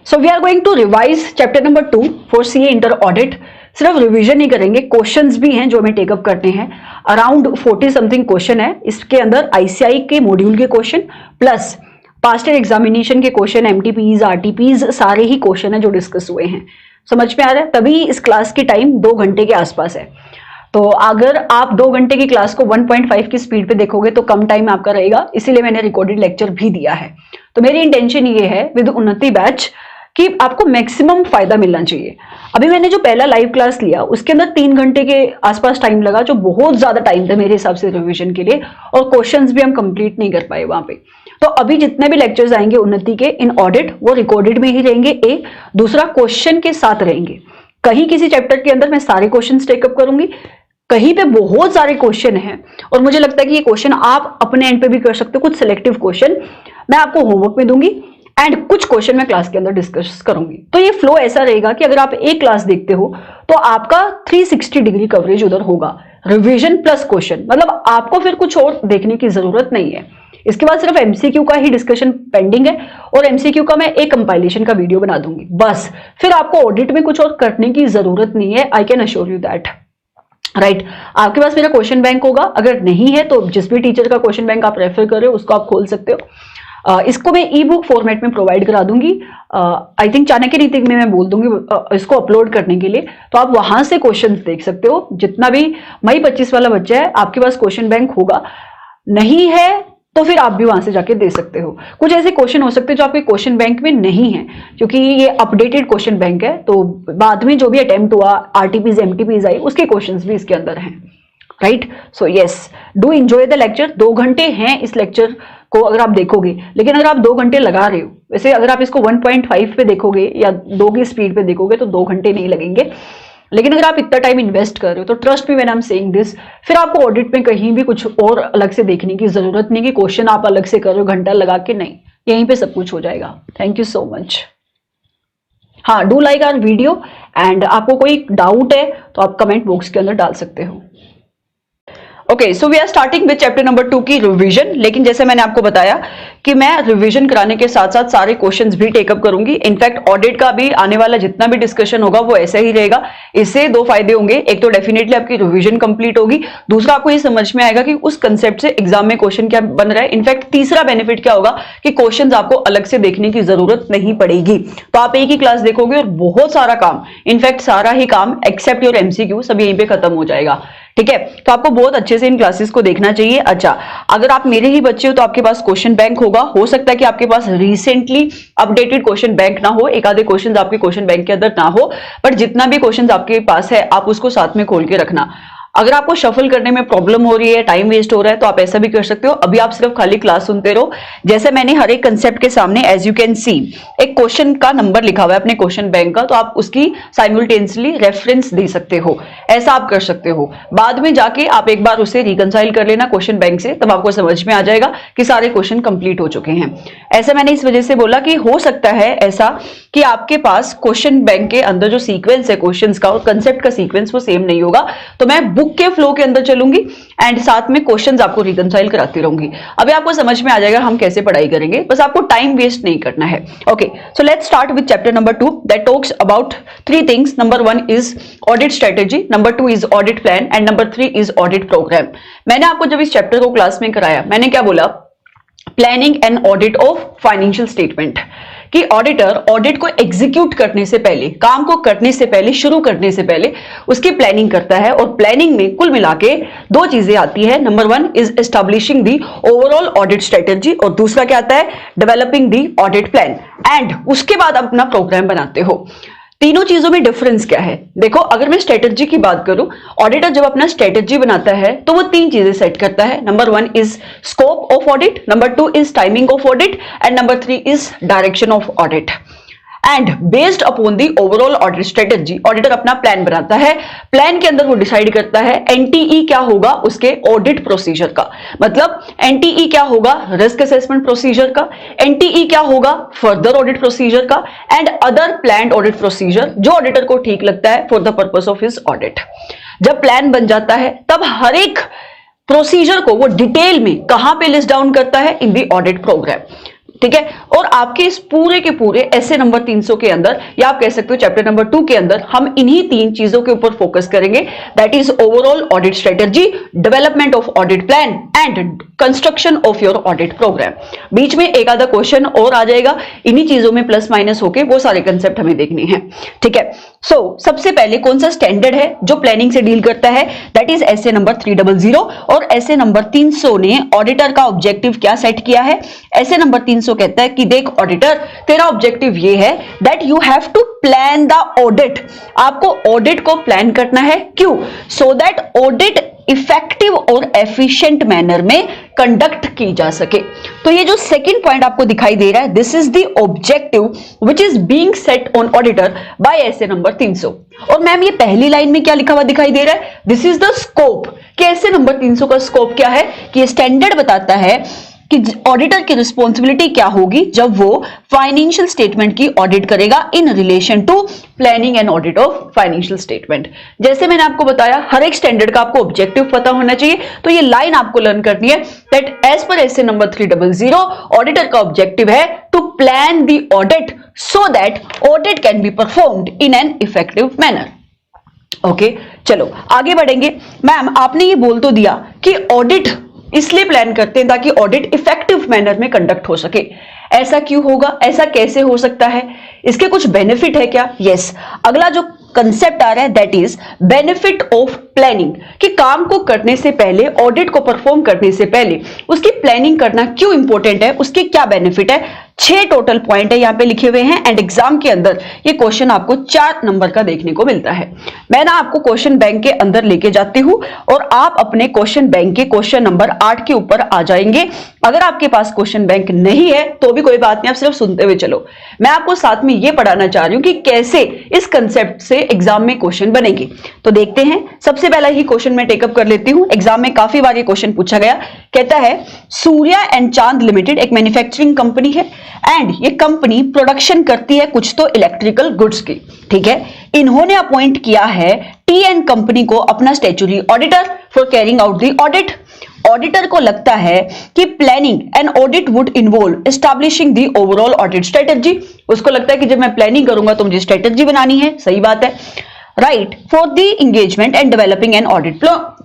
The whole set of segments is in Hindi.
So we are going to revise chapter number 2 for CA inter audit. सिर्फ रिवीजन ही करेंगे, क्वेश्चंस भी हैं जो हमें टेकअप करने हैं। अराउंड 40 समथिंग क्वेश्चन है इसके अंदर, आईसीआई के मॉड्यूल के question plus past year examination के क्वेश्चन, एमटीपीज आरटीपीज सारे ही क्वेश्चन है जो डिस्कस हुए हैं। समझ में आ रहा है? तभी इस क्लास की टाइम 2 घंटे के आसपास है। तो अगर आप 2 घंटे की क्लास को 1.5 की स्पीड पे देखोगे तो कम टाइम आपका रहेगा, इसीलिए मैंने रिकॉर्डेड लेक्चर भी दिया है। तो मेरी इंटेंशन ये है विद उन्नति बैच कि आपको मैक्सिमम फायदा मिलना चाहिए। अभी मैंने जो पहला लाइव क्लास लिया उसके अंदर 3 घंटे के आसपास टाइम लगा, जो बहुत ज्यादा टाइम था मेरे हिसाब से रिवीजन के लिए, और क्वेश्चंस भी हम कंप्लीट नहीं कर पाए वहां पे। तो अभी जितने भी लेक्चर्स आएंगे उन्नति के इन ऑडिट, वो रिकॉर्डेड में ही रहेंगे। एक दूसरा क्वेश्चन के साथ रहेंगे। कहीं किसी चैप्टर के अंदर मैं सारे क्वेश्चन टेकअप करूंगी, कहीं पे बहुत सारे क्वेश्चन हैं और मुझे लगता है कि ये क्वेश्चन आप अपने एंड पे भी कर सकते हो। कुछ सिलेक्टिव क्वेश्चन मैं आपको होमवर्क में दूंगी एंड कुछ क्वेश्चन मैं क्लास के अंदर डिस्कस करूंगी। तो ये फ्लो ऐसा रहेगा कि अगर आप एक क्लास देखते हो तो आपका 360 डिग्री कवरेज उधर होगा, रिवीजन प्लस क्वेश्चन। मतलब आपको फिर कुछ और देखने की जरूरत नहीं है। इसके बाद सिर्फ एमसीक्यू का ही डिस्कशन पेंडिंग है और एमसीक्यू का मैं एक कंपाइलेशन का वीडियो बना दूंगी बस। फिर आपको ऑडिट में कुछ और करने की जरूरत नहीं है, I can assure you that. Right, आपके पास मेरा क्वेश्चन बैंक होगा। अगर नहीं है तो जिस भी टीचर का क्वेश्चन बैंक आप रेफर कर रहे हो उसको आप खोल सकते हो। इसको मैं ई बुक फॉर्मेट में प्रोवाइड करा दूंगी। आई थिंक चाणक्य नीति में मैं बोल दूंगी इसको अपलोड करने के लिए, तो आप वहां से क्वेश्चन देख सकते हो। जितना भी मई 25 वाला बच्चा है आपके पास क्वेश्चन बैंक होगा, नहीं है तो फिर आप भी वहां से जाके दे सकते हो। कुछ ऐसे क्वेश्चन हो सकते हैं जो आपके क्वेश्चन बैंक में नहीं है, क्योंकि ये अपडेटेड क्वेश्चन बैंक है। तो बाद में जो भी अटेम्प्ट हुआ, आरटीपीज एमटीपीज आई, उसके क्वेश्चंस भी इसके अंदर हैं। Right, so yes, do enjoy the lecture. 2 घंटे हैं इस लेक्चर को अगर आप देखोगे, लेकिन अगर आप 2 घंटे लगा रहे हो, वैसे अगर आप इसको 1.5 पे देखोगे या 2 की स्पीड पे देखोगे तो 2 घंटे नहीं लगेंगे। लेकिन अगर आप इतना टाइम इन्वेस्ट कर रहे हो तो trust me when I am saying this, फिर आपको ऑडिट में कहीं भी कुछ और अलग से देखने की जरूरत नहीं कि क्वेश्चन आप अलग से कर रहे हो घंटा लगा के, नहीं, यहीं पे सब कुछ हो जाएगा। Thank you so much. हाँ, do like our video and आपको कोई डाउट है तो आप कमेंट बॉक्स के अंदर डाल सकते हो। Okay, so we are starting with chapter number 2 की रिवीजन। लेकिन जैसे मैंने आपको बताया कि मैं रिवीजन कराने के साथ साथ सारे क्वेश्चंस भी टेकअप करूंगी। इनफैक्ट ऑडिट का भी आने वाला जितना भी डिस्कशन होगा वो ऐसा ही रहेगा। इससे 2 फायदे होंगे, एक तो डेफिनेटली आपकी रिवीजन कंप्लीट होगी, दूसरा आपको ये समझ में आएगा कि उस कंसेप्ट से एग्जाम में क्वेश्चन क्या बन रहा है। इनफैक्ट तीसरा बेनिफिट क्या होगा कि क्वेश्चन आपको अलग से देखने की जरूरत नहीं पड़ेगी। तो आप एक ही क्लास देखोगे और बहुत सारा काम, इनफैक्ट सारा ही काम एक्सेप्ट योर एमसीक्यू सब यहीं पे खत्म हो जाएगा। ठीक है, तो आपको बहुत अच्छे से इन क्लासेस को देखना चाहिए। अच्छा, अगर आप मेरे ही बच्चे हो तो आपके पास क्वेश्चन बैंक होगा। हो सकता है कि आपके पास रिसेंटली अपडेटेड क्वेश्चन बैंक ना हो, एक आधे क्वेश्चन आपके क्वेश्चन बैंक के अंदर ना हो, बट जितना भी क्वेश्चन आपके पास है आप उसको साथ में खोल के रखना। अगर आपको शफल करने में प्रॉब्लम हो रही है, टाइम वेस्ट हो रहा है, तो आप ऐसा भी कर सकते हो। अभी आप सिर्फ खाली क्लास सुनते रहो। जैसे मैंने हर एक कंसेप्ट के सामने एज यू कैन सी एक क्वेश्चन का नंबर लिखा हुआ है अपने क्वेश्चन बैंक का, तो आप उसकी साइमल्टेनियसली रेफरेंस दे सकते हो। ऐसा आप कर सकते हो। बाद में जाके आप एक बार उसे रिकंसाइल कर लेना क्वेश्चन बैंक से, तब आपको समझ में आ जाएगा कि सारे क्वेश्चन कंप्लीट हो चुके हैं। ऐसा मैंने इस वजह से बोला कि हो सकता है ऐसा कि आपके पास क्वेश्चन बैंक के अंदर जो सीक्वेंस है क्वेश्चंस का और कंसेप्ट का सीक्वेंस वो सेम नहीं होगा। तो मैं बुक के फ्लो के अंदर चलूंगी एंड साथ में क्वेश्चंस आपको रिकंसाइल कराती रहूंगी। अभी आपको समझ में आ जाएगा हम कैसे पढ़ाई करेंगे, बस आपको टाइम वेस्ट नहीं करना है। Okay, so let's start with chapter number 2 that talks about 3 things. Number 1 is audit strategy, number 2 is audit plan and number 3 is audit program. मैंने आपको जब इस चैप्टर को क्लास में कराया, मैंने क्या बोला? Planning and audit of financial statement, कि ऑडिटर ऑडिट को एग्जीक्यूट करने से पहले, काम को करने से पहले, शुरू करने से पहले उसकी प्लानिंग करता है। और प्लानिंग में कुल मिला के 2 चीजें आती है। Number 1 is establishing the overall audit strategy और दूसरा क्या आता है? Developing the audit plan. And उसके बाद आप अपना प्रोग्राम बनाते हो। तीनों चीजों में डिफरेंस क्या है? देखो, अगर मैं स्ट्रेटेजी की बात करूं, ऑडिटर जब अपना स्ट्रेटेजी बनाता है तो वो 3 चीजें सेट करता है। Number 1 is scope of audit, number 2 is timing of audit and number 3 is direction of audit. And based upon the overall audit strategy auditor अपना प्लान बनाता है। प्लान के अंदर वो डिसाइड करता है एनटीई क्या होगा उसके ऑडिट प्रोसीजर का, मतलब एनटीई क्या होगा रिस्क असेसमेंट प्रोसीजर का, एनटीई क्या होगा फर्दर ऑडिट प्रोसीजर का and other planned audit procedure जो ऑडिटर को ठीक लगता है for the purpose of his audit. जब प्लान बन जाता है तब हर एक प्रोसीजर को वो डिटेल में कहां पे लिस्ट डाउन करता है? इन दी ऑडिट प्रोग्राम। ठीक है। और आपके इस पूरे के पूरे ऐसे नंबर 300 के अंदर, या आप कह सकते हो चैप्टर नंबर 2 के अंदर, हम इन्हीं 3 चीजों के ऊपर फोकस करेंगे, that is overall audit strategy, development of audit plan and construction of your audit programme. बीच में एक आधा क्वेश्चन और आ जाएगा, इन्हीं चीजों में प्लस माइनस होके वो सारे कंसेप्ट हमें देखने हैं, ठीक है। सो सबसे पहले कौन सा स्टैंडर्ड है जो प्लानिंग से डील करता है, दैट इज एसए नंबर 300। और एसए नंबर 300 ने ऑडिटर का ऑब्जेक्टिव क्या सेट किया है? एसए नंबर 300 कहता है कि देख ऑडिटर, तेरा ऑब्जेक्टिव ये है that you have to plan the audit. आपको ऑडिट को प्लान करना है, क्यों? सो दैट ऑडिट इफेक्टिव और एफिशिएंट मैनर में कंडक्ट की जा सके। तो ये जो सेकंड पॉइंट आपको दिखाई दे रहा है, this is the objective which is being set on auditor by SA number 300। और मैम ये पहली लाइन में क्या लिखा हुआ दिखाई दे रहा है? This is the scope. कि एसए नंबर 300 का स्कोप क्या है? कि ये स्टैंडर्ड बताता है कि ऑडिटर की रिस्पॉन्सिबिलिटी क्या होगी जब वो फाइनेंशियल स्टेटमेंट की ऑडिट करेगा in relation to planning and audit of financial statement. जैसे मैंने आपको बताया, हर एक स्टैंडर्ड का आपको ऑब्जेक्टिव पता होना चाहिए। तो ये लाइन आपको लर्न करनी है that as per SA number 300 auditor का ऑब्जेक्टिव है to plan the audit so that audit can be performed in an effective manner. Okay, चलो आगे बढ़ेंगे। मैम आपने ये बोल तो दिया कि ऑडिट इसलिए प्लान करते हैं ताकि ऑडिट इफेक्टिव मैनर में कंडक्ट हो सके। ऐसा क्यों होगा? ऐसा कैसे हो सकता है? इसके कुछ बेनिफिट है क्या? यस। अगला जो कंसेप्ट आ रहा है that is benefit of planning. कि काम को करने से पहले, ऑडिट को परफॉर्म करने से पहले उसकी प्लानिंग करना क्यों इंपॉर्टेंट है, उसके क्या बेनिफिट है। 6 टोटल पॉइंट है यहां पे लिखे हुए हैं एंड एग्जाम के अंदर ये क्वेश्चन आपको 4 नंबर का देखने को मिलता है। मैं ना आपको क्वेश्चन बैंक के अंदर लेके जाती हूं और आप अपने क्वेश्चन बैंक के क्वेश्चन नंबर 8 के ऊपर आ जाएंगे। अगर आपके पास क्वेश्चन बैंक नहीं है तो भी कोई बात नहीं, आप सिर्फ सुनते हुए चलो। मैं आपको साथ में ये पढ़ाना चाह रही हूं कि कैसे इस कंसेप्ट से एग्जाम में क्वेश्चन बनेंगे। तो देखते हैं, सबसे पहला ही क्वेश्चन मैं टेकअप कर लेती हूं। एग्जाम में काफी बार ये क्वेश्चन पूछा गया। कहता है सूर्या एंड चांद लिमिटेड एक मैन्युफैक्चरिंग कंपनी है एंड ये कंपनी प्रोडक्शन करती है कुछ तो इलेक्ट्रिकल गुड्स की, ठीक है। इन्होंने अपॉइंट किया है टी एंड कंपनी को अपना statutory auditor for carrying out the audit. Auditor को लगता है कि planning and audit would involve establishing the overall audit strategy. उसको लगता है कि जब मैं प्लानिंग करूंगा तो मुझे स्ट्रेटजी बनानी है, सही बात है, right, for the engagement and developing an audit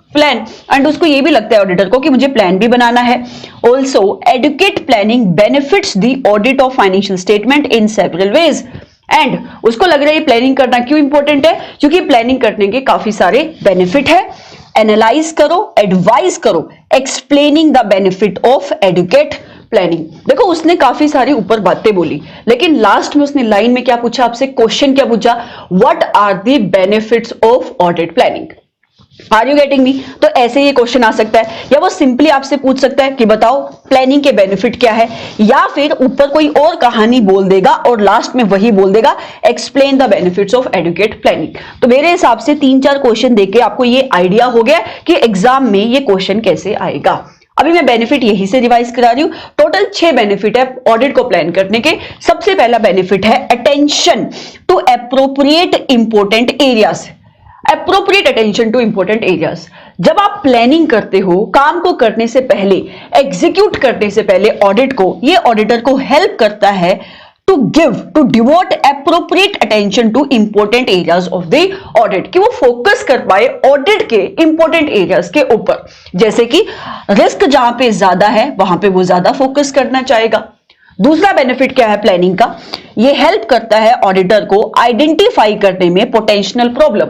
plan. And उसको ये भी लगता है ऑडिटर को कि मुझे प्लान भी बनाना है। Also adequate planning benefits the audit of financial statement in several ways. And उसको लग रहा है प्लानिंग करना क्यों इंपॉर्टेंट है, क्योंकि प्लानिंग करने के काफी सारे बेनिफिट है। एनालाइज करो, एडवाइज करो, explaining the benefit of adequate planning. देखो उसने काफी सारी ऊपर बातें बोली, लेकिन लास्ट में उसने लाइन में क्या पूछा आपसे, क्वेश्चन क्या पूछा, what are the benefits of audit planning. Are you getting me? तो ऐसे ये क्वेश्चन आ सकता है, या वो सिंपली आपसे पूछ सकता है कि बताओ प्लानिंग के बेनिफिट क्या है, या फिर ऊपर कोई और कहानी बोल देगा और लास्ट में वही बोल देगा explain the benefits of adequate planning. तो मेरे हिसाब से 3-4 क्वेश्चन देके आपको ये आइडिया हो गया कि एग्जाम में ये क्वेश्चन कैसे आएगा। अभी मैं बेनिफिट यही से रिवाइज करा रही हूं। टोटल 6 बेनिफिट है ऑडिट को प्लान करने के। सबसे पहला बेनिफिट है attention to appropriate important areas. Appropriate attention to important areas. जब आप प्लानिंग करते हो, काम को करने से पहले, एग्जीक्यूट करने से पहले ऑडिट को, ये ऑडिटर को हेल्प करता है to devote appropriate attention to important areas of the audit, कि वो फोकस कर पाए ऑडिट के इंपोर्टेंट एरियाज के ऊपर। जैसे कि रिस्क जहां पे ज्यादा है वहां पे वो ज्यादा फोकस करना चाहेगा। दूसरा बेनिफिट क्या है प्लानिंग का, ये हेल्प करता है ऑडिटर को आइडेंटिफाई करने में पोटेंशियल प्रॉब्लम,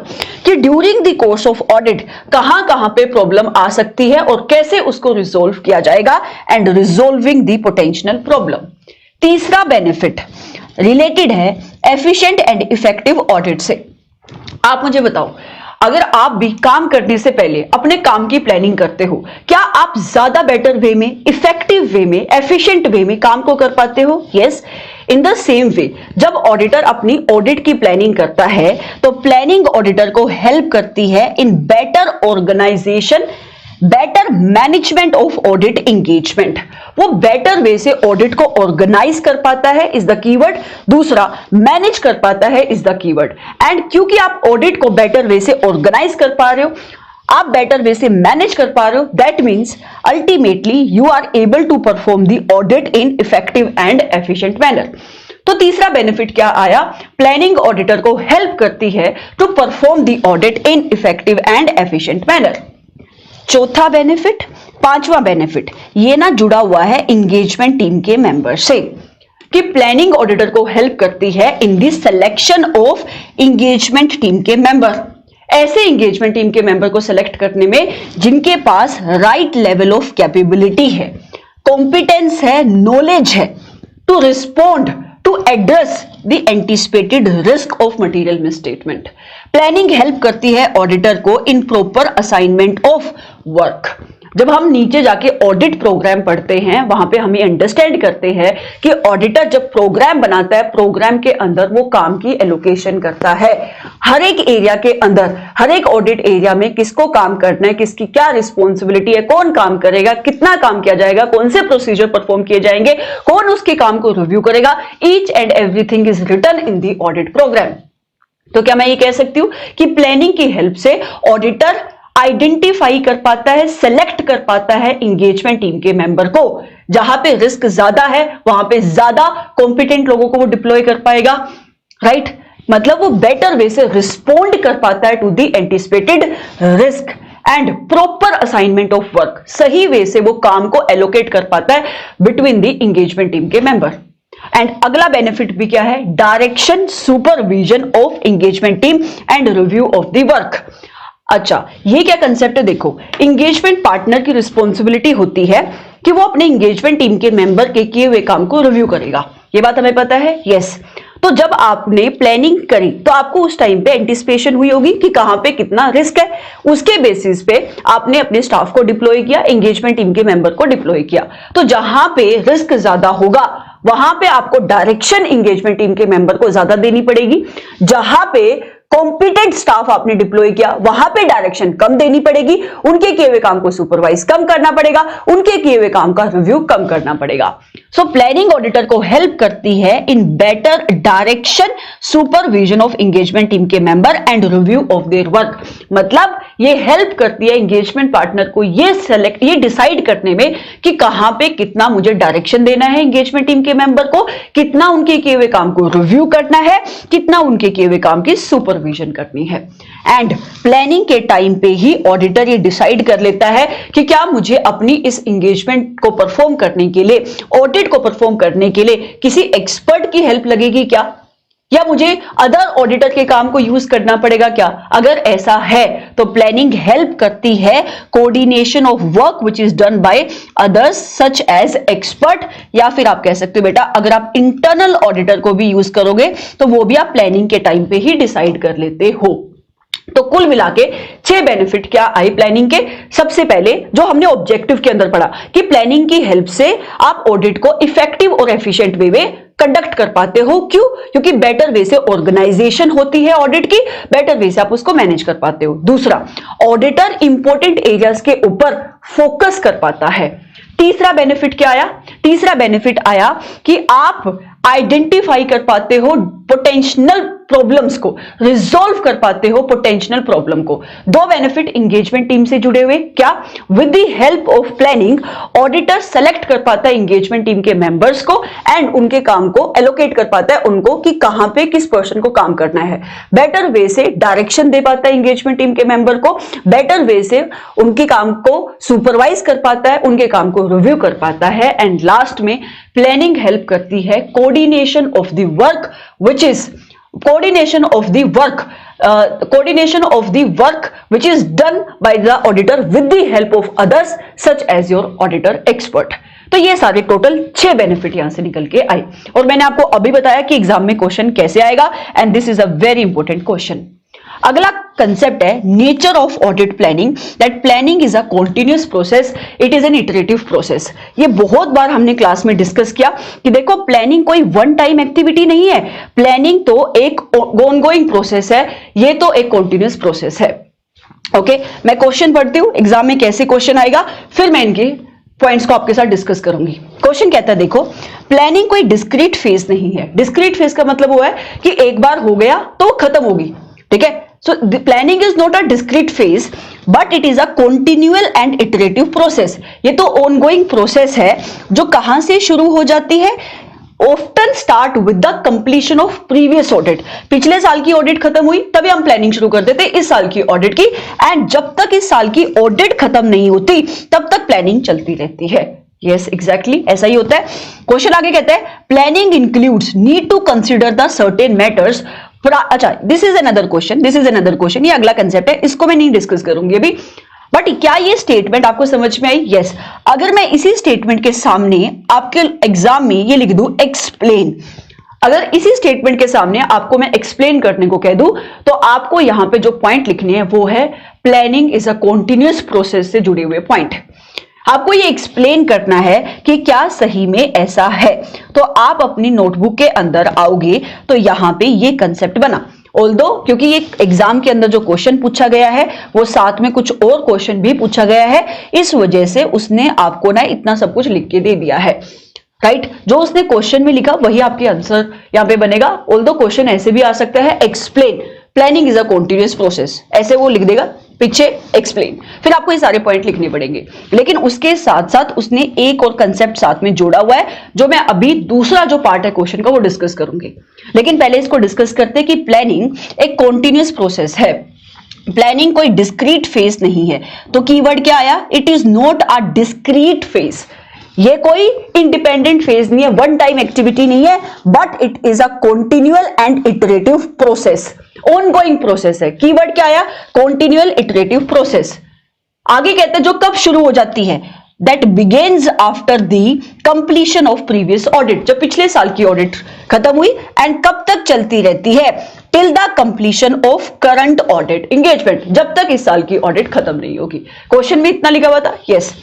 कि during the course of audit कहां कहां पे प्रॉब्लम आ सकती है और कैसे उसको रिजोल्व किया जाएगा, and resolving the potential problem. तीसरा बेनिफिट रिलेटेड है एफिशिएंट एंड इफेक्टिव ऑडिट से। आप मुझे बताओ, अगर आप भी काम करने से पहले अपने काम की प्लानिंग करते हो, क्या आप ज्यादा बेटर वे में, इफेक्टिव वे में, एफिशिएंट वे में काम को कर पाते हो? Yes. In the same way जब ऑडिटर अपनी ऑडिट की प्लानिंग करता है तो प्लानिंग ऑडिटर को हेल्प करती है in better organisation, better management of audit engagement. वो बेटर वे से ऑडिट को ऑर्गेनाइज कर पाता है, इज द कीवर्ड। दूसरा मैनेज कर पाता है, इज द कीवर्ड। एंड क्योंकि आप ऑडिट को बेटर वे से ऑर्गेनाइज कर पा रहे हो, आप बेटर वे से मैनेज कर पा रहे हो, that means ultimately you are able to perform the audit in effective and efficient manner. तो तीसरा बेनिफिट क्या आया, प्लानिंग ऑडिटर को हेल्प करती है to perform the audit in effective and efficient manner. चौथा बेनिफिट, पांचवा बेनिफिट, ये ना जुड़ा हुआ है इंगेजमेंट टीम के मेंबर से, कि प्लानिंग ऑडिटर को हेल्प करती है in the selection of engagement team के मेंबर। ऐसे इंगेजमेंट टीम के मेंबर को सिलेक्ट करने में जिनके पास राइट लेवल ऑफ कैपेबिलिटी है, कॉम्पिटेंस है, नॉलेज है to respond to address the anticipated risk of material misstatement. Planning help करती है ऑडिटर को in proper assignment of work. जब हम नीचे जाके ऑडिट प्रोग्राम पढ़ते हैं, वहां पे हम ये अंडरस्टैंड करते हैं कि ऑडिटर जब प्रोग्राम बनाता है, प्रोग्राम के अंदर वो काम की एलोकेशन करता है। हर एक एरिया के अंदर, हर एक ऑडिट एरिया में किसको काम करना है, किसकी क्या रिस्पॉन्सिबिलिटी है, कौन काम करेगा, कितना काम किया जाएगा, कौन से प्रोसीजर परफॉर्म किए जाएंगे, कौन उसके काम को रिव्यू करेगा, each and everything is written in the audit programme. तो क्या मैं ये कह सकती हूं कि प्लानिंग की हेल्प से ऑडिटर आइडेंटिफाई कर पाता है, सेलेक्ट कर पाता है इंगेजमेंट टीम के मेंबर को। जहां पे रिस्क ज्यादा है वहां पे ज्यादा कॉम्पिटेंट लोगों को वो डिप्लॉय कर पाएगा, राइट? मतलब वो बेटर वे से रिस्पोंड कर पाता है to the anticipated risk and proper assignment of work. सही वे से वो काम को एलोकेट कर पाता है बिटवीन द इंगेजमेंट टीम के मेंबर। एंड अगला बेनिफिट भी क्या है, direction, supervision of engagement team and review of the work. अच्छा, ये क्या कंसेप्ट है, देखो, इंगेजमेंट पार्टनर की रिस्पॉन्सिबिलिटी होती है कि वो अपने इंगेजमेंट टीम के मेंबर के किए हुए काम को रिव्यू करेगा। ये बात हमें पता है, यस। तो जब आपने प्लानिंग करी तो आपको उस टाइम पे एंटिसिपेशन हुई होगी कि कहां पे कितना रिस्क है, उसके बेसिस पे आपने अपने स्टाफ को डिप्लॉय किया, इंगेजमेंट टीम के मेंबर को डिप्लॉय किया। तो जहां पे रिस्क ज्यादा होगा वहां पे आपको डायरेक्शन इंगेजमेंट टीम के मेंबर को ज्यादा देनी पड़ेगी। जहां पे कॉम्पिटेंट स्टाफ आपने डिप्लॉय किया वहां पे डायरेक्शन कम देनी पड़ेगी, उनके किए हुए काम को सुपरवाइज कम करना पड़ेगा, उनके किए हुए काम का रिव्यू कम करना पड़ेगा। सो प्लानिंग ऑडिटर को हेल्प करती है in better direction, supervision of engagement team के member and review of their work. मतलब ये हेल्प करती है इंगेजमेंट पार्टनर को ये डिसाइड करने में कि कहां पे कितना मुझे डायरेक्शन देना है इंगेजमेंट टीम के मेंबर को, कितना उनके किए हुए काम को रिव्यू करना है, कितना उनके किए हुए काम की सुपरविजन करनी है। एंड प्लानिंग के टाइम पे ही ऑडिटर ये डिसाइड कर लेता है कि क्या मुझे अपनी इस इंगेजमेंट को परफॉर्म करने के लिए, ऑडिट को परफॉर्म करने के लिए किसी एक्सपर्ट की हेल्प लगेगी क्या, या मुझे अदर ऑडिटर के काम को यूज करना पड़ेगा क्या। अगर ऐसा है तो प्लानिंग हेल्प करती है coordination of work which is done by others such as expert, या फिर आप कह सकते हो बेटा अगर आप इंटरनल ऑडिटर को भी यूज करोगे तो वो भी आप प्लानिंग के टाइम पे ही डिसाइड कर लेते हो। तो कुल मिला के 6 बेनिफिट क्या आए प्लानिंग के। सबसे पहले जो हमने ऑब्जेक्टिव के अंदर पढ़ा कि प्लानिंग की हेल्प से आप ऑडिट को इफेक्टिव और एफिशिएंट वे में कंडक्ट कर पाते हो। क्यों? क्योंकि बेटर वे से ऑर्गेनाइजेशन होती है ऑडिट की, बेटर वे से आप उसको मैनेज कर पाते हो। दूसरा, ऑडिटर इंपॉर्टेंट एरियाज के ऊपर फोकस कर पाता है। तीसरा बेनिफिट क्या आया? तीसरा बेनिफिट आया कि आप आइडेंटिफाई कर पाते हो पोटेंशियल प्रॉब्लम्स को, रिजॉल्व कर पाते हो पोटेंशियल प्रॉब्लम को। 2 बेनिफिट इंगेजमेंट टीम से जुड़े हुए, क्या? With the help of planning auditor select कर पाता है इंगेजमेंट टीम के मेंबर्स को एंड उनके काम को एलोकेट कर पाता है उनको कि कहां पे किस पर्सन को काम करना है। बेटर वे से डायरेक्शन दे पाता है इंगेजमेंट टीम के मेंबर को, बेटर वे से उनके काम को सुपरवाइज कर पाता है, उनके काम को रिव्यू कर पाता है। एंड लास्ट में प्लानिंग हेल्प करती है coordination of the work which is coordination of the work which is done by the auditor with the help of others such as your auditor expert। तो ये सारे टोटल 6 बेनिफिट यहां से निकल के आए और मैंने आपको अभी बताया कि एग्जाम में क्वेश्चन कैसे आएगा and this is a very important question. अगला कंसेप्ट है nature of audit planning, that planning is a continuous process, it is an iterative process. ये बहुत बार हमने क्लास में डिस्कस किया कि देखो प्लानिंग कोई वन टाइम एक्टिविटी नहीं है, प्लानिंग तो एक ऑनगोइंग प्रोसेस है, ये तो एक कॉन्टिन्यूअस प्रोसेस है। ओके, मैं क्वेश्चन पढ़ती हूं एग्जाम में कैसे क्वेश्चन आएगा, फिर मैं इनके पॉइंट्स को आपके साथ डिस्कस करूंगी। क्वेश्चन कहता है देखो, प्लानिंग कोई डिस्क्रीट फेज नहीं है। डिस्क्रीट फेज का मतलब वो है कि एक बार हो गया तो खत्म होगी, ठीक है। So the planning is not a discrete phase, but it is a continual and iterative process. ये तो ongoing process है जो कहां से शुरू हो जाती है? Often start with the completion of previous audit. पिछले साल की ऑडिट खत्म हुई तभी हम प्लानिंग शुरू करते थे इस साल की ऑडिट की, एंड जब तक इस साल की ऑडिट खत्म नहीं होती तब तक प्लानिंग चलती रहती है. यस एग्जैक्टली ऐसा ही होता है. क्वेश्चन आगे कहते हैं planning includes need to consider the certain matters. अच्छा, दिस इज अनदर क्वेश्चन, ये अगला कंसेप्ट है, इसको मैं नहीं डिस्कस करूंगी अभी. बट क्या ये स्टेटमेंट आपको समझ में आई? यस. अगर मैं इसी स्टेटमेंट के सामने आपके एग्जाम में ये लिख दूं एक्सप्लेन, अगर इसी स्टेटमेंट के सामने आपको मैं एक्सप्लेन करने को कह दूं, तो आपको यहां पे जो पॉइंट लिखने हैं वो है planning is a continuous process से जुड़े हुए पॉइंट. आपको ये एक्सप्लेन करना है कि क्या सही में ऐसा है. तो आप अपनी नोटबुक के अंदर आओगे तो यहां पे ये कंसेप्ट बना. ऑल्दो क्योंकि ये एग्जाम के अंदर जो क्वेश्चन पूछा गया है वो साथ में कुछ और क्वेश्चन भी पूछा गया है, इस वजह से उसने आपको ना इतना सब कुछ लिख के दे दिया है. राइट, जो उसने क्वेश्चन में लिखा वही आपके आंसर यहां पे बनेगा. ऑल्दो क्वेश्चन ऐसे भी आ सकता है explain planning is a continuous process, ऐसे वो लिख देगा पीछे एक्सप्लेन, फिर आपको ये सारे पॉइंट लिखने पड़ेंगे. लेकिन उसके साथ साथ उसने एक और कंसेप्ट साथ में जोड़ा हुआ है जो मैं अभी दूसरा जो पार्ट है क्वेश्चन का वो डिस्कस करूंगी. लेकिन पहले इसको डिस्कस करते हैं कि प्लानिंग एक कॉन्टिन्यूअस प्रोसेस है, प्लानिंग कोई डिस्क्रीट फेज नहीं है. तो कीवर्ड क्या आया? It is not a discrete phase. ये कोई इंडिपेंडेंट फेज नहीं है, वन टाइम एक्टिविटी नहीं है, but it is a continual and iterative process, ongoing process है. कीवर्ड क्या आया? Continual iterative process. आगे कहते हैं जो कब शुरू हो जाती है, that begins after the completion of previous audit, जब पिछले साल की ऑडिट खत्म हुई, एंड कब तक चलती रहती है? Till the completion of current audit engagement, जब तक इस साल की ऑडिट खत्म नहीं होगी. क्वेश्चन में इतना लिखा हुआ था. यस.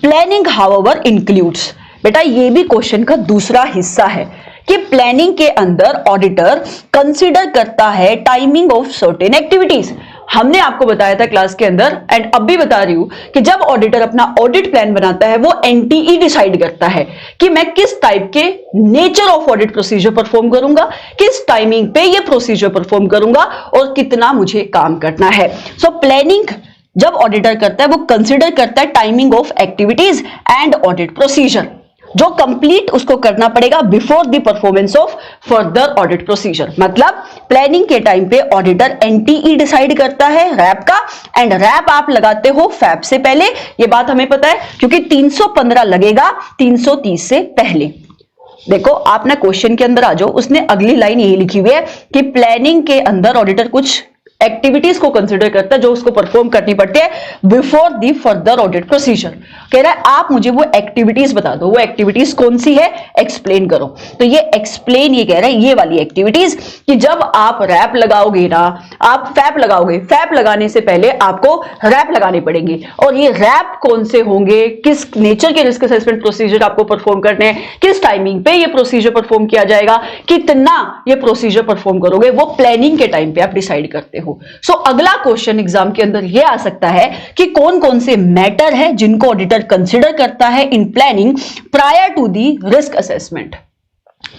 प्लानिंग हाउएवर इंक्लूड्स, बेटा ये भी क्वेश्चन का दूसरा हिस्सा है कि प्लानिंग के अंदर ऑडिटर कंसीडर करता है टाइमिंग ऑफ सर्टेन एक्टिविटीज. हमने आपको बताया था क्लास के अंदर, एंड अब भी बता रही हूं कि जब ऑडिटर अपना ऑडिट प्लान बनाता है वो एनटीई डिसाइड करता है कि मैं किस टाइप के nature of audit procedure perform करूंगा, किस टाइमिंग पे ये प्रोसीजर परफॉर्म करूंगा और कितना मुझे काम करना है. सो प्लानिंग जब ऑडिटर करता है वो कंसीडर करता है timing of activities and audit procedure, जो कंप्लीट उसको करना पड़ेगा before the performance of further audit procedure. मतलब प्लानिंग के टाइम पे ऑडिटर एनटीई डिसाइड करता है रैप का, एंड रैप आप लगाते हो फैप से पहले, ये बात हमें पता है क्योंकि 315 लगेगा 330 से पहले. देखो आप ना क्वेश्चन के अंदर आ जाओ, उसने अगली लाइन यही लिखी हुई है कि प्लानिंग के अंदर ऑडिटर कुछ एक्टिविटीज को कंसीडर करता है जो उसको परफॉर्म करनी पड़ती है before the further audit procedure. कह रहा है आप मुझे वो एक्टिविटीज बता दो, वो एक्टिविटीज कौन सी है एक्सप्लेन करो. तो ये एक्सप्लेन ये कह रहा है ये वाली एक्टिविटीज कि जब आप रैप लगाओगे ना, आप फैप लगाओगे, फैप लगाने से पहले आपको रैप लगाने पड़ेंगे, और ये रैप कौन से होंगे, किस नेचर के रिस्क असेसमेंट प्रोसीजर आपको परफॉर्म करने हैं, किस टाइमिंग पे ये प्रोसीजर परफॉर्म किया जाएगा, कितना ये प्रोसीजर परफॉर्म करोगे, वो प्लानिंग के टाइम पे आप डिसाइड करते हो. सो अगला क्वेश्चन एग्जाम के अंदर यह आ सकता है कि कौन कौन से मैटर है जिनको ऑडिटर कंसीडर करता है in planning prior to the risk assessment.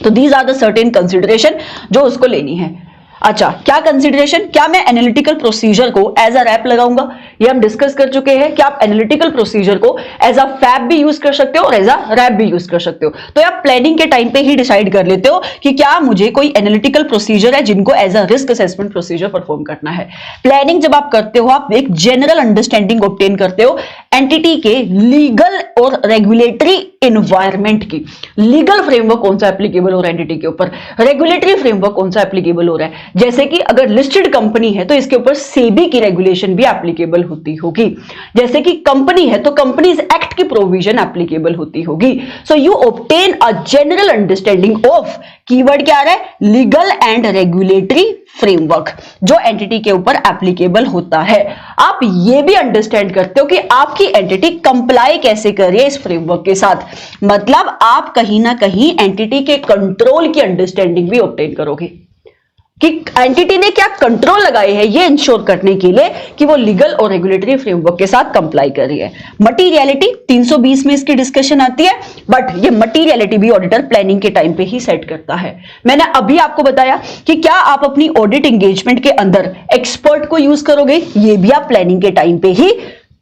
तो these are the certain consideration जो उसको लेनी है. अच्छा, क्या कंसिडरेशन? क्या मैं एनालिटिकल प्रोसीजर को एज अ रैप लगाऊंगा? ये हम डिस्कस कर चुके हैं कि आप एनालिटिकल प्रोसीजर को एज अ फैप भी यूज कर सकते हो और एज अ रैप भी यूज कर सकते हो. तो आप प्लानिंग के टाइम पे ही डिसाइड कर लेते हो कि क्या मुझे कोई एनालिटिकल प्रोसीजर है जिनको as a risk assessment procedure perform करना है. प्लानिंग जब आप करते हो आप एक जनरल अंडरस्टैंडिंग ऑब्टेन करते हो एंटिटी के लीगल और रेगुलेटरी एनवायरमेंट की. लीगल फ्रेमवर्क कौन सा एप्लीकेबल हो रहा है एंटिटी के ऊपर, रेगुलेटरी फ्रेमवर्क कौन सा एप्लीकेबल हो रहा है. जैसे कि अगर लिस्टेड कंपनी है तो इसके ऊपर सेबी की रेगुलेशन भी एप्लीकेबल होती होगी. जैसे कि कंपनी है तो कंपनीज एक्ट की प्रोविजन एप्लीकेबल होती होगी. So you obtain a general understanding of, keyword क्या आ रहा है, लीगल एंड रेगुलेटरी फ्रेमवर्क, जो एंटिटी के ऊपर एप्लीकेबल होता है. आप ये भी अंडरस्टैंड करते हो कि आपकी एंटिटी कंप्लाई कैसे कर रही है इस फ्रेमवर्क के साथ. मतलब आप कहीं ना कहीं एंटिटी के कंट्रोल की अंडरस्टैंडिंग भी ऑब्टेन करोगे. कि एंटिटी ने क्या कंट्रोल लगाए हैं ये इंश्योर करने के लिए कि वो लीगल और रेगुलेटरी फ्रेमवर्क के साथ कंप्लाई कर रही है। मटीरियलिटी 320 में इसकी डिस्कशन आती है, बट ये मटीरियलिटी भी ऑडिटर प्लानिंग के टाइम पे ही सेट करता है। मैंने अभी आपको बताया कि क्या आप अपनी ऑडिट एंगेजमेंट के अंदर एक्सपर्ट को यूज करोगे, ये भी आप प्लानिंग के टाइम पे ही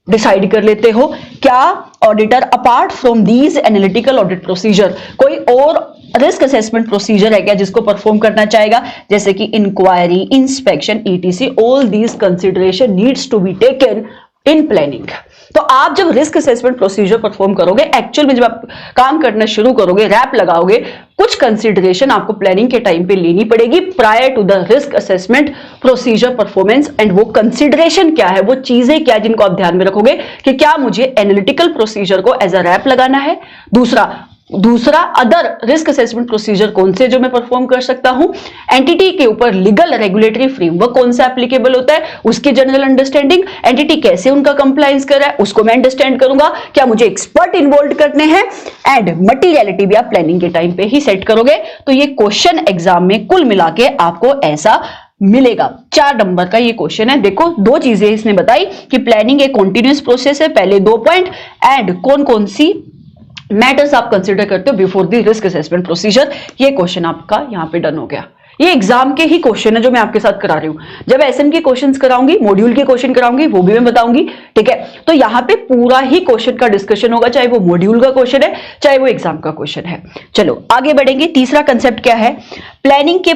डिसाइड कर लेते हो। क्या auditor apart from these analytical audit procedure कोई और रिस्क असेसमेंट प्रोसीजर है क्या जिसको परफॉर्म करना चाहेगा, जैसे कि inquiry, inspection, ETC, all these consideration needs to be taken in planning. तो आप जब रिस्क असेसमेंट प्रोसीजर परफॉर्म करोगे, एक्चुअल में जब आप काम करना शुरू करोगे, रैप लगाओगे, कुछ कंसिडरेशन आपको प्लानिंग के टाइम पे लेनी पड़ेगी prior to the risk assessment procedure performance. And वो कंसिडरेशन क्या है, वो चीजें क्या है जिनको आप ध्यान में रखोगे कि क्या मुझे एनालिटिकल प्रोसीजर को एज अ रैप लगाना है, दूसरा अदर रिस्क असेसमेंट प्रोसीजर कौन से जो मैं परफॉर्म कर सकता हूं, एंटिटी के ऊपर लीगल रेगुलेटरी फ्रेमवर्क कौन सा एप्लीकेबल होता है, उसकी जनरल अंडरस्टैंडिंग, एंटिटी कैसे उनका कंप्लायंस कर रहा है उसको मैं अंडरस्टैंड करूंगा, क्या मुझे एक्सपर्ट इन्वॉल्व करने हैं, एंड मटीरियलिटी भी आप प्लानिंग के टाइम पे ही सेट करोगे। तो ये क्वेश्चन एग्जाम में कुल मिला के आपको ऐसा मिलेगा। 4 नंबर का ये क्वेश्चन है। देखो 2 चीजें इसने बताई कि प्लानिंग एक कॉन्टिन्यूअस प्रोसेस है, पहले 2 पॉइंट, एंड कौन कौन सी मैटर्स आप कंसीडर करते हो before the risk assessment procedure. ये क्वेश्चन आपका यहां पे डन हो गया। ये एग्जाम के ही क्वेश्चन है जो मैं आपके साथ करा रही हूं। जब एसएम के क्वेश्चंस कराऊंगी, मॉड्यूल के क्वेश्चन कराऊंगी, वो भी मैं बताऊंगी, ठीक है। तो यहां पे पूरा ही क्वेश्चन का डिस्कशन होगा, चाहे वो मॉड्यूल का क्वेश्चन है, चाहे वो एग्जाम का क्वेश्चन है। चलो आगे बढ़ेंगे। तीसरा कंसेप्ट क्या है, planning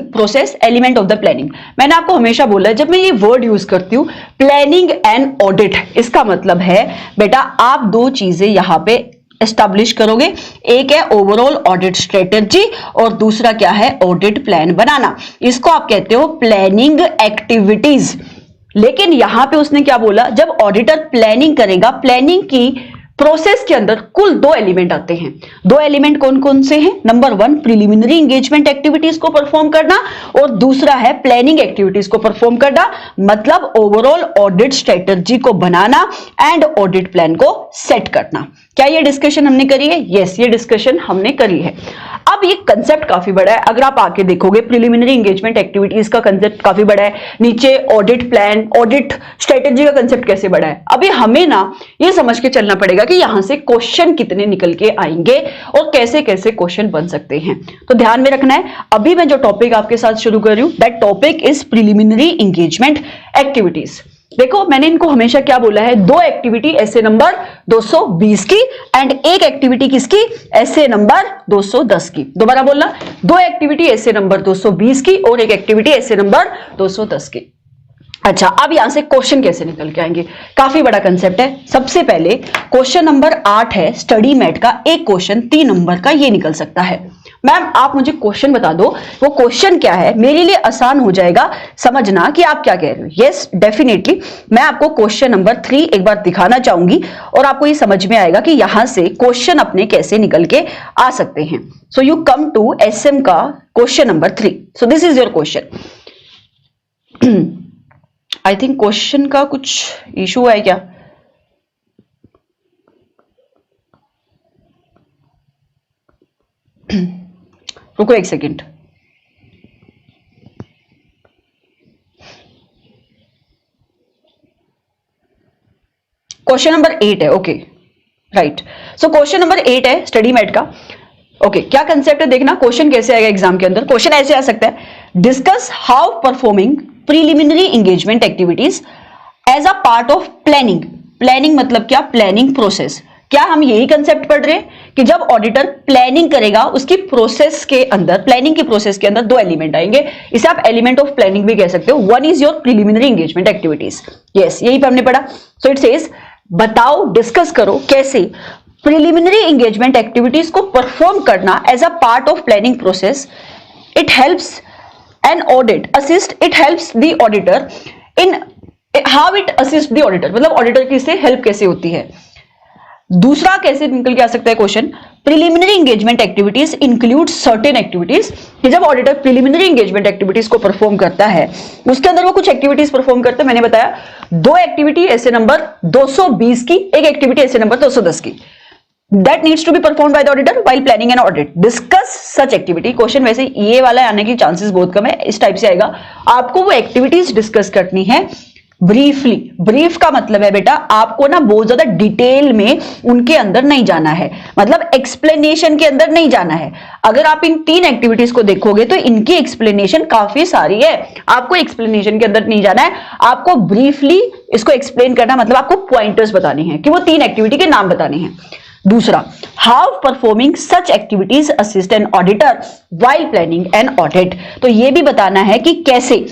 process element of the planning. मैंने आपको हमेशा बोला है, जब मैं ये वर्ड यूज करती हूं प्लानिंग एंड ऑडिट, इसका मतलब है बेटा आप 2 चीजें यहां पे एस्टैब्लिश करोगे। एक है ओवरऑल ऑडिट स्ट्रेटेजी और दूसरा क्या है, ऑडिट प्लान बनाना। इसको आप कहते हो प्लानिंग एक्टिविटीज। लेकिन यहां पे उसने क्या बोला, जब ऑडिटर प्लानिंग करेगा, प्लानिंग की प्रोसेस के अंदर कुल 2 एलिमेंट आते हैं। 2 एलिमेंट कौन कौन से हैं, नंबर 1 प्रिलिमिनरी एंगेजमेंट एक्टिविटीज को परफॉर्म करना और दूसरा है प्लानिंग एक्टिविटीज को परफॉर्म करना, मतलब ओवरऑल ऑडिट स्ट्रेटजी को बनाना एंड ऑडिट प्लान को सेट करना। क्या ये डिस्कशन हमने करी है? यस, ये डिस्कशन हमने करी है। अब ये कंसेप्ट काफी बड़ा है। अगर आप आके देखोगे प्रिलिमिनरी एंगेजमेंट एक्टिविटीज का कंसेप्ट काफी बड़ा है, नीचे ऑडिट प्लान, ऑडिट स्ट्रेटेजी का कंसेप्ट कैसे बड़ा है। अभी हमें ना ये समझ के चलना पड़ेगा कि यहां से क्वेश्चन कितने निकल के आएंगे और कैसे कैसे क्वेश्चन बन सकते हैं। तो ध्यान में रखना है। अभी मैं जो टॉपिक आपके साथ शुरू कर रही हूं, that topic is preliminary engagement activities. देखो मैंने इनको हमेशा क्या बोला है, 2 एक्टिविटी एसए नंबर 220 की एंड एक एक्टिविटी किसकी, एसए नंबर 210 की। दोबारा बोलना, 2 एक्टिविटी एसए नंबर 220 की और एक एक्टिविटी एसए नंबर 210 की। अच्छा, अब यहां से क्वेश्चन कैसे निकल के आएंगे, काफी बड़ा कंसेप्ट है। सबसे पहले क्वेश्चन नंबर 8 है स्टडी मैट का, एक क्वेश्चन 3 नंबर का ये निकल सकता है। मैम आप मुझे क्वेश्चन बता दो, वो क्वेश्चन क्या है, मेरे लिए आसान हो जाएगा समझना कि आप क्या कह रहे हो। यस डेफिनेटली, मैं आपको क्वेश्चन नंबर 3 एक बार दिखाना चाहूंगी और आपको ये समझ में आएगा कि यहां से क्वेश्चन अपने कैसे निकल के आ सकते हैं। So you come to SM का question number 3। So this is your question. I think question का कुछ इशू है क्या, रुको एक सेकेंड। क्वेश्चन नंबर 8 है, okay right. So question number 8 है स्टडी मैट का। ओके क्या कंसेप्ट है देखना, क्वेश्चन कैसे आएगा एग्जाम के अंदर। क्वेश्चन ऐसे आ सकता है, discuss how performing preliminary engagement activities as a part of planning. Planning मतलब क्या, प्लानिंग प्रोसेस। क्या हम यही कंसेप्ट पढ़ रहे हैं कि जब ऑडिटर प्लानिंग करेगा उसकी प्रोसेस के अंदर, प्लानिंग की प्रोसेस के अंदर 2 एलिमेंट आएंगे। इसे आप एलिमेंट ऑफ प्लानिंग भी कह सकते हो। 1 is your preliminary engagement activities. Yes, यही पे हमने पढ़ा। सो इट सेज बताओ, डिस्कस करो कैसे प्रिलिमिनरी एंगेजमेंट एक्टिविटीज को परफॉर्म करना as a part of planning process. It helps an audit assist, it helps the auditor in how it assist the auditor, मतलब ऑडिटर की इससे हेल्प कैसे होती है। दूसरा कैसे निकल के आ सकता है question, preliminary engagement activities include certain activities, कि जब ऑडिटर प्रिलिमिनरी एंगेजमेंट एक्टिविटीज को परफॉर्म करता है उसके अंदर वो कुछ एक्टिविटीज परफॉर्म करते हैं। मैंने बताया 2 एक्टिविटी ऐसे नंबर 220 की, एक एक्टिविटी ऐसे नंबर 210 की। that needs to be performed by the auditor while planning an audit. Discuss such activity. Question वैसे ये वाला आने की चांसेस बहुत कम है, इस टाइप से आएगा। आपको वो एक्टिविटीज डिस्कस करनी है ब्रीफली। ब्रीफ का मतलब है बेटा आपको ना बहुत ज्यादा डिटेल में उनके अंदर नहीं जाना है, मतलब एक्सप्लेनेशन के अंदर नहीं जाना है। अगर आप इन 3 एक्टिविटीज को देखोगे तो इनकी एक्सप्लेनेशन काफी सारी है, आपको एक्सप्लेनेशन के अंदर नहीं जाना है, आपको ब्रीफली इसको एक्सप्लेन करना, मतलब आपको पॉइंटर्स बताने हैं कि वो 3 एक्टिविटी के नाम बताने हैं। दूसरा, how performing such activities assist an auditor while planning an audit. तो ये भी बताना है कि कैसे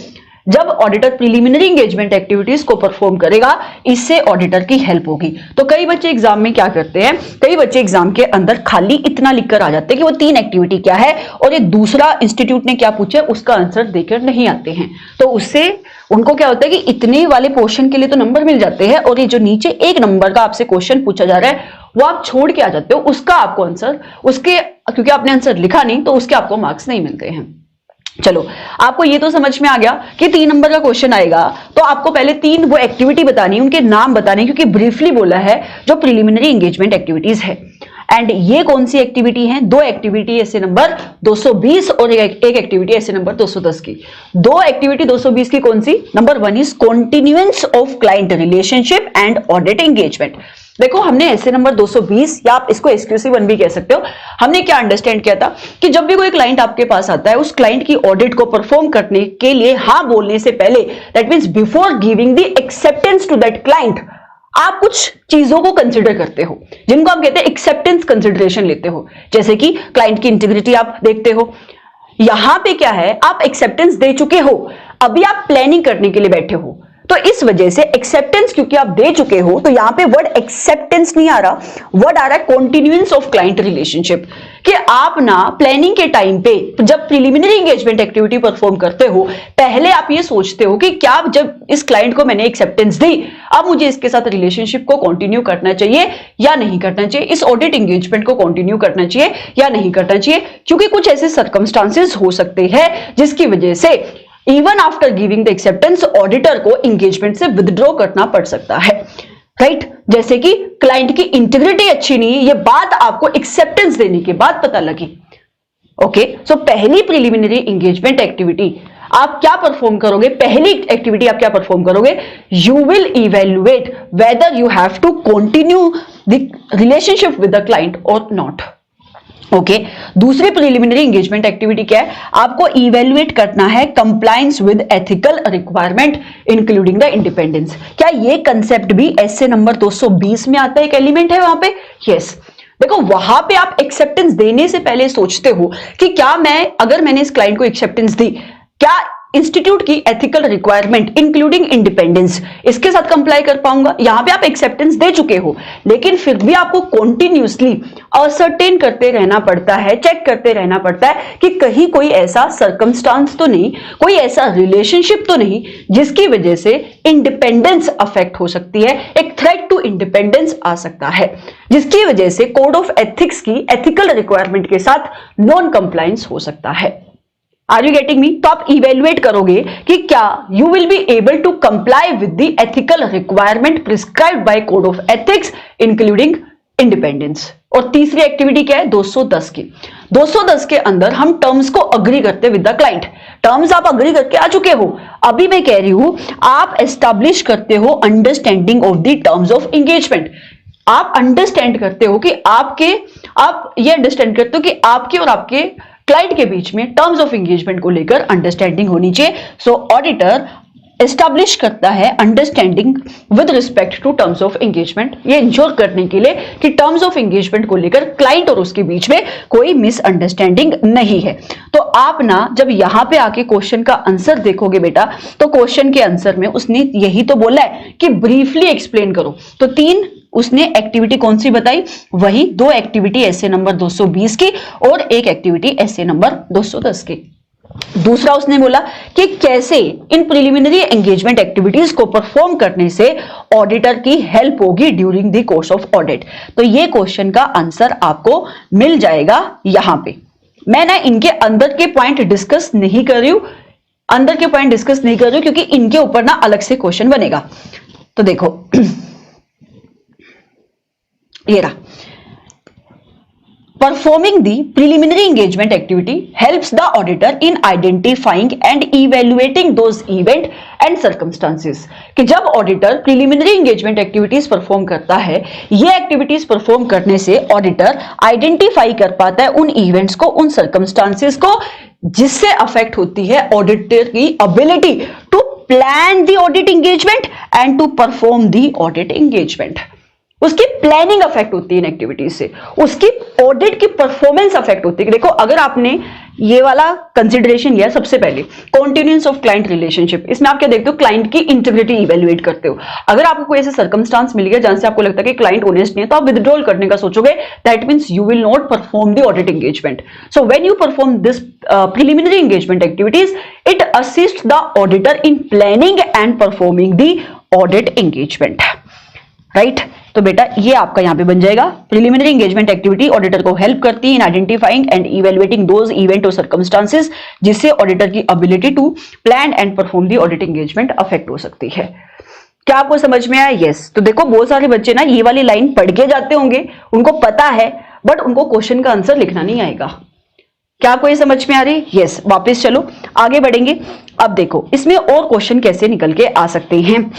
जब ऑडिटर प्रिलिमिनरी एंगेजमेंट एक्टिविटीज को परफॉर्म करेगा इससे ऑडिटर की हेल्प होगी। तो कई बच्चे एग्जाम में क्या करते हैं, कई बच्चे एग्जाम के अंदर खाली इतना लिखकर आ जाते हैं कि वो 3 एक्टिविटी क्या है और ये दूसरा इंस्टीट्यूट ने क्या पूछा उसका आंसर देकर नहीं आते हैं। तो उससे उनको क्या होता है कि इतने वाले पोर्शन के लिए तो नंबर मिल जाते हैं और ये जो नीचे 1 नंबर का आपसे क्वेश्चन पूछा जा रहा है वो आप छोड़ के आ जाते हो, उसका आपको आंसर उसके, क्योंकि आपने आंसर लिखा नहीं तो उसके आपको मार्क्स नहीं मिलते हैं। चलो आपको ये तो समझ में आ गया कि 3 नंबर का क्वेश्चन आएगा तो आपको पहले 3 वो एक्टिविटी बतानी, उनके नाम बताने, क्योंकि ब्रीफली बोला है जो प्रिलिमिनरी एंगेजमेंट एक्टिविटीज है। एंड ये कौन सी एक्टिविटी है? 2 एक्टिविटी ऐसे नंबर 220 और एक एक्टिविटी ऐसे नंबर 210 की। 2 एक्टिविटी 220 की कौन सी? Number 1 is continuance of client relationship and audit engagement. देखो हमने ऐसे नंबर 220 या आप इसको SQC1 भी कह सकते हो, हमने क्या अंडरस्टैंड किया था कि जब भी कोई क्लाइंट आपके पास आता है उस क्लाइंट की ऑडिट को परफॉर्म करने के लिए हाँ बोलने से पहले, that means before giving the acceptance to that client, आप कुछ चीजों को कंसिडर करते हो जिनको हम कहते हैं एक्सेप्टेंस कंसिडरेशन लेते हो। जैसे कि क्लाइंट की इंटीग्रिटी आप देखते हो, यहां पे क्या है आप एक्सेप्टेंस दे चुके हो, अभी आप प्लानिंग करने के लिए बैठे हो, तो इस वजह से एक्सेप्टेंस क्योंकि आप दे चुके हो तो यहां पे वर्ड एक्सेप्टेंस नहीं आ रहा, वर्ड आ रहा है कॉन्टिन्यूएंस ऑफ क्लाइंट रिलेशनशिप, कि आप ना प्लानिंग के टाइम पे जब प्रिलिमिनरी एंगेजमेंट एक्टिविटी परफॉर्म करते हो पहले आप ये सोचते हो कि क्या जब इस क्लाइंट को मैंने एक्सेप्टेंस दी अब मुझे इसके साथ रिलेशनशिप को कंटिन्यू करना चाहिए या नहीं करना चाहिए, इस ऑडिट एंगेजमेंट को कंटिन्यू करना चाहिए या नहीं करना चाहिए, क्योंकि कुछ ऐसे सर्कमस्टांसेस हो सकते हैं जिसकी वजह से even after giving the acceptance auditor को एंगेजमेंट से विथड्रॉ करना पड़ सकता है, राइट? जैसे कि क्लाइंट की इंटीग्रिटी अच्छी नहीं है, ये बात आपको एक्सेप्टेंस देने के बाद पता लगी। ओके, सो पहली प्रिलिमिनरी एंगेजमेंट एक्टिविटी आप क्या परफॉर्म करोगे? पहली एक्टिविटी आप क्या परफॉर्म करोगे? You will evaluate whether you have to continue the relationship with the client और नॉट। ओके, दूसरी प्रिलिमिनरी एंगेजमेंट एक्टिविटी क्या है? आपको इवेल्युएट करना है compliance with ethical requirement including the independence. क्या ये कंसेप्ट भी ऐसे नंबर 220 में आता है? एक एलिमेंट है वहां पे, यस। देखो वहां पे आप एक्सेप्टेंस देने से पहले सोचते हो कि क्या अगर मैंने इस क्लाइंट को एक्सेप्टेंस दी, क्या इंस्टीट्यूट की एथिकल रिक्वायरमेंट इंक्लूडिंग इंडिपेंडेंस इसके साथ कंप्लाई कर पाऊंगा? यहां पे आप एक्सेप्टेंस दे चुके हो लेकिन फिर भी आपको कॉन्टिन्यूसली असर्टेन करते रहना पड़ता है, चेक करते रहना पड़ता है कि कहीं कोई ऐसा सर्कमस्टांस तो नहीं, कोई ऐसा रिलेशनशिप तो नहीं जिसकी वजह से इंडिपेंडेंस अफेक्ट हो सकती है, एक थ्रेट टू इंडिपेंडेंस आ सकता है, जिसकी वजह से कोड ऑफ एथिक्स की एथिकल रिक्वायरमेंट के साथ नॉन कंप्लायंस हो सकता है। Are you getting me? तो आप इवेल्युएट करोगे कि क्या you will be able to comply with the ethical requirement prescribed by code of ethics including independence. और तीसरी एक्टिविटी क्या है? 210 की। 210 के अंदर हम टर्म्स को अग्री करते विद द क्लाइंट। टर्म्स आप अग्री करके आ चुके हो, अभी मैं कह रही हूं आप एस्टैब्लिश करते हो understanding of the terms of engagement. आप अंडरस्टैंड करते हो कि आप ये अंडरस्टैंड करते हो कि आपके और आपके क्लाइंट के बीच में टर्म्स ऑफ एंगेजमेंट को लेकर अंडरस्टैंडिंग होनी चाहिए। सो ऑडिटर एस्टैब्लिश करता है understanding with respect to terms of engagement, ये इंश्योर करने के लिए कि टर्म्स ऑफ एंगेजमेंट को लेकर क्लाइंट और उसके बीच में कोई मिसअंडरस्टैंडिंग नहीं है। तो आप ना जब यहां पे आके क्वेश्चन का आंसर देखोगे बेटा तो क्वेश्चन के आंसर में उसने यही तो बोला है कि ब्रीफली एक्सप्लेन करो। तो 3 उसने एक्टिविटी कौन सी बताई? वही 2 एक्टिविटी ऐसे नंबर 220 की और 1 एक्टिविटी ऐसे नंबर 210 की। दूसरा उसने बोला कि कैसे इन प्रिलिमिनरी एंगेजमेंट एक्टिविटीज को परफॉर्म करने से ऑडिटर की हेल्प होगी during the course of audit. तो ये क्वेश्चन का आंसर आपको मिल जाएगा यहां पे। मैं ना इनके अंदर के पॉइंट डिस्कस नहीं कर रही हूं, क्योंकि इनके ऊपर ना अलग से क्वेश्चन बनेगा। तो देखो ये रहा performing the preliminary engagement activity helps the auditor in identifying and evaluating those event and circumstances। कि जब auditor preliminary engagement activities perform करता है, ये एक्टिविटीज परफॉर्म करने से ऑडिटर आइडेंटिफाई कर पाता है उन इवेंट्स को, उन सर्कमस्टांसेस को जिससे अफेक्ट होती है ऑडिटर की ability to plan the audit engagement and to perform the audit engagement. उसकी प्लानिंग अफेक्ट होती है इन एक्टिविटीज से, उसकी ऑडिट की परफॉर्मेंस अफेक्ट होती है। देखो अगर आपने ये वाला कंसिडरेशन लिया, सबसे पहले कॉन्टिन्यूएंस ऑफ क्लाइंट रिलेशनशिप, इसमें आप क्या देखते हो, क्लाइंट की इंटीग्रिटी इवेल्युएट करते हो। अगर आपको कोई ऐसा सर्कमस्टांस मिल गया जहां से आपको लगता है कि क्लाइंट ऑनेस्ट नहीं है, तो आप विथड्रॉल करने का सोचोगे, that means you will not perform the audit engagement. So when you perform this preliminary engagement activities, it assist the auditor in planning and performing the audit engagement, right. तो बेटा ये आपका यहां पे बन जाएगा, प्रिलिमिनरी एंगेजमेंट एक्टिविटी ऑडिटर को हेल्प करती है in identifying and evaluating those event और सर्कमस्टांसेस जिससे ऑडिटर की ability to plan and perform the audit engagement affect हो सकती है। क्या आपको समझ में आया? यस। तो देखो बहुत सारे बच्चे ना ये वाली लाइन पढ़ के जाते होंगे, उनको पता है बट उनको क्वेश्चन का आंसर लिखना नहीं आएगा। क्या आपको ये समझ में आ रही है? यस। वापस चलो आगे बढ़ेंगे। अब देखो इसमें और क्वेश्चन कैसे निकल के आ सकते हैं।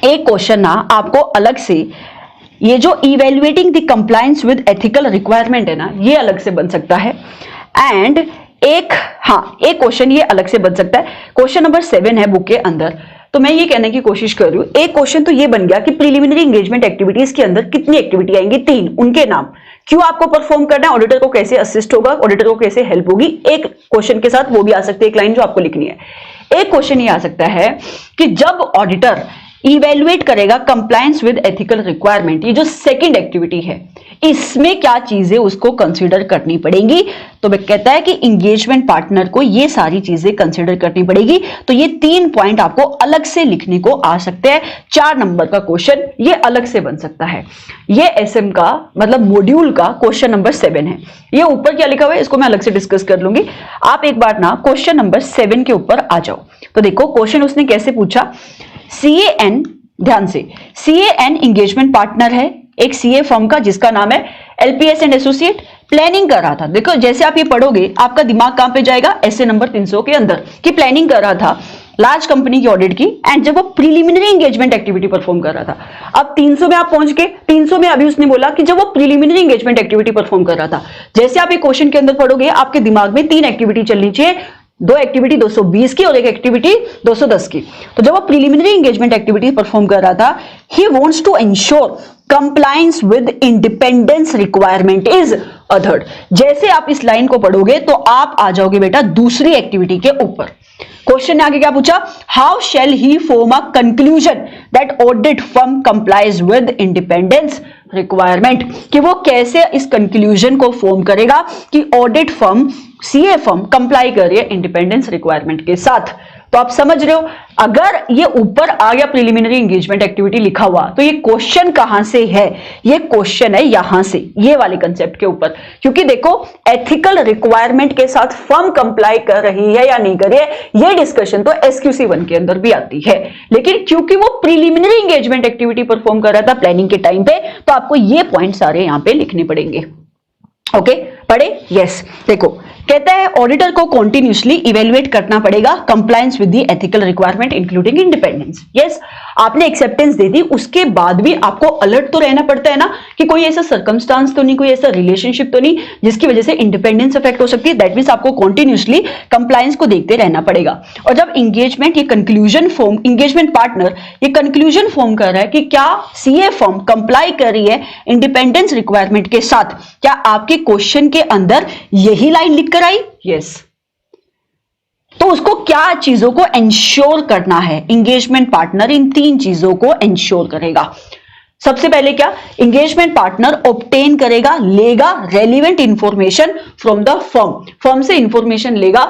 एक क्वेश्चन ना आपको अलग से, ये जो evaluating the compliance with ethical requirement है ना, ये अलग से बन सकता है। एंड एक क्वेश्चन ये अलग से बन सकता है। क्वेश्चन नंबर 7 है बुक के अंदर। तो मैं ये कहने की कोशिश कर रही हूं, एक क्वेश्चन तो ये बन गया कि प्रिलिमिनरी एंगेजमेंट एक्टिविटीज के अंदर कितनी एक्टिविटी आएंगी, 3, उनके नाम, क्यों आपको परफॉर्म करना है, ऑडिटर को कैसे असिस्ट होगा, ऑडिटर को कैसे हेल्प होगी। एक क्वेश्चन के साथ वो भी आ सकती है, एक लाइन जो आपको लिखनी है। एक क्वेश्चन ये आ सकता है कि जब ऑडिटर इवेल्युएट करेगा कंप्लायंस विद एथिकल रिक्वायरमेंट, ये जो सेकंड एक्टिविटी है, इसमें क्या चीजें उसको कंसीडर करनी पड़ेंगी। तो मैं कहता है कि एंगेजमेंट पार्टनर को ये सारी चीजें कंसीडर करनी पड़ेगी। तो ये 3 पॉइंट आपको अलग से लिखने को आ सकते हैं। 4 नंबर का क्वेश्चन ये अलग से बन सकता है। ये एसएम का मतलब मॉड्यूल का क्वेश्चन नंबर 7 है। ये ऊपर क्या लिखा हुआ है इसको मैं अलग से डिस्कस कर लूंगी। आप एक बार ना क्वेश्चन नंबर 7 के ऊपर आ जाओ। तो देखो क्वेश्चन उसने कैसे पूछा, CAN, ध्यान से, CAN एंगेजमेंट पार्टनर है एक CA फर्म का जिसका नाम है LPS एंड एसोसिएट, प्लानिंग कर रहा था। देखो जैसे आप ये पढ़ोगे आपका दिमाग कहां पे जाएगा, ऐसे नंबर 300 के अंदर, कि प्लानिंग कर रहा था लार्ज कंपनी की ऑडिट की, एंड जब वो प्रिलिमिनरी एंगेजमेंट एक्टिविटी परफॉर्म कर रहा था। अब 300 में आप पहुंच गए, 300 में अभी उसने बोला कि जब वो प्रिलिमिनरी एंगेजमेंट एक्टिविटी परफॉर्म कर रहा था। जैसे आप ये क्वेश्चन के अंदर पढ़ोगे आपके दिमाग में 3 एक्टिविटी चलनी चाहिए, 2 एक्टिविटी 220 की और 1 एक्टिविटी 210 की। तो जब वो प्रिलिमिनरी एंगेजमेंट एक्टिविटी परफॉर्म कर रहा था, he wants to ensure compliance with independence requirement is adhered. जैसे आप इस लाइन को पढ़ोगे तो आप आ जाओगे बेटा दूसरी एक्टिविटी के ऊपर। क्वेश्चन ने आगे क्या पूछा, how shell he form a conclusion that audit firm complies with independence requirement, कि वो कैसे इस कंक्लूजन को फॉर्म करेगा कि audit firm CA firm comply कर रही है इंडिपेंडेंस रिक्वायरमेंट के साथ। तो आप समझ रहे हो, अगर ये ऊपर आ गया प्रिलिमिनरी एंगेजमेंट एक्टिविटी लिखा हुआ, तो ये क्वेश्चन कहां से है, ये क्वेश्चन है यहां से, ये वाले कंसेप्ट के ऊपर। क्योंकि देखो एथिकल रिक्वायरमेंट के साथ फर्म कंप्लाई कर रही है या नहीं कर रही है, ये डिस्कशन तो SQC1 के अंदर भी आती है। लेकिन क्योंकि वो प्रिलिमिनरी एंगेजमेंट एक्टिविटी परफॉर्म कर रहा था प्लानिंग के टाइम पे, तो आपको ये पॉइंट सारे यहां पे लिखने पड़ेंगे। ओके, पढ़े? यस। देखो कहता है ऑडिटर को कॉन्टिन्यूसली इवेल्युएट करना पड़ेगा compliance with the ethical requirement including independence. Yes, आपने एक्सेप्टेंस दे दी, उसके बाद भी आपको अलर्ट तो रहना पड़ता है ना कि कोई ऐसा सर्कमस्टांस तो नहीं, कोई ऐसा रिलेशनशिप तो नहीं जिसकी वजह से इंडिपेंडेंस अफेक्ट हो सकती है। दैट मींस आपको कॉन्टिन्यूसली कंप्लायंस को देखते रहना पड़ेगा। और जब एंगेजमेंट ये कंक्लूजन फॉर्म, एंगेजमेंट पार्टनर ये कंक्लूजन फॉर्म कर रहा है कि क्या CA फर्म कंप्लाई कर रही है इंडिपेंडेंस रिक्वायरमेंट के साथ, क्या आपके क्वेश्चन के अंदर यही लाइन लिखकर आई? यस। तो उसको क्या चीजों को इंश्योर करना है, एंगेजमेंट पार्टनर इन 3 चीजों को इंश्योर करेगा। सबसे पहले क्या, एंगेजमेंट पार्टनर ऑब्टेन करेगा, लेगा relevant information from the firm, firm से इंफॉर्मेशन लेगा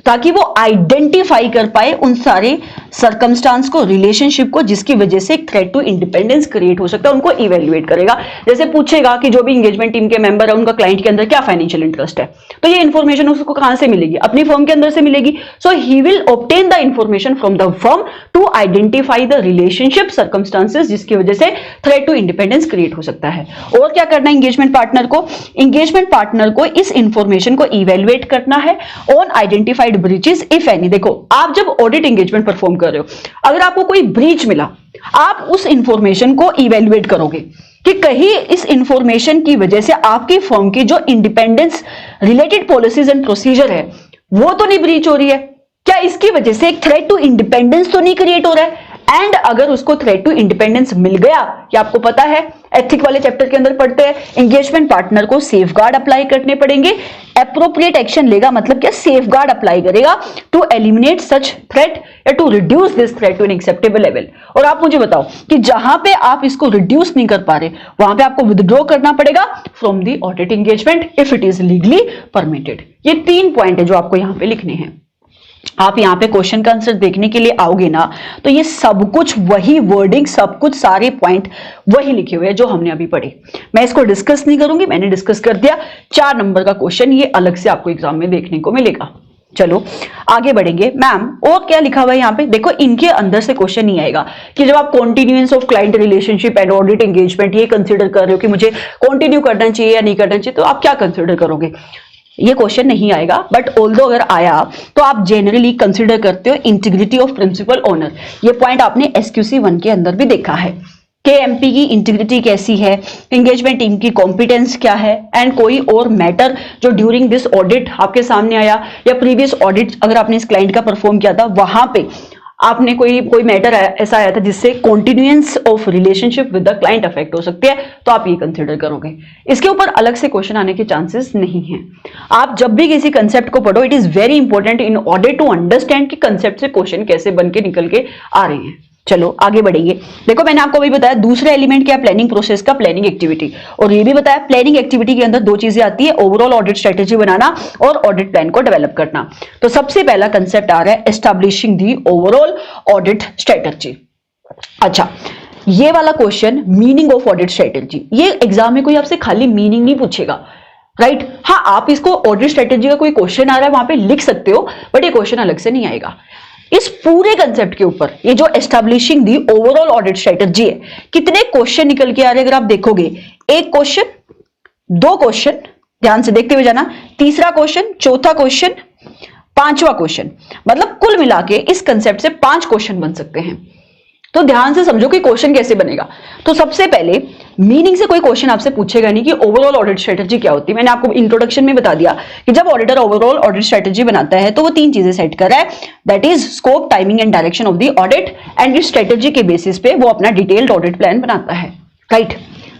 ताकि वो आइडेंटिफाई कर पाए उन सारे सर्कमस्टांस को, रिलेशनशिप को, जिसकी वजह से एक थ्रेट टू इंडिपेंडेंस क्रिएट हो सकता है, उनको इवेल्युएट करेगा। जैसे पूछेगा कि जो भी एंगेजमेंट टीम के मेंबर है उनका क्लाइंट के अंदर क्या फाइनेंशियल इंटरेस्ट है, तो ये इंफॉर्मेशन उसको कहां से मिलेगी, अपनी फर्म के अंदर से मिलेगी। So he will obtain the information from the firm to identify the relationship circumstances, जिसकी वजह से थ्रेट टू इंडिपेंडेंस क्रिएट हो सकता है। और क्या करना है एंगेजमेंट पार्टनर को, एंगेजमेंट पार्टनर को इस इंफॉर्मेशन को इवेल्युएट करना है on identified breaches if any. देखो, आप जब ऑडिट एंगेजमेंट परफॉर्म कर रहे हो, अगर आपको कोई ब्रीच मिला, आप उस इंफॉर्मेशन को इवेल्युएट करोगे कि कहीं इस इंफॉर्मेशन की वजह से आपकी फर्म की जो independence related policies and procedure है वो तो नहीं ब्रीच हो रही है, क्या इसकी वजह से एक थ्रेट टू इंडिपेंडेंस तो नहीं क्रिएट हो रहा है। एंड अगर उसको थ्रेट टू इंडिपेंडेंस मिल गया, या आपको पता है एथिक वाले चैप्टर के अंदर पढ़ते हैं, एंगेजमेंट पार्टनर को सेफगार्ड अप्लाई करने पड़ेंगे। एप्रोप्रिएट एक्शन लेगा मतलब क्या, सेफगार्ड अप्लाई करेगा टू एलिमिनेट सच थ्रेट या to reduce this threat to an acceptable level. और आप मुझे बताओ कि जहां पे आप इसको रिड्यूस नहीं कर पा रहे, वहां पे आपको विथड्रॉ करना पड़ेगा from the audit engagement if it is legally permitted. ये 3 पॉइंट है जो आपको यहां पे लिखने हैं। आप यहाँ पे क्वेश्चन का आंसर देखने के लिए आओगे ना, तो ये सब कुछ वही वर्डिंग, सब कुछ सारे पॉइंट वही लिखे हुए हैं जो हमने अभी पढ़े। मैं इसको डिस्कस नहीं करूंगी, मैंने डिस्कस कर दिया। 4 नंबर का क्वेश्चन ये अलग से आपको एग्जाम में देखने को मिलेगा। चलो आगे बढ़ेंगे। मैम और क्या लिखा हुआ है यहाँ पे, देखो इनके अंदर से क्वेश्चन नहीं आएगा कि जब आप continuance of client relationship and audit engagement ये कंसिडर कर रहे हो कि मुझे कंटिन्यू करना चाहिए या नहीं करना चाहिए, तो आप क्या कंसिडर करोगे, ये क्वेश्चन नहीं आएगा। बट ऑल्दो अगर आया तो आप जनरली कंसिडर करते हो इंटीग्रिटी ऑफ प्रिंसिपल ओनर। ये पॉइंट आपने SQC 1 के अंदर भी देखा है। KMP की इंटीग्रिटी कैसी है, एंगेजमेंट टीम की कॉम्पिटेंस क्या है, एंड कोई और मैटर जो ड्यूरिंग दिस ऑडिट आपके सामने आया, या प्रीवियस ऑडिट अगर आपने इस क्लाइंट का परफॉर्म किया था वहां पे आपने कोई मैटर ऐसा आया था जिससे continuance of relationship with the client affect हो सकती है, तो आप ये कंसिडर करोगे। इसके ऊपर अलग से क्वेश्चन आने के चांसेस नहीं है। आप जब भी किसी कंसेप्ट को पढ़ो, it is very important in order to understand कि कंसेप्ट से क्वेश्चन कैसे बन के निकल के आ रहे हैं। चलो आगे बढ़ेंगे। देखो मैंने आपको अभी बताया दूसरा एलिमेंट क्या, प्लानिंग प्रोसेस का प्लानिंग एक्टिविटी, और ये भी बताया प्लानिंग एक्टिविटी के अंदर 2 चीजें आती है, ओवरऑल ऑडिट स्ट्रेटेजी बनाना और ऑडिट प्लान को डेवलप करना। तो सबसे पहला कंसेप्ट आ रहा है establishing the overall audit strategy. अच्छा, ये वाला question meaning of audit strategy, ये एग्जाम में कोई आपसे खाली मीनिंग नहीं पूछेगा, राइट। हाँ, आप इसको ऑडिट स्ट्रेटेजी का कोई क्वेश्चन आ रहा है वहां पे लिख सकते हो, बट ये क्वेश्चन अलग से नहीं आएगा। इस पूरे कंसेप्ट के ऊपर ये जो establishing the overall audit strategy है, कितने क्वेश्चन निकल के आ रहे हैं अगर आप देखोगे, 1 क्वेश्चन, 2 क्वेश्चन, ध्यान से देखते हुए जाना, तीसरा क्वेश्चन, चौथा क्वेश्चन, 5वां क्वेश्चन, मतलब कुल मिला के इस कंसेप्ट से 5 क्वेश्चन बन सकते हैं। तो ध्यान से समझो कि क्वेश्चन कैसे बनेगा। तो सबसे पहले मीनिंग से कोई क्वेश्चन आपसे पूछेगा नहीं कि ओवरऑल ऑडिट स्ट्रेटेजी क्या होती है। मैंने आपको इंट्रोडक्शन में बता दिया कि जब ऑडिटर ओवरऑल ऑडिट स्ट्रेटेजी बनाता है तो वो 3 चीजें सेट कर रहा है, that is scope, timing and direction of the audit, and इस स्ट्रेटेजी के बेसिस पे वो अपना डिटेल्ड ऑडिट प्लान बनाता है, राइट।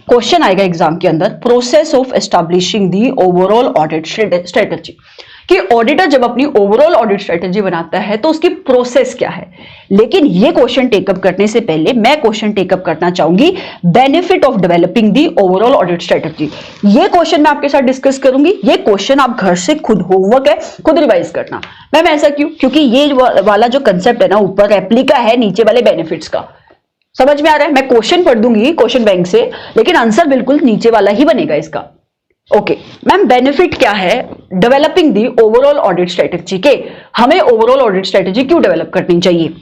क्वेश्चन आएगा एग्जाम के अंदर, process of establishing the overall audit strategy, कि ऑडिटर जब अपनी ओवरऑल ऑडिट स्ट्रेटेजी बनाता है तो उसकी प्रोसेस क्या है। लेकिन ये क्वेश्चन टेकअप करने से पहले मैं क्वेश्चन टेकअप करना चाहूंगी benefit of developing the overall audit strategy. ये क्वेश्चन मैं आपके साथ डिस्कस करूंगी। ये क्वेश्चन आप घर से खुद होमवर्क है, खुद रिवाइज करना। मैम ऐसा क्यों, क्योंकि ये वाला जो कंसेप्ट है ना, ऊपर रेप्लिका है नीचे वाले बेनिफिट्स का, समझ में आ रहा है। मैं क्वेश्चन पढ़ दूंगी क्वेश्चन बैंक से, लेकिन आंसर बिल्कुल नीचे वाला ही बनेगा इसका। ओके मैम, बेनिफिट क्या है डेवलपिंग दी ओवरऑल ऑडिट स्ट्रेटेजी के, हमें ओवरऑल ऑडिट स्ट्रेटेजी क्यों डेवलप करनी चाहिए।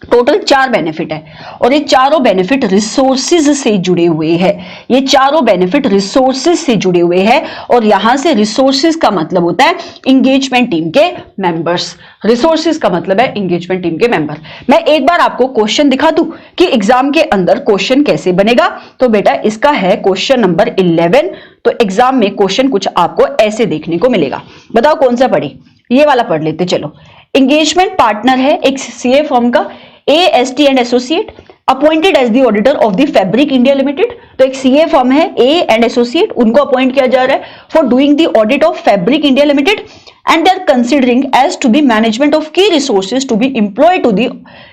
टोटल 4 बेनिफिट है, और ये चारों बेनिफिट रिसोर्सेज से जुड़े हुए हैं। ये चारों बेनिफिट रिसोर्सेज से जुड़े हुए हैं, और यहां से रिसोर्सेज का मतलब होता है एंगेजमेंट टीम के मेंबर्स। रिसोर्सेज का मतलब है एंगेजमेंट टीम के मेंबर। मैं एक बार आपको क्वेश्चन दिखा दूं कि एग्जाम के अंदर क्वेश्चन कैसे बनेगा। तो बेटा इसका है क्वेश्चन नंबर 11। तो एग्जाम में क्वेश्चन कुछ आपको ऐसे देखने को मिलेगा। बताओ कौन सा पढ़े, ये वाला पढ़ लेते चलो। एंगेजमेंट पार्टनर है एक सीए फर्म का, AST and associate, appointed as the auditor of the Fabric India Limited. तो एक सीए फर्म है ए एंड एसोसिएट, उनको अपॉइंट किया जा रहा है for doing the audit of Fabric India Limited, and they are considering as to the management of key resources to be employed to the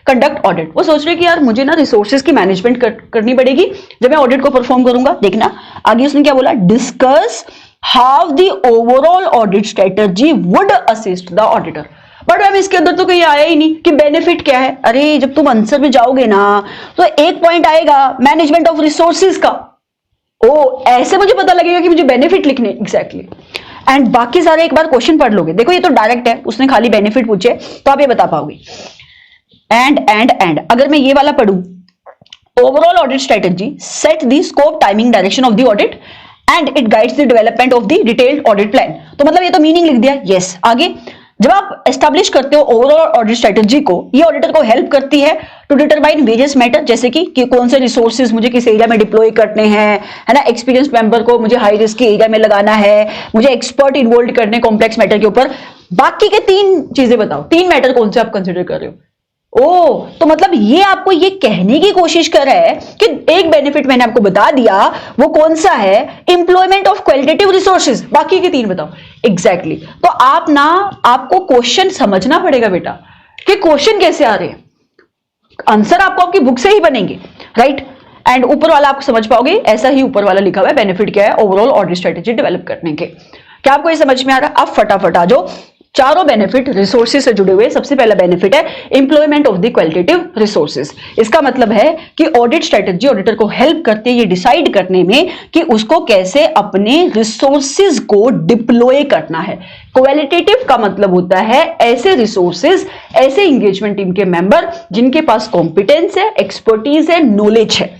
conduct audit. वो सोच रहे कि यार मुझे ना रिसोर्सेज की मैनेजमेंट करनी पड़ेगी जब मैं ऑडिट को परफॉर्म करूंगा। देखना आगे उसने क्या बोला, discuss how the overall audit strategy would assist the auditor. बड़ा बट मैम इसके अंदर तो कहीं आया ही नहीं कि बेनिफिट क्या है। अरे जब तुम आंसर में जाओगे ना तो एक पॉइंट आएगा मैनेजमेंट ऑफ रिसोर्सेज का, ओ ऐसे मुझे पता लगेगा कि मुझे बेनिफिट लिखने एग्जैक्टली। एंड बाकी सारे एक बार क्वेश्चन पढ़ लोगे, देखो ये तो डायरेक्ट है, उसने खाली बेनिफिट पूछे तो आप ये बता पाओगे। एंड अगर मैं ये वाला पढ़ूं, overall audit strategy set the scope timing direction of the audit and it guides the development of the detailed audit plan. तो मतलब ये तो मीनिंग लिख दिया। यस आगे जब आप एस्टैब्लिश करते हो ओवरऑल ऑडिट स्ट्रेटेजी को, ये ऑडिटर को हेल्प करती है टू डिटरमाइन वेरियस मैटर, जैसे कि कौन से रिसोर्सेज मुझे किस एरिया में डिप्लॉय करने हैं, है ना, एक्सपीरियंस मेंबर को मुझे हाई रिस्क के एरिया में लगाना है, मुझे एक्सपर्ट इन्वॉल्व करने कॉम्प्लेक्स मैटर के ऊपर। बाकी के 3 चीजें बताओ, 3 मैटर कौन से आप कंसिडर कर रहे हो। ओ तो मतलब ये आपको ये कहने की कोशिश कर रहा है कि एक बेनिफिट मैंने आपको बता दिया, वो कौन सा है, एम्प्लॉयमेंट ऑफ क्वालिटेटिव रिसोर्सेज, बाकी के 3 बताओ। एग्जैक्टली तो आपको क्वेश्चन समझना पड़ेगा बेटा कि क्वेश्चन कैसे आ रहे हैं, आंसर आपको आपकी बुक से ही बनेंगे, राइट। एंड ऊपर वाला आप समझ पाओगे, ऐसा ही ऊपर वाला लिखा हुआ है, बेनिफिट क्या है ओवरऑल ऑडिट स्ट्रेटेजी डेवलप करने के। क्या आपको ये समझ में आ रहा है? अब फटाफट आ जाओ, चारों बेनिफिट रिसोर्सेज से जुड़े हुए। सबसे पहला बेनिफिट है employment of the qualitative resources. इसका मतलब है कि ऑडिट स्ट्रेटेजी ऑडिटर को हेल्प करती है ये डिसाइड करने में कि उसको कैसे अपने रिसोर्सेज को डिप्लॉय करना है। क्वालिटेटिव का मतलब होता है ऐसे रिसोर्सेज, ऐसे एंगेजमेंट टीम के मेंबर जिनके पास कॉम्पिटेंस है, एक्सपर्टीज है, नॉलेज है।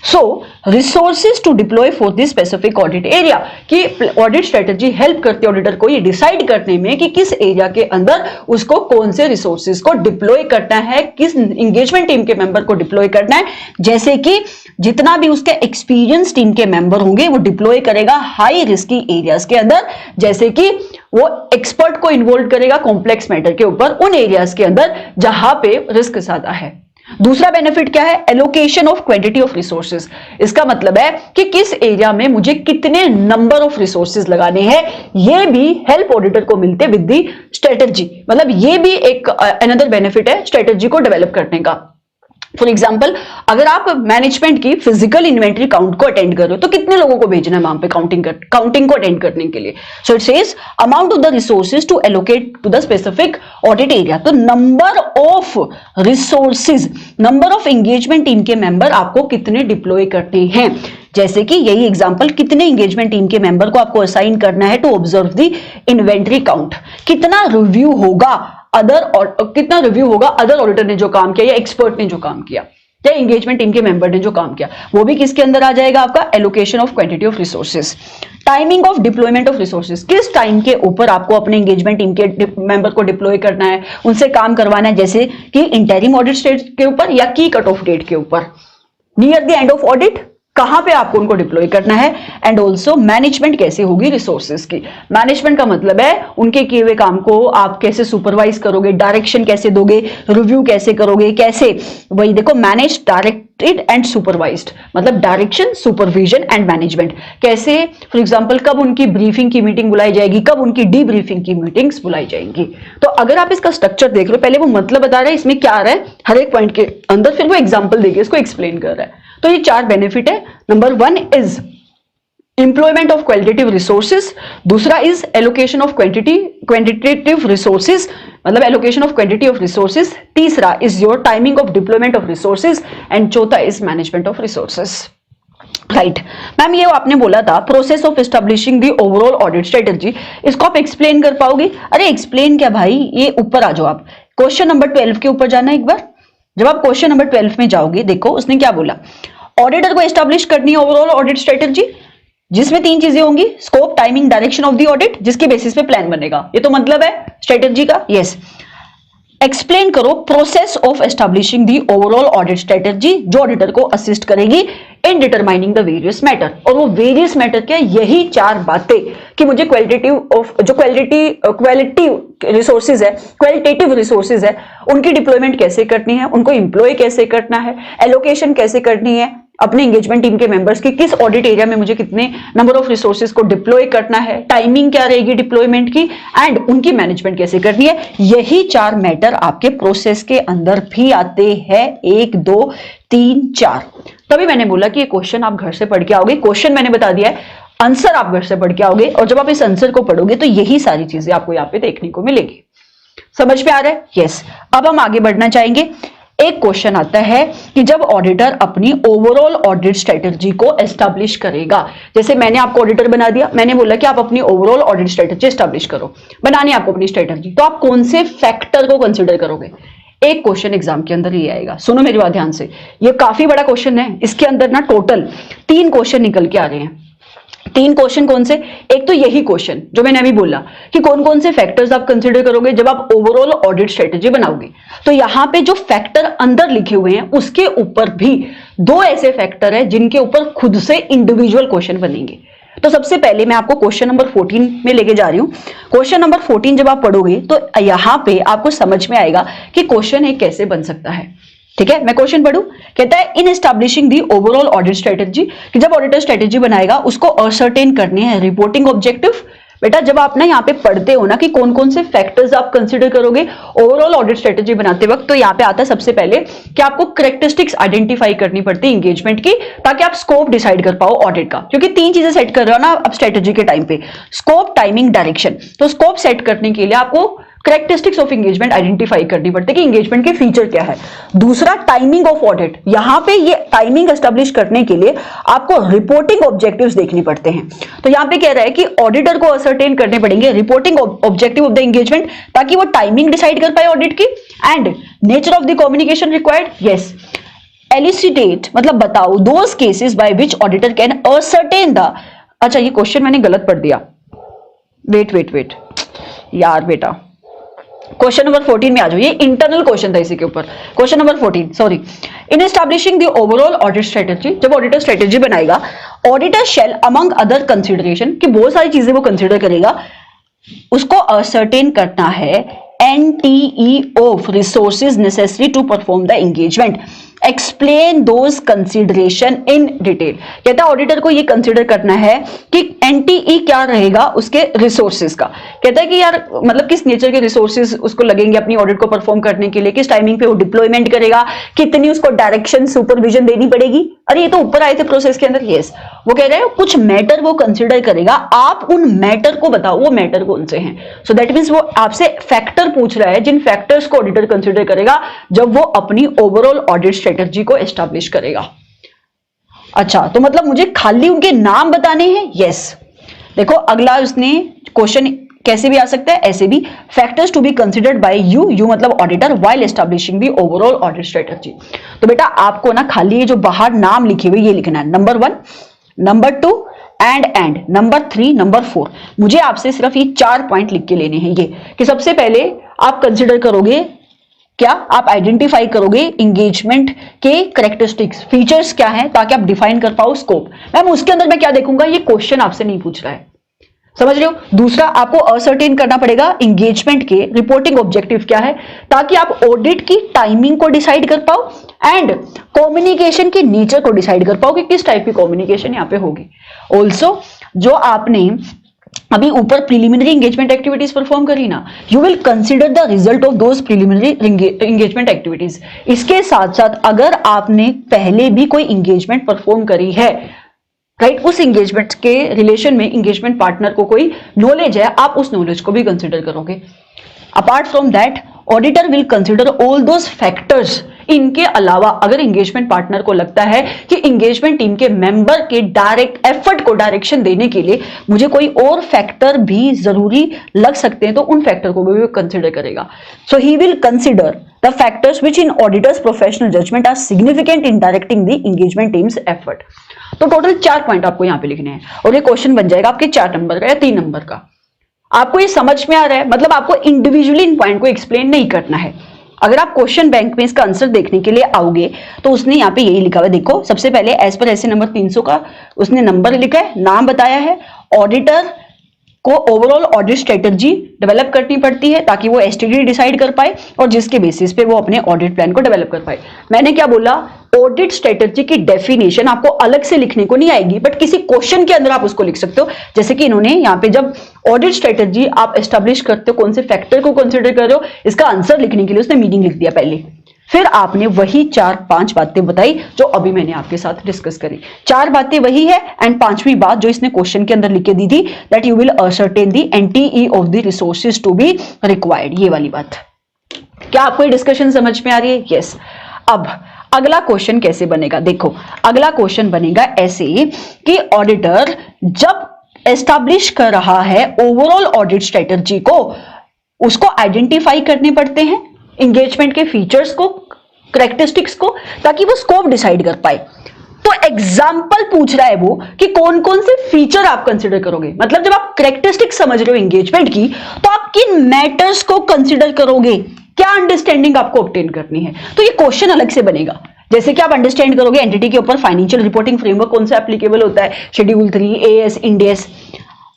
So resources to deploy for this specific audit area, कि ऑडिट स्ट्रेटेजी हेल्प करती है ऑडिटर को ये डिसाइड करने में कि किस एरिया के अंदर उसको कौन से रिसोर्सेज को डिप्लॉय करना है, किस एंगेजमेंट टीम के मेंबर को डिप्लॉय करना है। जैसे कि जितना भी उसके एक्सपीरियंस टीम के मेंबर होंगे वो डिप्लॉय करेगा हाई रिस्की एरियाज के अंदर, जैसे कि वो एक्सपर्ट को इन्वॉल्व करेगा कॉम्प्लेक्स मैटर के ऊपर उन एरियाज के अंदर जहां पे रिस्क ज्यादा है। दूसरा बेनिफिट क्या है? Allocation of quantity of resources. इसका मतलब है कि किस एरिया में मुझे कितने नंबर ऑफ रिसोर्सेज लगाने हैं, ये भी हेल्प ऑडिटर को मिलते विद दी स्ट्रेटेजी। मतलब ये भी एक अनदर बेनिफिट है स्ट्रेटेजी को डेवलप करने का। फॉर एग्जाम्पल अगर आप मैनेजमेंट की फिजिकल इन्वेंट्री काउंट को अटेंड कर रहे हो तो कितने लोगों को भेजना है वहां पे काउंटिंग को अटेंड करने के लिए। So it says amount of the resources to allocate to the specific audit area. तो number of resources, number of engagement team के मेंबर आपको कितने डिप्लॉय करने हैं। जैसे कि यही एग्जांपल, कितने एंगेजमेंट टीम के मेंबर को आपको असाइन करना है to observe the inventory count, कितना रिव्यू होगा कितना रिव्यू होगा अदर ऑडिटर ने जो काम किया या एक्सपर्ट ने जो काम किया या एंगेजमेंट टीम के मेंबर ने जो काम किया, वो भी किसके अंदर आ जाएगा आपका allocation of quantity of resources. Timing of deployment of resources, किस टाइम के ऊपर आपको अपने एंगेजमेंट टीम के मेंबर को डिप्लॉय करना है, उनसे काम करवाना है, जैसे कि इंटरिम ऑडिट स्टेज के ऊपर या की कट ऑफ डेट के ऊपर, near the end of audit कहां पे आपको उनको डिप्लॉय करना है। एंड ऑल्सो मैनेजमेंट कैसे होगी रिसोर्सेज की। मैनेजमेंट का मतलब है उनके किए हुए काम को आप कैसे सुपरवाइज करोगे, डायरेक्शन कैसे दोगे, रिव्यू कैसे करोगे, कैसे, वही देखो मैनेज, डायरेक्टेड एंड सुपरवाइज्ड, मतलब डायरेक्शन, सुपरविजन एंड मैनेजमेंट। कैसे, फॉर एग्जांपल कब उनकी ब्रीफिंग की मीटिंग बुलाई जाएगी, कब उनकी डी ब्रीफिंग की मीटिंग्स बुलाई जाएंगी। तो अगर आप इसका स्ट्रक्चर देख लो, पहले वो मतलब बता रहा है इसमें क्या आ रहा है हर एक पॉइंट के अंदर, फिर वो एग्जाम्पल देके इसको एक्सप्लेन कर रहा है। तो ये 4 बेनिफिट है। Number 1 is employment of qualitative resources, दूसरा is allocation of quantitative resources, मतलब allocation of quantity of resources, तीसरा is your timing of deployment of resources and चौथा is management of resources. Right ma'am, ये आपने बोला था process of establishing the overall audit strategy, इसको आप एक्सप्लेन कर पाओगे? अरे एक्सप्लेन क्या भाई, ये ऊपर आ जाओ आप, क्वेश्चन नंबर 12 के ऊपर जाना एक बार। जब आप क्वेश्चन नंबर 12 में जाओगे, देखो उसने क्या बोला, ऑडिटर को एस्टैब्लिश करनी है ओवरऑल ऑडिट स्ट्रेटेजी जिसमें 3 चीजें होंगी, scope, timing, direction of the audit, जिसके बेसिस पे प्लान बनेगा। ये तो मतलब है स्ट्रेटेजी का। यस, एक्सप्लेन करो process of establishing the overall audit strategy जो ऑडिटर को असिस्ट करेगी in determining the various matter. और वो वेरियस मैटर क्या, यही 4 बातें कि मुझे क्वालिटेटिव रिसोर्सेज है उनकी डिप्लॉयमेंट कैसे करनी है, उनको एम्प्लॉय कैसे करना है, एलोकेशन कैसे करनी है अपने एंगेजमेंट टीम के मेंबर्स की, किस ऑडिट एरिया में मुझे कितने नंबर ऑफ रिसोर्सेज को डिप्लॉय करना है, टाइमिंग क्या रहेगी डिप्लॉयमेंट की, एंड उनकी मैनेजमेंट कैसे करनी है। यही 4 मैटर आपके प्रोसेस के अंदर भी आते हैं, 1 2 3 4। तभी मैंने बोला कि ये क्वेश्चन आप घर से पढ़ के आओगे, क्वेश्चन मैंने बता दिया है, आंसर आप घर से पढ़ के आओगे, और जब आप इस आंसर को पढ़ोगे तो यही सारी चीजें आपको यहाँ पे देखने को मिलेगी। समझ में आ रहा है? यस। अब हम आगे बढ़ना चाहेंगे। एक क्वेश्चन आता है कि जब ऑडिटर अपनी ओवरऑल ऑडिट स्ट्रेटजी को एस्टैब्लिश करेगा, जैसे मैंने आपको ऑडिटर बना दिया, मैंने बोला कि आप अपनी ओवरऑल ऑडिट स्ट्रेटजी एस्टैब्लिश करो, बनानी है आपको अपनी स्ट्रेटजी, तो आप कौन से फैक्टर को कंसिडर करोगे? एक क्वेश्चन एग्जाम के अंदर ये आएगा, सुनो मेरी बात ध्यान से, ये काफी बड़ा क्वेश्चन है। इसके अंदर ना टोटल 3 क्वेश्चन निकल के आ रहे हैं। 3 क्वेश्चन कौन से? एक तो यही क्वेश्चन जो मैंने अभी बोला कि कौन कौन से फैक्टर्स आप कंसीडर करोगे जब आप ओवरऑल ऑडिट स्ट्रेटजी बनाओगे, तो यहां पे जो फैक्टर अंदर लिखे हुए हैं उसके ऊपर भी 2 ऐसे फैक्टर है जिनके ऊपर खुद से इंडिविजुअल क्वेश्चन बनेंगे। तो सबसे पहले मैं आपको क्वेश्चन नंबर 14 में लेके जा रही हूं। क्वेश्चन नंबर 14 जब आप पढ़ोगे तो यहां पे आपको समझ में आएगा कि क्वेश्चन एक कैसे बन सकता है। ठीक है, मैं क्वेश्चन पढ़ूं। कहता है in establishing the overall audit strategy, कि जब ऑडिटर स्ट्रेटजी बनाएगा उसको असर्टेन करने हैं रिपोर्टिंग ऑब्जेक्टिव। बेटा जब आप ना यहाँ पे पढ़ते हो ना कि कौन कौन से फैक्टर्स आप कंसीडर करोगे ओवरऑल ऑडिट स्ट्रेटजी बनाते वक्त, तो यहाँ पे आता है सबसे पहले कि आपको कैरेक्टरिस्टिक्स आइडेंटिफाई करनी पड़ती है एंगेजमेंट की, ताकि आप स्कोप डिसाइड कर पाओ ऑडिट का। क्योंकि 3 चीजें सेट कर रहे हो ना आप स्ट्रेटजी के टाइम पे, स्कोप, टाइमिंग, डायरेक्शन। तो स्कोप सेट करने के लिए आपको कैरेक्टरिस्टिक्स ऑफ एंगेजमेंट आइडेंटिफाई करनी पड़ती है कि एंगेजमेंट के फीचर क्या है। दूसरा टाइमिंग ऑफ ऑडिट, यहां पे ये टाइमिंग एस्टैब्लिश करने के लिए आपको रिपोर्टिंग ऑब्जेक्टिव्स देखने पड़ते हैं। तो यहां पे कह रहा है कि ऑडिटर को असर्टेन करने पड़ेंगे reporting objective of the engagement, ताकि वो टाइमिंग डिसाइड कर पाए ऑडिट की। And nature of the communication required, yes, elicitate मतलब बताओ those cases by which auditor can ascertain the, अच्छा ये क्वेश्चन मैंने गलत पढ़ दिया, वेट यार बेटा, क्वेश्चन नंबर 14 में आ जाओ, ये इंटरनल क्वेश्चन था इसी के ऊपर। Question number 14, sorry. In establishing the overall audit strategy, जब ऑडिटर स्ट्रेटजी बनाएगा, auditor shall among other consideration, कि बहुत सारी चीजें वो कंसीडर करेगा, उसको असर्टेन करना है NTE of resources necessary to perform the engagement, explain those consideration in detail. कहता है ऑडिटर को ये कंसीडर करना है कि NTE क्या रहेगा उसके रिसोर्सेज का। कहता है कि यार मतलब किस नेचर के रिसोर्सेज उसको लगेंगे अपनी ऑडिट को परफॉर्म करने के लिए, किस टाइमिंग पे वो डिप्लॉयमेंट करेगा, कितनी उसको डायरेक्शन सुपरविजन देनी पड़ेगी। अरे ये तो ऊपर आए थे प्रोसेस के अंदर, यस। वो कह रहे हैं कुछ मैटर वो कंसिडर करेगा, आप उन मैटर को बताओ वो मैटर कौन से हैं। सो दैट मीन्स वो आपसे फैक्टर पूछ रहा है जिन फैक्टर्स को ऑडिटर कंसिडर करेगा जब वो अपनी ओवरऑल ऑडिट स्ट्रेटजी को एस्टैब्लिश करेगा। अच्छा, तो मतलब मुझे खाली उनके नाम बताने हैं, यस। देखो अगला उसने क्वेश्चन कैसे भी आ सकता है, ऐसे भी, factors to be considered by you मतलब auditor while establishing the overall audit strategy. तो बेटा आपको ना खाली ये जो बाहर नाम लिखे हुए ये लिखना है, number 1, number 2 and number 3, number 4। मुझे आपसे सिर्फ ये 4 पॉइंट लिख के लेने हैं, ये कि सबसे पहले आप कंसिडर करोगे क्या, आप आइडेंटिफाई करोगे एंगेजमेंट के कैरेक्टरिस्टिक्स, फीचर्स क्या हैं, ताकि आप डिफाइन कर पाओ स्कोप। मैम उसके अंदर मैं क्या देखूंगा, ये क्वेश्चन आपसे नहीं पूछ रहा है, समझ रहे हो। दूसरा आपको असर्टेन करना पड़ेगा एंगेजमेंट के रिपोर्टिंग ऑब्जेक्टिव क्या है, ताकि आप ऑडिट की टाइमिंग को डिसाइड कर पाओ एंड कम्युनिकेशन के नेचर को डिसाइड कर पाओ कि किस टाइप की कम्युनिकेशन यहाँ पे होगी। ऑल्सो जो आपने अभी ऊपर प्रिलिमिनरी एंगेजमेंट एक्टिविटीज परफॉर्म करी ना, you will consider the result of those preliminary engagement activities. इसके साथ साथ अगर आपने पहले भी कोई एंगेजमेंट परफॉर्म करी है, राइट, उस एंगेजमेंट के रिलेशन में एंगेजमेंट पार्टनर को कोई नॉलेज है, आप उस नॉलेज को भी कंसीडर करोगे। Apart from that auditor will consider all those factors. इनके अलावा अगर एंगेजमेंट पार्टनर को लगता है कि एंगेजमेंट टीम के मेंबर के डायरेक्ट एफर्ट को डायरेक्शन देने के लिए मुझे कोई और फैक्टर भी जरूरी लग सकते हैं, तो उन फैक्टर को भी कंसीडर करेगा। So he will consider the factors which in auditor's professional judgement are significant in directing the engagement team's effort. तो टोटल 4 पॉइंट आपको यहां पे लिखने हैं और ये क्वेश्चन बन जाएगा आपके 4 नंबर का या 3 नंबर का। आपको ये समझ में आ रहा है, मतलब आपको इंडिविजुअली इन पॉइंट को एक्सप्लेन नहीं करना है। अगर आप क्वेश्चन बैंक में इसका आंसर देखने के लिए आओगे तो उसने यहाँ पे यही लिखा हुआ है, देखो सबसे पहले एज पर ऐसे नंबर 300 का उसने नंबर लिखा है, नाम बताया है, ऑडिटर को ओवरऑल ऑडिट स्ट्रेटजी डेवलप करनी पड़ती है ताकि वो एसटीडी डिसाइड कर पाए और जिसके बेसिस पे वो अपने ऑडिट प्लान को डेवलप कर पाए। मैंने क्या बोला, ऑडिट स्ट्रेटजी की डेफिनेशन आपको अलग से लिखने को नहीं आएगी, बट किसी क्वेश्चन के अंदर आप उसको लिख सकते हो। जैसे कि इन्होंने यहाँ पे जब ऑडिट स्ट्रेटजी आप एस्टैब्लिश करते हो, कौन से फैक्टर को कंसिडर कर रहे हो, इसका आंसर लिखने के लिए उसने मीनिंग लिख दिया पहले, फिर आपने वही 4-5 बातें बताई जो अभी मैंने आपके साथ डिस्कस करी। 4 बातें वही है एंड 5वीं बात जो इसने क्वेश्चन के अंदर लिख के दी थी, that you will ascertain the NTE of the resources to be required, ये वाली बात। क्या आपको ये डिस्कशन समझ में आ रही है? यस। अब अगला क्वेश्चन कैसे बनेगा, देखो अगला क्वेश्चन बनेगा ऐसे कि ऑडिटर जब एस्टैब्लिश कर रहा है ओवरऑल ऑडिट स्ट्रेटजी को, उसको आइडेंटिफाई करने पड़ते हैं एंगेजमेंट के फीचर्स को, कैरेक्टरिस्टिक्स को, ताकि वो स्कोप डिसाइड कर पाए। तो एग्जाम्पल पूछ रहा है वो कि कौन कौन से फीचर आप कंसिडर करोगे। मतलब जब आप कैरेक्टरिस्टिक्स समझ रहे हो एंगेजमेंट की, तो आप किन मैटर्स को कंसिडर करोगे, क्या अंडरस्टैंडिंग आपको ऑब्टेन करनी है। तो ये क्वेश्चन अलग से बनेगा। जैसे कि आप अंडरस्टैंड करोगे एंटिटी के ऊपर फाइनेंशियल रिपोर्टिंग फ्रेमवर्क कौन सा एप्लीकेबल होता है, शेड्यूल 3, एएस, इंडेस।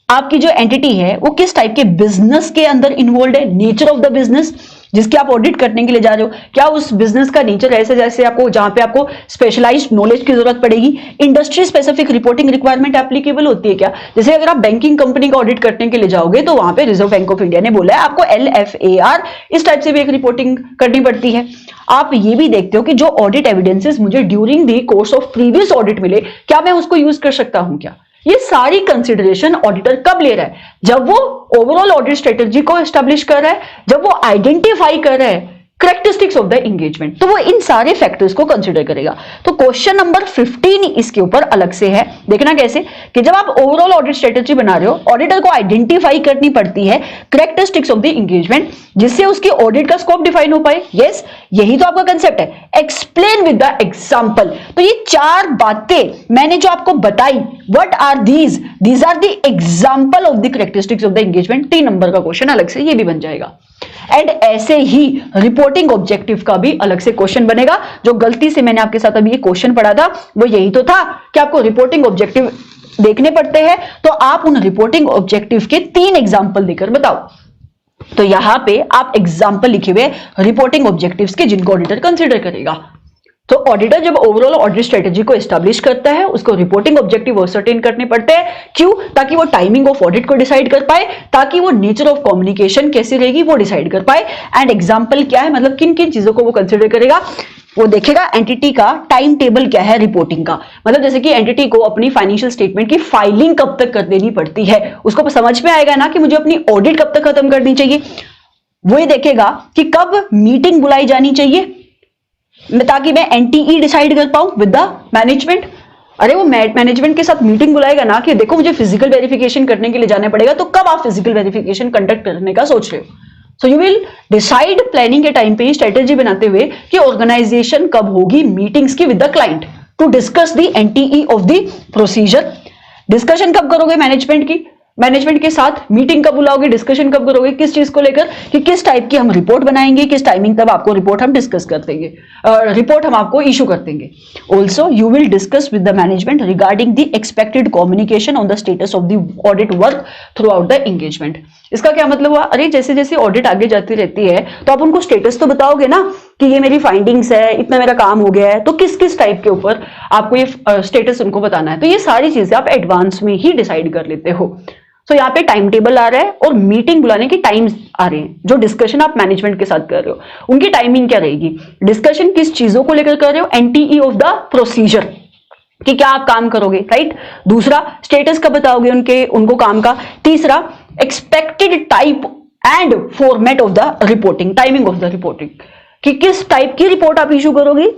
आपकी जो एंटिटी है वो किस टाइप के बिजनेस के अंदर इन्वॉल्व है, नेचर ऑफ द बिजनेस जिसकी आप ऑडिट करने के लिए जा रहे हो, क्या उस बिजनेस का नेचर ऐसे जैसे आपको जहां पे आपको स्पेशलाइज्ड नॉलेज की जरूरत पड़ेगी, industry specific reporting requirement applicable होती है क्या। जैसे अगर आप बैंकिंग कंपनी का ऑडिट करने के लिए जाओगे तो वहां पे रिजर्व बैंक ऑफ इंडिया ने बोला है आपको LFAR इस टाइप से भी एक रिपोर्टिंग करनी पड़ती है। आप ये भी देखते हो कि जो ऑडिट एविडेंसेस मुझे during the course of previous audit मिले, क्या मैं उसको यूज कर सकता हूं क्या। ये सारी कंसिडरेशन ऑडिटर कब ले रहा है, जब वो ओवरऑल ऑडिट स्ट्रेटजी को एस्टैब्लिश कर रहा है, जब वो आइडेंटिफाई कर रहा है कैरेक्टरिस्टिक्स ऑफ द एंगेजमेंट, तो वो इन सारे फैक्टर्स को कंसिडर करेगा। तो क्वेश्चन नंबर 15 इसके ऊपर अलग से है। देखना कैसे कि जब आप ओवरऑल ऑडिट स्ट्रेटजी बना रहे हो, ऑडिटर को आइडेंटिफाई करनी पड़ती है कैरेक्टरिस्टिक्स ऑफ द एंगेजमेंट, जिससे उसकी ऑडिट का स्कोप डिफाइन हो पाए। यस, यही तो आपका कंसेप्ट है, एक्सप्लेन विद द एग्जांपल। तो ये 4 बातें मैंने जो आपको बताई, what are these are the example of the characteristics of the engagement. 3 number का क्वेश्चन अलग से ये भी बन जाएगा। एंड ऐसे ही रिपोर्टिंग ऑब्जेक्टिव का भी अलग से क्वेश्चन बनेगा। जो गलती से मैंने आपके साथ अभी ये क्वेश्चन पढ़ा था वो यही तो था कि आपको रिपोर्टिंग ऑब्जेक्टिव देखने पड़ते हैं, तो आप उन रिपोर्टिंग ऑब्जेक्टिव के 3 एग्जांपल देकर बताओ। तो यहां पे आप एग्जांपल लिखे हुए रिपोर्टिंग ऑब्जेक्टिव्स के जिनको ऑडिटर कंसीडर करेगा। तो ऑडिटर जब ओवरऑल ऑडिट स्ट्रेटजी को एस्टैब्लिश करता है, उसको रिपोर्टिंग ऑब्जेक्टिव असर्टेन करने पड़ते हैं। क्यों? ताकि वो टाइमिंग ऑफ ऑडिट को डिसाइड कर पाए, ताकि वो नेचर ऑफ कम्युनिकेशन कैसी रहेगी वो डिसाइड कर पाए। एंड एग्जांपल क्या है, मतलब किन किन चीजों को वो कंसिडर करेगा, वो देखेगा। एंटिटी का टाइम टेबल क्या है रिपोर्टिंग का, मतलब जैसे कि एंटिटी को अपनी फाइनेंशियल स्टेटमेंट की फाइलिंग कब तक कर देनी पड़ती है, उसको समझ में आएगा ना कि मुझे अपनी ऑडिट कब तक खत्म करनी चाहिए। वो ये देखेगा कि कब मीटिंग बुलाई जानी चाहिए ताकि मैं एनटीई डिसाइड कर पाऊं विद द मैनेजमेंट। अरे वो मैनेजमेंट के साथ मीटिंग बुलाएगा ना कि देखो मुझे फिजिकल वेरिफिकेशन करने के लिए जाना पड़ेगा, तो कब आप फिजिकल वेरिफिकेशन कंडक्ट करने का सोच रहे हो। So you will decide planning के टाइम पे ही स्ट्रेटेजी बनाते हुए कि ऑर्गेनाइजेशन कब होगी मीटिंग्स की with the client to discuss the NTE of the procedure. Discussion कब करोगे मैनेजमेंट की, मैनेजमेंट के साथ मीटिंग कब बुलाओगे, डिस्कशन कब करोगे, किस चीज को लेकर कि किस टाइप की हम रिपोर्ट बनाएंगे, किस टाइमिंग तब आपको रिपोर्ट हम डिस्कस कर देंगे, रिपोर्ट हम आपको इशू कर देंगे। Also you will discuss with the management regarding the expected communication on the status of the audit work through out the engagement. इसका क्या मतलब हुआ, अरे जैसे जैसे ऑडिट आगे जाती रहती है तो आप उनको स्टेटस तो बताओगे ना कि ये मेरी फाइंडिंग्स है, इतना मेरा काम हो गया है, तो किस किस टाइप के ऊपर आपको ये स्टेटस उनको बताना है। तो ये सारी चीजें आप एडवांस में ही डिसाइड कर लेते हो। तो यहाँ पे टाइम टेबल आ रहा है और मीटिंग बुलाने के टाइम्स आ रहे हैं। जो डिस्कशन आप मैनेजमेंट के साथ कर रहे हो उनकी टाइमिंग क्या रहेगी, डिस्कशन किस चीजों को लेकर कर रहे हो, एनटीई ऑफ द प्रोसीजर कि क्या आप काम करोगे, राइट। दूसरा स्टेटस कब बताओगे उनको काम का। तीसरा expected type and format of the reporting, timing of the reporting कि किस टाइप की रिपोर्ट आप इशू करोगे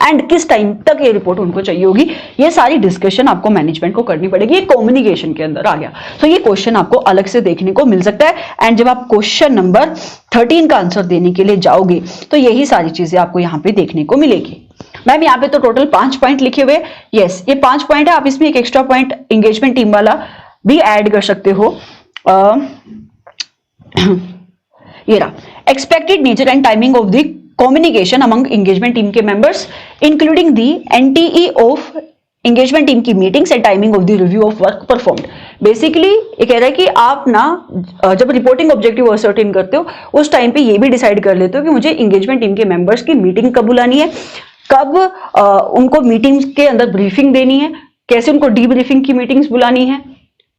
एंड किस टाइम तक ये रिपोर्ट उनको चाहिए होगी। ये सारी डिस्कशन आपको मैनेजमेंट को करनी पड़ेगी। ये कम्युनिकेशन के अंदर आ गया। तो ये क्वेश्चन आपको अलग से देखने को मिल सकता है। एंड जब आप क्वेश्चन नंबर 13 का आंसर देने के लिए जाओगे तो यही सारी चीजें आपको यहाँ पे देखने को मिलेगी। मैम यहाँ पे तो टोटल 5 पॉइंट लिखे हुए, यस ये 5 पॉइंट है। आप इसमें एक एक्स्ट्रा पॉइंट एंगेजमेंट टीम वाला भी ऐड कर सकते हो। ये रहा, expected nature and timing of the communication among engagement team के members including the NTE of engagement team की meetings and timing of the review of work performed. Basically ये कह रहा है कि आप ना जब रिपोर्टिंग ऑब्जेक्टिव असर्टेन करते हो उस टाइम पे ये भी डिसाइड कर लेते हो कि मुझे एंगेजमेंट टीम के मेंबर्स की मीटिंग कब बुलानी है, कब उनको मीटिंग्स के अंदर ब्रीफिंग देनी है, कैसे उनको डी ब्रीफिंग की मीटिंग्स बुलानी है,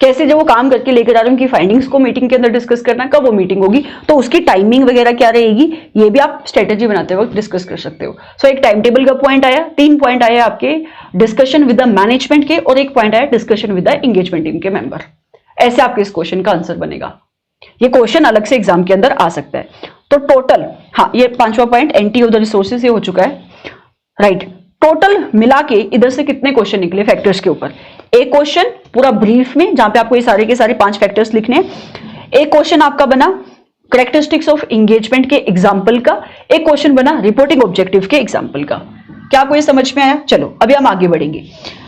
कैसे जब वो काम करके लेकर आ रहे हैं उनकी फाइंडिंग्स को मीटिंग के अंदर डिस्कस करना, कब वो मीटिंग होगी, तो उसकी टाइमिंग वगैरह क्या रहेगी, ये भी आप स्ट्रेटेजी बनाते वक्त डिस्कस कर सकते हो। सो एक टाइम टेबल का पॉइंट आया, 3 पॉइंट आया आपके डिस्कशन विद द मैनेजमेंट के, और एक पॉइंट आया discussion with the engagement team के मेंबर। ऐसे आपके इस क्वेश्चन का आंसर बनेगा। ये क्वेश्चन अलग से एग्जाम के अंदर आ सकता है। तो टोटल, हाँ ये 5वां point NTE of the resources ये हो चुका है, राइट। टोटल मिला के इधर से कितने क्वेश्चन निकले फैक्टर्स के ऊपर? एक क्वेश्चन पूरा ब्रीफ में जहां पे आपको ये सारे के सारे 5 फैक्टर्स लिखने हैं। एक क्वेश्चन आपका बना कैरेक्टरिस्टिक्स ऑफ एंगेजमेंट के एग्जाम्पल का, एक क्वेश्चन बना रिपोर्टिंग ऑब्जेक्टिव के एग्जाम्पल का। क्या आपको ये समझ में आया? चलो अभी हम आगे बढ़ेंगे।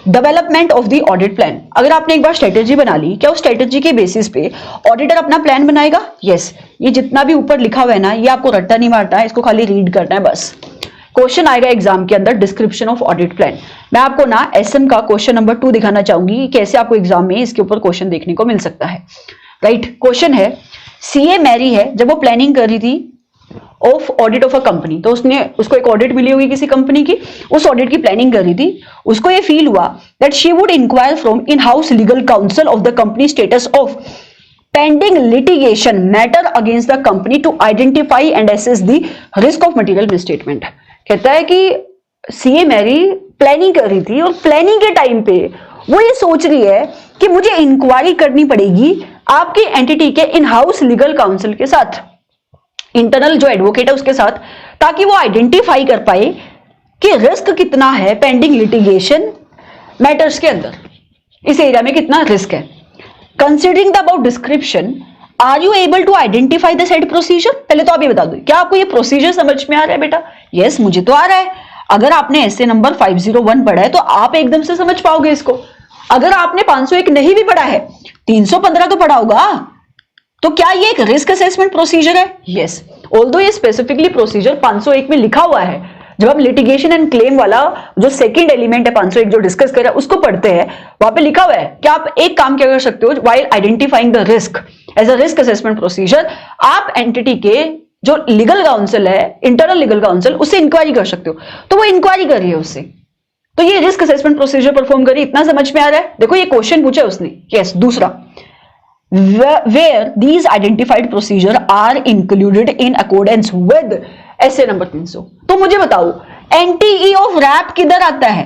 Development of the audit plan. अगर आपने एक बार स्ट्रेटेजी बना ली, क्या उस स्ट्रेटेजी के बेसिस पे ऑडिटर अपना प्लान बनाएगा? यस। ये जितना भी ऊपर लिखा हुआ है ना, ये आपको रट्टा नहीं मारना है, इसको खाली रीड करना है बस। क्वेश्चन आएगा एग्जाम के अंदर डिस्क्रिप्शन ऑफ ऑडिट प्लान। मैं आपको ना एसएम का क्वेश्चन नंबर 2 दिखाना चाहूंगी, कैसे आपको एग्जाम में इसके ऊपर क्वेश्चन देखने को मिल सकता है, राइट। क्वेश्चन है, सीए मैरी है, जब वो प्लानिंग कर रही थी of audit of a company, तो उसको एक ऑडिट मिली होगी किसी कंपनी की, उस ऑडिट की प्लानिंग कर रही थी। उसको ये फील हुआ that she would inquire from in house legal counsel of the company status of pending litigation matter against the company to identify and assess the risk of material misstatement. कहता है कि सीए मैरी प्लानिंग कर रही थी और प्लानिंग के टाइम पे वो ये सोच रही है कि मुझे इंक्वायरी करनी पड़ेगी आपकी एंटिटी के इन हाउस लीगल काउंसिल के साथ, इंटरनल जो एडवोकेट है उसके साथ, ताकि वो आइडेंटिफाई कर पाए कि रिस्क कितना है पेंडिंग लिटिगेशन मैटर्स के अंदर, इस एरिया में कितना रिस्क है। Considering the about description are you able to identify the said procedure. पहले तो आप ये बता दो, क्या आपको ये प्रोसीजर समझ में आ रहा है बेटा? यस, मुझे तो आ रहा है। अगर आपने ऐसे नंबर 501 पढ़ा है तो आप एकदम से समझ पाओगे इसको। अगर आपने 501 नहीं भी पढ़ा है, 315 तो पढ़ा होगा, तो क्या ये एक रिस्क असेसमेंट प्रोसीजर है? यस, ऑल्दो ये स्पेसिफिकली प्रोसीजर 501 में लिखा हुआ है। जब हम लिटिगेशन एंड क्लेम वाला जो सेकंड एलिमेंट है 501 जो डिस्कस कर रहा है उसको पढ़ते हैं, वहां पे लिखा हुआ है कि आप एक काम क्या कर सकते हो, while identifying the risk as a risk assessment procedure, आप एंटिटी के जो लीगल काउंसिल है, इंटरनल लीगल काउंसिल, उससे इंक्वायरी कर सकते हो। तो वो इंक्वायरी कर रही है उससे, तो ये रिस्क असेसमेंट प्रोसीजर परफॉर्म करी। इतना समझ में आ रहा है? देखो ये क्वेश्चन पूछा उसने। यस। दूसरा, where these identified procedure are included in accordance with essay number 300। तो मुझे बताओ एनटीई ऑफ रैप किधर आता है?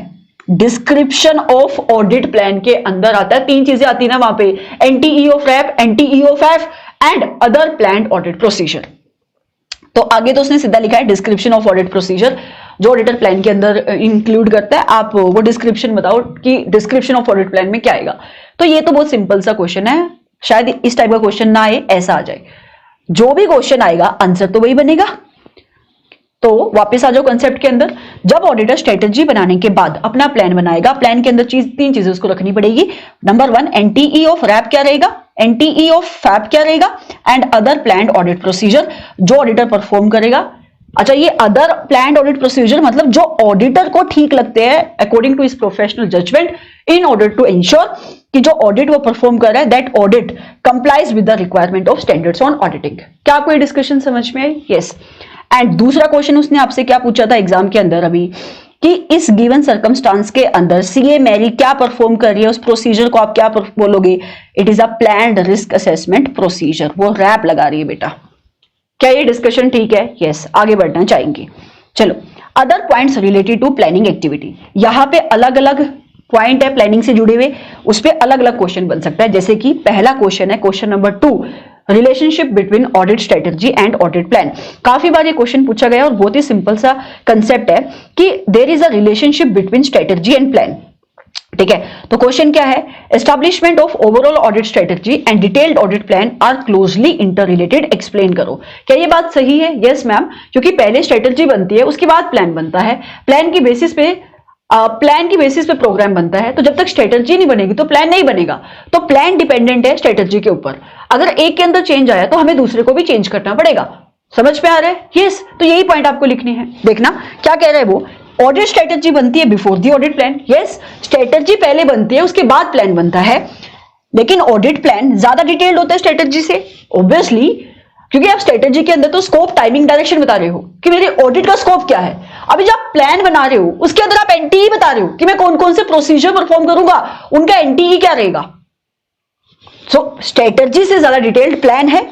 डिस्क्रिप्शन ऑफ ऑडिट प्लान के अंदर आता है। 3 चीजें आती है ना वहां पे, NTE of RAP, NTE of F and other plan audit procedure. तो आगे तो उसने सीधा लिखा है डिस्क्रिप्शन ऑफ ऑडिट प्रोसीजर, जो ऑडिटर प्लान के अंदर इंक्लूड करता है। आप वो डिस्क्रिप्शन बताओ कि डिस्क्रिप्शन ऑफ ऑडिट प्लान में क्या आएगा। तो ये तो बहुत सिंपल सा क्वेश्चन है, शायद इस टाइप का क्वेश्चन ना आए, ऐसा आ जाए। जो भी क्वेश्चन आएगा आंसर तो वही बनेगा। तो वापस आ जाओ कंसेप्ट के अंदर। जब ऑडिटर स्ट्रेटेजी बनाने के बाद अपना प्लान बनाएगा, प्लान के अंदर 3 चीजें उसको रखनी पड़ेगी। नंबर 1, एनटीई ऑफ रैप क्या रहेगा, एनटीई ऑफ फैप क्या रहेगा, and other planned audit procedure जो ऑडिटर परफॉर्म करेगा। अच्छा, ये अदर प्लान्ड ऑडिट प्रोसीजर मतलब जो ऑडिटर को ठीक लगते हैं according to his professional judgement, in order to ensure कि जो ऑडिट वो परफॉर्म कर रहा है that audit complies with the requirement of standards on auditing. क्या आपको ये डिस्कशन समझ में आई? यस। एंड दूसरा क्वेश्चन उसने आपसे क्या पूछा था एग्जाम के अंदर अभी, कि इस गिवन सर्कमस्टांस के अंदर सीए मैरी क्या परफॉर्म कर रही है, उस प्रोसीजर को आप क्या बोलोगे? It is a planned risk assessment procedure. वो रैप लगा रही है बेटा। क्या ये डिस्कशन ठीक है? यस। आगे बढ़ना चाहेंगे। चलो, other points related to planning activity. यहां पे अलग अलग पॉइंट है प्लानिंग से जुड़े हुए, उस पर अलग अलग क्वेश्चन बन सकता है। जैसे कि पहला क्वेश्चन है question number 2, relationship between audit strategy and audit plan. काफी बार ये क्वेश्चन पूछा गया और बहुत ही सिंपल सा कंसेप्ट है कि there is a relationship between strategy and plan. ठीक है, तो क्वेश्चन क्या है? Establishment of overall audit strategy and detailed audit plan are closely interrelated. Explain करो। क्या ये बात सही है? यस मैम, क्योंकि पहले स्ट्रेटेजी बनती है उसके बाद प्लान बनता है, प्लान की बेसिस पे प्रोग्राम बनता है। तो जब तक स्ट्रेटेजी नहीं बनेगी तो प्लान नहीं बनेगा। तो प्लान डिपेंडेंट है स्ट्रेटेजी के ऊपर। अगर एक के अंदर चेंज आया तो हमें दूसरे को भी चेंज करना पड़ेगा। समझ में आ रहा है? यस। तो यही पॉइंट आपको लिखनी है। देखना क्या कह रहा है वो, ऑडिट स्ट्रेटेजी बनती है before the audit plan. Yes, strategy पहले बनती है उसके बाद प्लान बनता है, लेकिन ऑडिट प्लान ज्यादा डिटेल्ड होता है स्ट्रेटेजी से, ऑब्वियसली, क्योंकि आप स्ट्रेटेजी के अंदर तो स्कोप, टाइमिंग, डायरेक्शन बता रहे हो कि मेरे ऑडिट का स्कोप क्या है। अभी जब प्लान बना रहे हो उसके अंदर आप एनटीई बता रहे हो कि मैं कौन कौन से प्रोसीजर परफॉर्म करूंगा, उनका एनटीई क्या रहेगा। सो स्ट्रेटजी से ज्यादा डिटेल्ड प्लान है।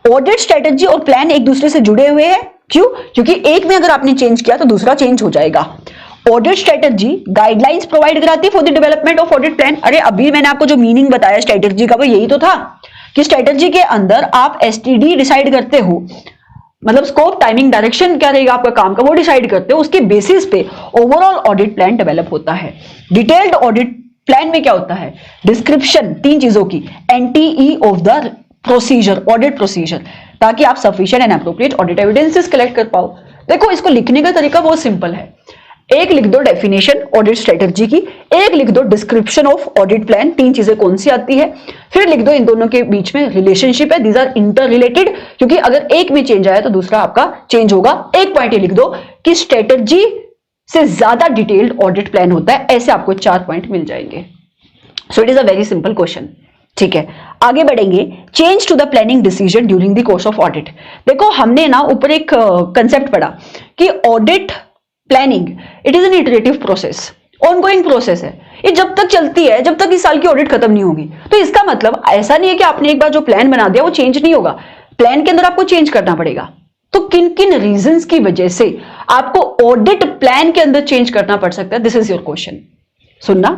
ऑडिट स्ट्रेटजी और प्लान एक दूसरे से जुड़े हुए हैं। क्यों? क्योंकि एक में अगर आपने चेंज किया तो दूसरा चेंज हो जाएगा। ऑडिट स्ट्रेटजी गाइडलाइंस प्रोवाइड कराती है for the development of audit plan. अरे अभी मैंने आपको जो मीनिंग बताया स्ट्रेटजी का वो यही तो था कि स्ट्रेटजी के अंदर आप एसटीडी डिसाइड करते हो, मतलब स्कोप, टाइमिंग, डायरेक्शन क्या रहेगा आपका काम का वो डिसाइड करते हो। उसके बेसिस पे ओवरऑल ऑडिट प्लान डेवलप होता है। डिटेल्ड ऑडिट प्लान में क्या होता है? डिस्क्रिप्शन 3 चीजों की, NTE of the procedure, audit procedure, ताकि आप sufficient and appropriate audit evidences collect कर पाओ। देखो इसको लिखने का तरीका बहुत सिंपल है। एक लिख दो डेफिनेशन ऑडिट स्ट्रेटजी की, एक लिख दो डिस्क्रिप्शन ऑफ ऑडिट प्लान, 3 चीजें कौन सी आती है, फिर लिख दो इन दोनों के बीच में रिलेशनशिप है, दीज आर इंटर रिलेटेड, क्योंकि अगर एक में चेंज आया तो दूसरा आपका चेंज होगा। एक पॉइंट ये लिख दो कि स्ट्रेटजी से ज्यादा डिटेल्ड ऑडिट प्लान होता है। ऐसे आपको 4 पॉइंट मिल जाएंगे। So it is a very simple question. ठीक है, आगे बढ़ेंगे। Change to the planning decision during the course of audit. देखो हमने ना ऊपर एक कंसेप्ट पढ़ा कि audit planning it is an iterative process, ongoing process है। ये जब तक चलती है, जब तक इस साल की ऑडिट खत्म नहीं होगी। तो इसका मतलब ऐसा नहीं है कि आपने एक बार जो प्लान बना दिया वो चेंज नहीं होगा। प्लान के अंदर आपको चेंज करना पड़ेगा। तो किन किन रीजंस की वजह से आपको ऑडिट प्लान के अंदर चेंज करना पड़ सकता है? This is your question. सुनना,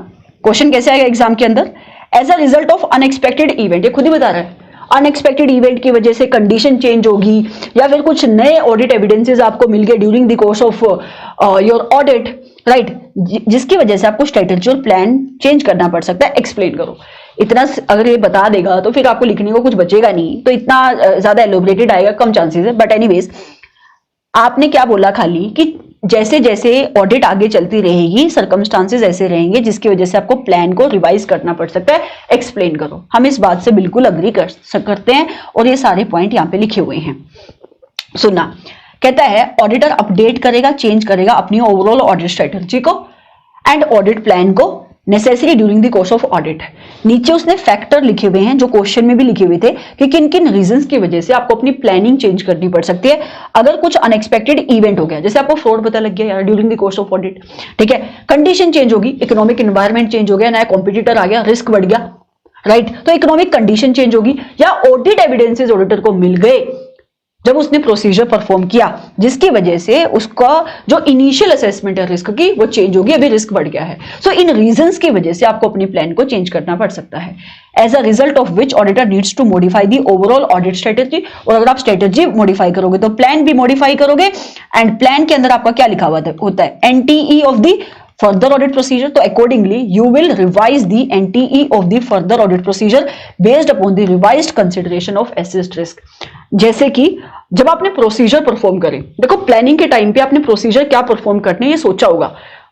क्वेश्चन कैसे आएगा एग्जाम के अंदर? As a result of unexpected event, ये खुद ही बता रहा है। अनएक्सपेक्टेड इवेंट की वजह से कंडीशन चेंज होगी, या फिर कुछ नए ऑडिट एविडेंसेस आपको मिल गए during the course of your audit, right, जिसकी वजह से आपको स्ट्रेटजी और प्लान चेंज करना पड़ सकता है। एक्सप्लेन करो। इतना अगर ये बता देगा तो फिर आपको लिखने को कुछ बचेगा नहीं, तो इतना ज्यादा एलोबरेटेड आएगा, कम चांसेस है। बट एनीवेज, आपने क्या बोला खाली कि जैसे जैसे ऑडिट आगे चलती रहेगी सर्कमस्टांसेस ऐसे रहेंगे जिसकी वजह से आपको प्लान को रिवाइज करना पड़ सकता है। एक्सप्लेन करो। हम इस बात से बिल्कुल अग्री करते हैं और ये सारे पॉइंट यहाँ पे लिखे हुए हैं। सुनना, कहता है ऑडिटर अपडेट करेगा, चेंज करेगा अपनी ओवरऑल ऑडिट स्ट्रेटजी को एंड ऑडिट प्लान को necessary during the course of audit. नीचे उसने फैक्टर लिखे हुए हैं जो क्वेश्चन में भी लिखे हुए थे कि किन किन रीजंस की वजह से आपको अपनी प्लानिंग चेंज करनी पड़ सकती है अगर कुछ अनएक्सपेक्टेड इवेंट हो गया, जैसे आपको फ्रॉड पता लग गया यार during the course of audit. ठीक है, कंडीशन चेंज होगी, इकोनॉमिक एनवायरमेंट चेंज हो गया, नया कॉम्पिटिटर आ गया, रिस्क बढ़ गया, राइट, तो इकोनॉमिक कंडीशन चेंज होगी, या ऑडिट एविडेंसेस ऑडिटर को मिल गए जब उसने प्रोसीजर परफॉर्म किया जिसकी वजह से उसका जो इनिशियल असेसमेंट है रिस्क की वो चेंज होगी, अभी रिस्क बढ़ गया है। सो इन रीजंस की वजह से आपको अपनी प्लान को चेंज करना पड़ सकता है। As a result of which auditor needs to modify the overall audit strategy. और अगर आप स्ट्रेटजी मॉडिफाई करोगे तो प्लान भी मॉडिफाई करोगे, एंड प्लान के अंदर आपका क्या लिखा हुआ होता है? NTE of the further audit procedure. तो accordingly you will revise the NTE of the further audit procedure based upon the revised consideration of assessed risk. जैसे कि जब आपने प्रोसीजर परफॉर्म करे, देखो प्लानिंग के टाइम पे आपने प्रोसीजर क्या परफॉर्म करने ये सोचा होगा,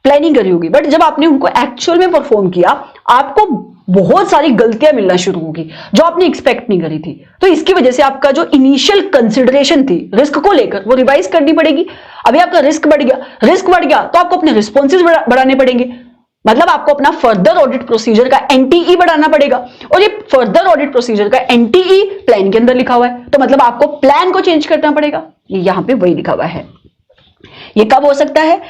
प्लानिंग करी होगी, बट जब आपने उनको एक्चुअल में परफॉर्म किया आपको बहुत सारी गलतियां मिलना शुरू होगी जो आपने एक्सपेक्ट नहीं करी थी। तो इसकी वजह से आपका जो इनिशियल कंसिडरेशन थी रिस्क को लेकर वो रिवाइज करनी पड़ेगी। अभी आपका रिस्क बढ़ गया तो आपको अपने रिस्पॉन्सेज बढ़ाने पड़ेंगे, मतलब आपको अपना फर्दर ऑडिट प्रोसीजर का एनटीई बढ़ाना पड़ेगा, और ये फर्दर ऑडिट प्रोसीजर का एनटीई प्लान के अंदर लिखा हुआ है, तो मतलब आपको प्लान को चेंज करना पड़ेगा। ये यहां पे वही लिखा हुआ है। ये कब हो सकता है?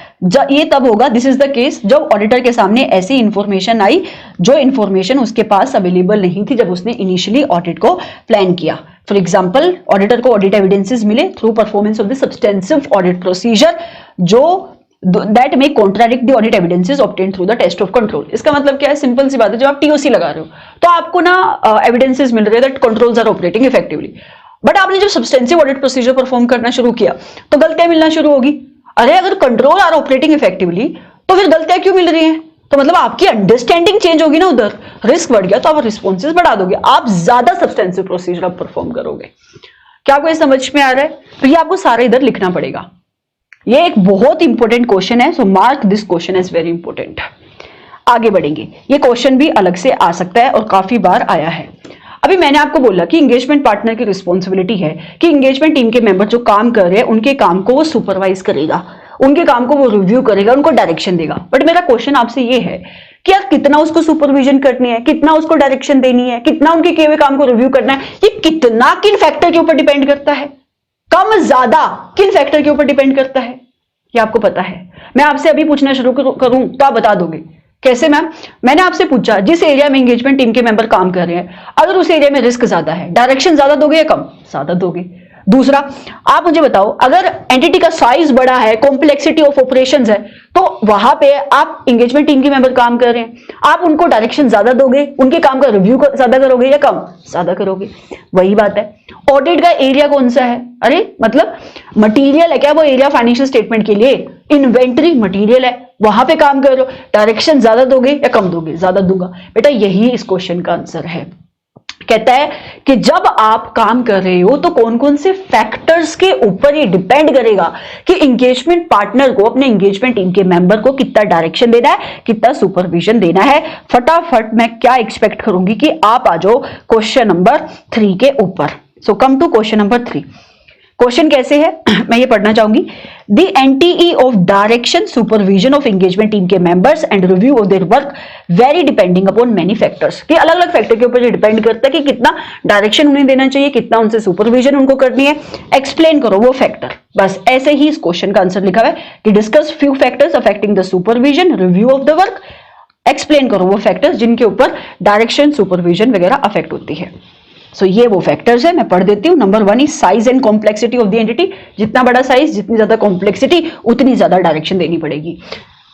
ये तब होगा, दिस इज द केस, जब ऑडिटर के सामने ऐसी इंफॉर्मेशन आई जो इंफॉर्मेशन उसके पास अवेलेबल नहीं थी जब उसने इनिशियली ऑडिट को प्लान किया। फॉर एग्जांपल, ऑडिटर को ऑडिट एविडेंसेस मिले through performance of the substantive audit procedure जो दैट में contradict the audit evidences obtained through the test of control. इसका मतलब क्या है? सिंपल सी बात है, जब आप टीओसी लगा रहे हो तो आपको ना एविडेंसेस मिल रहे हैं that controls are operating effectively, but आपने जब सब्सटेंसिव ऑडिट प्रोसीजर परफॉर्म करना शुरू किया तो गलतियां मिलना शुरू होगी। अरे अगर कंट्रोल आर ऑपरेटिंग इफेक्टिवली तो फिर गलतियां क्यों मिल रही हैं? तो मतलब आपकी अंडरस्टैंडिंग चेंज होगी ना, उधर रिस्क बढ़ गया तो आप रिस्पॉन्सेज बढ़ा दोगे, आप ज्यादा सब्सटेंसिव प्रोसीजर आप परफॉर्म करोगे। क्या आपको ये समझ में आ रहा है? तो ये आपको सारा इधर लिखना पड़ेगा। ये एक बहुत इंपॉर्टेंट क्वेश्चन है, so mark this question as very important. आगे बढ़ेंगे, ये क्वेश्चन भी अलग से आ सकता है और काफी बार आया है। अभी मैंने आपको बोला कि इंगेजमेंट पार्टनर की रिस्पॉन्सिबिलिटी है कि इंगेजमेंट टीम के मेंबर जो काम कर रहे हैं उनके काम को वो सुपरवाइज करेगा, उनके काम को वो रिव्यू करेगा, उनको डायरेक्शन देगा। बट मेरा क्वेश्चन आपसे ये है कि यार कितना उसको सुपरविजन करनी है, कितना उसको डायरेक्शन देनी है, कितना उनके किए हुए काम को रिव्यू करना है, ये कितना किन फैक्टर के ऊपर डिपेंड करता है, कम ज्यादा किन फैक्टर के ऊपर डिपेंड करता है, ये आपको पता है। मैं आपसे अभी पूछना शुरू करूं तो आप बता दोगे कैसे मैम? मैंने आपसे पूछा जिस एरिया में एंगेजमेंट टीम के मेंबर काम कर रहे हैं, अगर उस एरिया में रिस्क ज्यादा है, डायरेक्शन ज्यादा दोगे या कम? ज्यादा दोगे। दूसरा, आप मुझे बताओ अगर एंटिटी का साइज बड़ा है, कॉम्प्लेक्सिटी ऑफ ऑपरेशंस है, तो वहां पे आप एंगेजमेंट टीम के मेंबर काम कर रहे हैं, आप उनको डायरेक्शन ज्यादा दोगे, उनके काम का रिव्यू ज्यादा करोगे या कम? ज्यादा करोगे। वही बात है, ऑडिट का एरिया कौन सा है? अरे मतलब मटीरियल है क्या वो एरिया फाइनेंशियल स्टेटमेंट के लिए? इन्वेंटरी मटीरियल है, वहां पे काम कर रहे हो, डायरेक्शन ज्यादा दोगे या कम दोगे? ज्यादा दूंगा। बेटा यही इस क्वेश्चन का आंसर है। कहता है कि जब आप काम कर रहे हो तो कौन कौन से फैक्टर्स के ऊपर ये डिपेंड करेगा कि एंगेजमेंट पार्टनर को, अपने एंगेजमेंट टीम के मेंबर को कितना डायरेक्शन देना है, कितना सुपरविजन देना है। फटाफट मैं क्या एक्सपेक्ट करूंगी कि आप आ जाओ क्वेश्चन नंबर 3 के ऊपर। So come to question number 3। Question कैसे है मैं ये पढ़ना चाहूंगी। The NTE of direction supervision of engagement team के members and review of their work vary depending upon many factors. कि अलग अलग फैक्टर के ऊपर ये डिपेंड करता है कि कितना डायरेक्शन उन्हें देना चाहिए, कितना उनसे सुपरविजन उनको करनी है। एक्सप्लेन करो वो फैक्टर। बस ऐसे ही इस क्वेश्चन का आंसर लिखा हुआ है कि discuss few factors affecting the supervision review of the work. Explain करो वो फैक्टर्स जिनके ऊपर डायरेक्शन सुपरविजन वगैरह अफेक्ट होती है। सो ये वो फैक्टर्स है, मैं पढ़ देती हूँ। Number 1 is size and complexity of the entity. जितना बड़ा साइज, जितनी ज्यादा कॉम्प्लेक्सिटी, उतनी ज्यादा डायरेक्शन देनी पड़ेगी।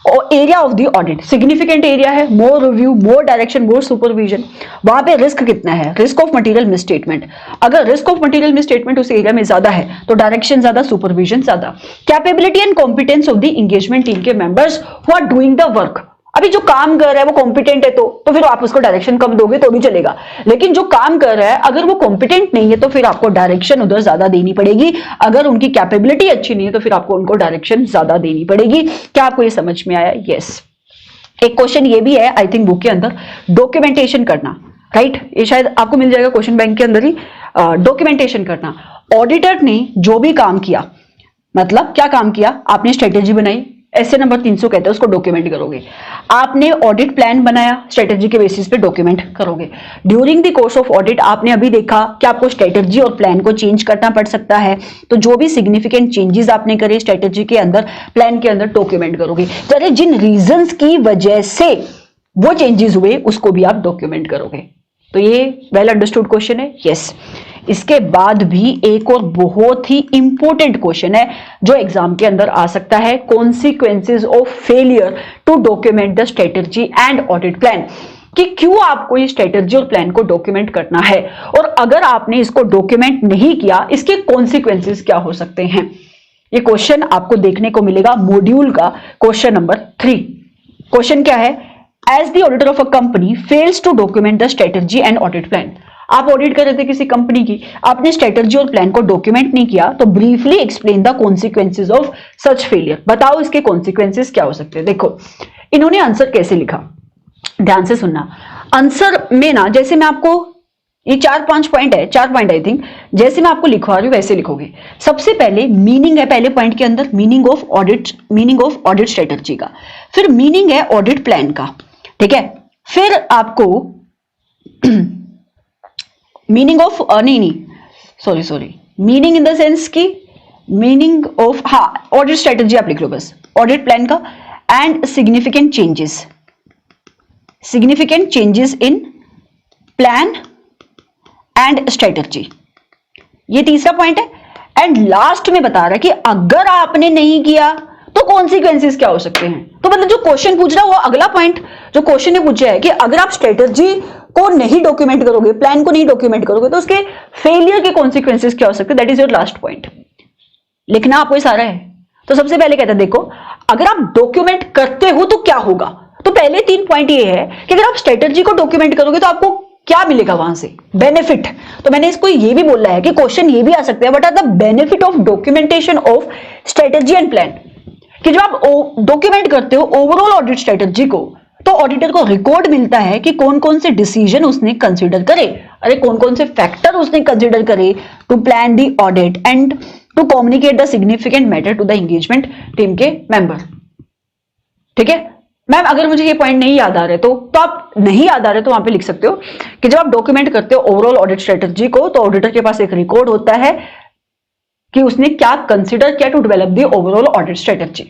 और area of the audit, significant area है, more review, more direction, more supervision. वहां पे रिस्क कितना है? Risk of material misstatement. अगर रिस्क ऑफ मटेरियल मिसस्टेटमेंट उस एरिया में ज्यादा है तो डायरेक्शन ज्यादा, सुपरविजन ज्यादा। Capability and competence of the engagement team के members who are doing the work. अभी जो काम कर रहा है वो कॉम्पिटेंट है तो फिर आप उसको डायरेक्शन कम दोगे तो भी चलेगा, लेकिन जो काम कर रहा है अगर वो कॉम्पिटेंट नहीं है तो फिर आपको डायरेक्शन उधर ज्यादा देनी पड़ेगी। अगर उनकी कैपेबिलिटी अच्छी नहीं है तो फिर आपको उनको डायरेक्शन ज्यादा देनी पड़ेगी। क्या आपको ये समझ में आया? यस। एक क्वेश्चन ये भी है आई थिंक बुक के अंदर, डॉक्यूमेंटेशन करना, राइट? ये शायद आपको मिल जाएगा क्वेश्चन बैंक के अंदर ही। डॉक्यूमेंटेशन करना, ऑडिटर ने जो भी काम किया, मतलब क्या काम किया? आपने स्ट्रेटेजी बनाई, ऐसे नंबर 300 कहते हैं, उसको डॉक्यूमेंट करोगे। आपने ऑडिट प्लान बनाया, स्ट्रेटेजी के बेसिस पे डॉक्यूमेंट करोगे। During the course of audit आपने अभी देखा कि आपको स्ट्रेटेजी और प्लान को चेंज करना पड़ सकता है, तो जो भी सिग्निफिकेंट चेंजेस आपने करे स्ट्रेटेजी के अंदर, प्लान के अंदर, डॉक्यूमेंट करोगे। तो जिन रीजंस की वजह से वो चेंजेस हुए उसको भी आप डॉक्यूमेंट करोगे। तो ये वेल अंडरस्टूड क्वेश्चन है। यस। इसके बाद भी एक और बहुत ही इंपॉर्टेंट क्वेश्चन है जो एग्जाम के अंदर आ सकता है, consequences of failure to document the strategy and audit plan. कि क्यों आपको ये स्ट्रेटेजी और प्लान को डॉक्यूमेंट करना है, और अगर आपने इसको डॉक्यूमेंट नहीं किया इसके कॉन्सिक्वेंसेज क्या हो सकते हैं। ये क्वेश्चन आपको देखने को मिलेगा मॉड्यूल का क्वेश्चन नंबर 3। क्वेश्चन क्या है? As the auditor of a company fails to document the strategy and audit plan. आप ऑडिट कर रहे थे किसी कंपनी की, आपने स्ट्रेटेजी और प्लान को डॉक्यूमेंट नहीं किया, तो briefly explain the consequences of such failure. बताओ इसके कॉन्सिक्वेंसेज क्या हो सकते हैं। देखो इन्होंने आंसर कैसे लिखा, ध्यान से सुनना। आंसर में ना, जैसे मैं आपको ये 4-5 पॉइंट है, 4 पॉइंट आई थिंक, जैसे मैं आपको लिखवा रही हूं वैसे लिखोगे। सबसे पहले मीनिंग है, पहले पॉइंट के अंदर मीनिंग ऑफ ऑडिट स्ट्रेटेजी का, फिर मीनिंग है ऑडिट प्लान का, ठीक है। फिर आपको meaning of sorry meaning in the sense की मीनिंग ऑफ, हाँ ऑडिट स्ट्रेटेजी आप लिख लो बस, ऑडिट प्लान का, and significant changes in plan and strategy, ये तीसरा पॉइंट है। एंड लास्ट में बता रहा है कि अगर आपने नहीं किया तो कॉन्सिक्वेंसेस क्या हो सकते हैं। तो मतलब जो क्वेश्चन पूछ रहा है वो अगला पॉइंट जो क्वेश्चन ने पूछा है कि अगर आप स्ट्रेटेजी को नहीं डॉक्यूमेंट करोगे, प्लान को नहीं डॉक्यूमेंट करोगे, तो उसके फेलियर के कॉन्सिक्वेंसेस क्या हो सकते हैं। That is your last point. लिखना आपको सारा है। तो सबसे पहले कहता है देखो अगर आप डॉक्यूमेंट करते हो तो क्या होगा। तो पहले 3 पॉइंट ये है कि अगर आप स्ट्रेटेजी को डॉक्यूमेंट करोगे तो आपको क्या मिलेगा वहां से, बेनिफिट। तो मैंने इसको ये भी बोला है कि क्वेश्चन ये भी आ सकते हैं, what are the benefit of documentation of strategy and plan. कि जब आप डॉक्यूमेंट करते हो ओवरऑल ऑडिट स्ट्रेटेजी को, तो ऑडिटर को रिकॉर्ड मिलता है कि कौन कौन से डिसीजन उसने कंसीडर करे, अरे कौन कौन से फैक्टर उसने कंसीडर करे to plan the audit and to communicate the significant matter to the engagement team के मेंबर। ठीक है मैम, अगर मुझे ये पॉइंट नहीं याद आ रहे तो आप नहीं याद आ रहे तो वहां पे लिख सकते हो कि जब आप डॉक्यूमेंट करते हो ओवरऑल ऑडिट स्ट्रेटेजी को, तो ऑडिटर के पास एक रिकॉर्ड होता है कि उसने क्या कंसीडर किया to develop the overall audit strategy,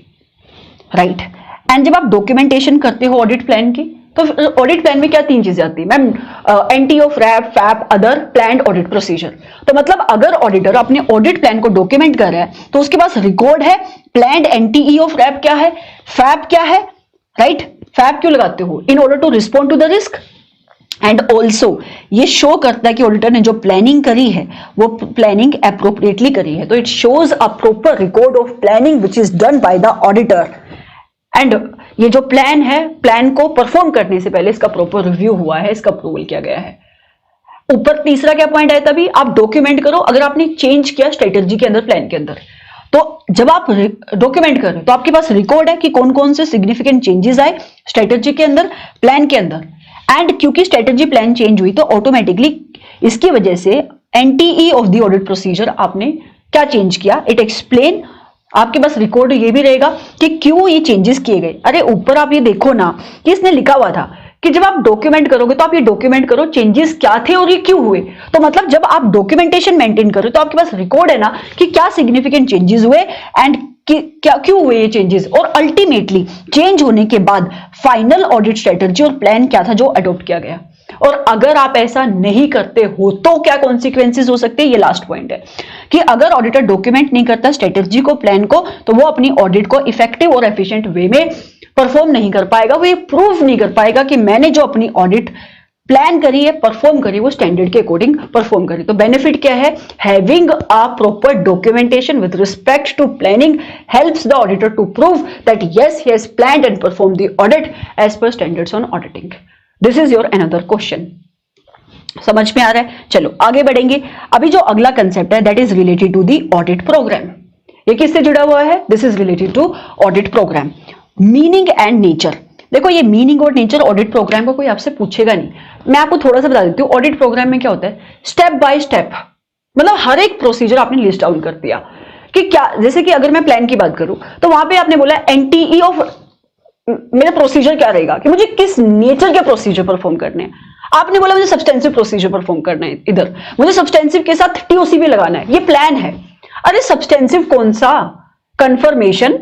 right. And जब आप डॉक्यूमेंटेशन करते हो ऑडिट प्लान की, तो ऑडिट प्लान में क्या 3 चीजें आती है ma'am, NTE of RAP, FAP, other planned audit procedure. तो मतलब अगर ऑडिटर अपने ऑडिट प्लान को डॉक्यूमेंट कर रहा है तो उसके पास रिकॉर्ड है, प्लान्ड एंटी ऑफ रैप क्या है, फैप क्या है, राइट? फैप क्यों लगाते हो? In order to respond to the risk. And also ये शो करता है कि ऑडिटर ने जो प्लानिंग करी है वो प्लानिंग अप्रोप्रिएटली करी है। तो it shows a proper record of planning which is done by the auditor. And ये जो प्लान है, प्लान को परफॉर्म करने से पहले इसका प्रॉपर रिव्यू हुआ है, इसका अप्रूवल किया गया है। ऊपर तीसरा क्या पॉइंट आया, तभी आप डॉक्यूमेंट करो अगर आपने चेंज किया स्ट्रेटेजी के अंदर, प्लान के अंदर। तो जब आप डॉक्यूमेंट कर रहे हो तो आपके पास रिकॉर्ड है कि कौन कौन से सिग्निफिकेंट चेंजेस आए स्ट्रेटेजी के अंदर, प्लान के अंदर। एंड क्योंकि स्ट्रेटेजी प्लान चेंज हुई तो ऑटोमेटिकली इसकी वजह से एनटीई ऑफ द ऑडिट प्रोसीजर आपने क्या चेंज किया, इट एक्सप्लेन। आपके पास रिकॉर्ड ये भी रहेगा कि क्यों ये चेंजेस किए गए। अरे ऊपर आप ये देखो ना कि इसने लिखा हुआ था कि जब आप डॉक्यूमेंट करोगे तो आप ये डॉक्यूमेंट करो चेंजेस क्या थे और ये क्यों हुए। तो मतलब जब आप डॉक्यूमेंटेशन मेंटेन करो तो आपके पास रिकॉर्ड है ना कि क्या सिग्निफिकेंट चेंजेस हुए एंड क्या क्यों हुए ये चेंजेस, और अल्टीमेटली चेंज होने के बाद फाइनल ऑडिट स्ट्रेटजी और प्लान क्या था जो अडॉप्ट किया गया। और अगर आप ऐसा नहीं करते हो तो क्या कॉन्सिक्वेंसेस हो सकते हैं, ये लास्ट पॉइंट है कि अगर ऑडिटर डॉक्यूमेंट नहीं करता स्ट्रेटजी को, प्लान को, तो वो अपनी ऑडिट को इफेक्टिव और एफिशिएंट वे में परफॉर्म नहीं कर पाएगा। वो ये प्रूव नहीं कर पाएगा कि मैंने जो अपनी ऑडिट प्लान करी है, परफॉर्म करी, वो स्टैंडर्ड के अकॉर्डिंग परफॉर्म करी। तो बेनिफिट क्या है, having a proper documentation with respect to planning helps the auditor to prove that yes he has planned and perform the audit as per standards on auditing. This is your another question. समझ में आ रहा है? चलो आगे बढ़ेंगे। अभी जो अगला कंसेप्ट है that is related to the audit programme. ये किससे जुड़ा हुआ है? This is related to audit programme. Meaning and nature. देखो ये मीनिंग और नेचर ऑडिट प्रोग्राम को कोई आपसे पूछेगा नहीं, मैं आपको थोड़ा सा बता देती हूँ। ऑडिट प्रोग्राम में क्या होता है, स्टेप बाय स्टेप, मतलब हर एक प्रोसीजर आपने लिस्ट डाउन कर दिया कि क्या, जैसे कि अगर मैं प्लान की बात करूं तो वहां पे आपने बोला एनटीई ऑफ, मेरा प्रोसीजर क्या रहेगा कि मुझे किस नेचर के प्रोसीजर परफॉर्म करने हैं। आपने बोला मुझे सब्सटेंसिव प्रोसीजर परफॉर्म करना है, इधर मुझे सब्सटेंसिव के साथ टीओसी भी लगाना है, ये प्लान है। अरे सब्सटेंसिव कौन सा, कंफर्मेशन,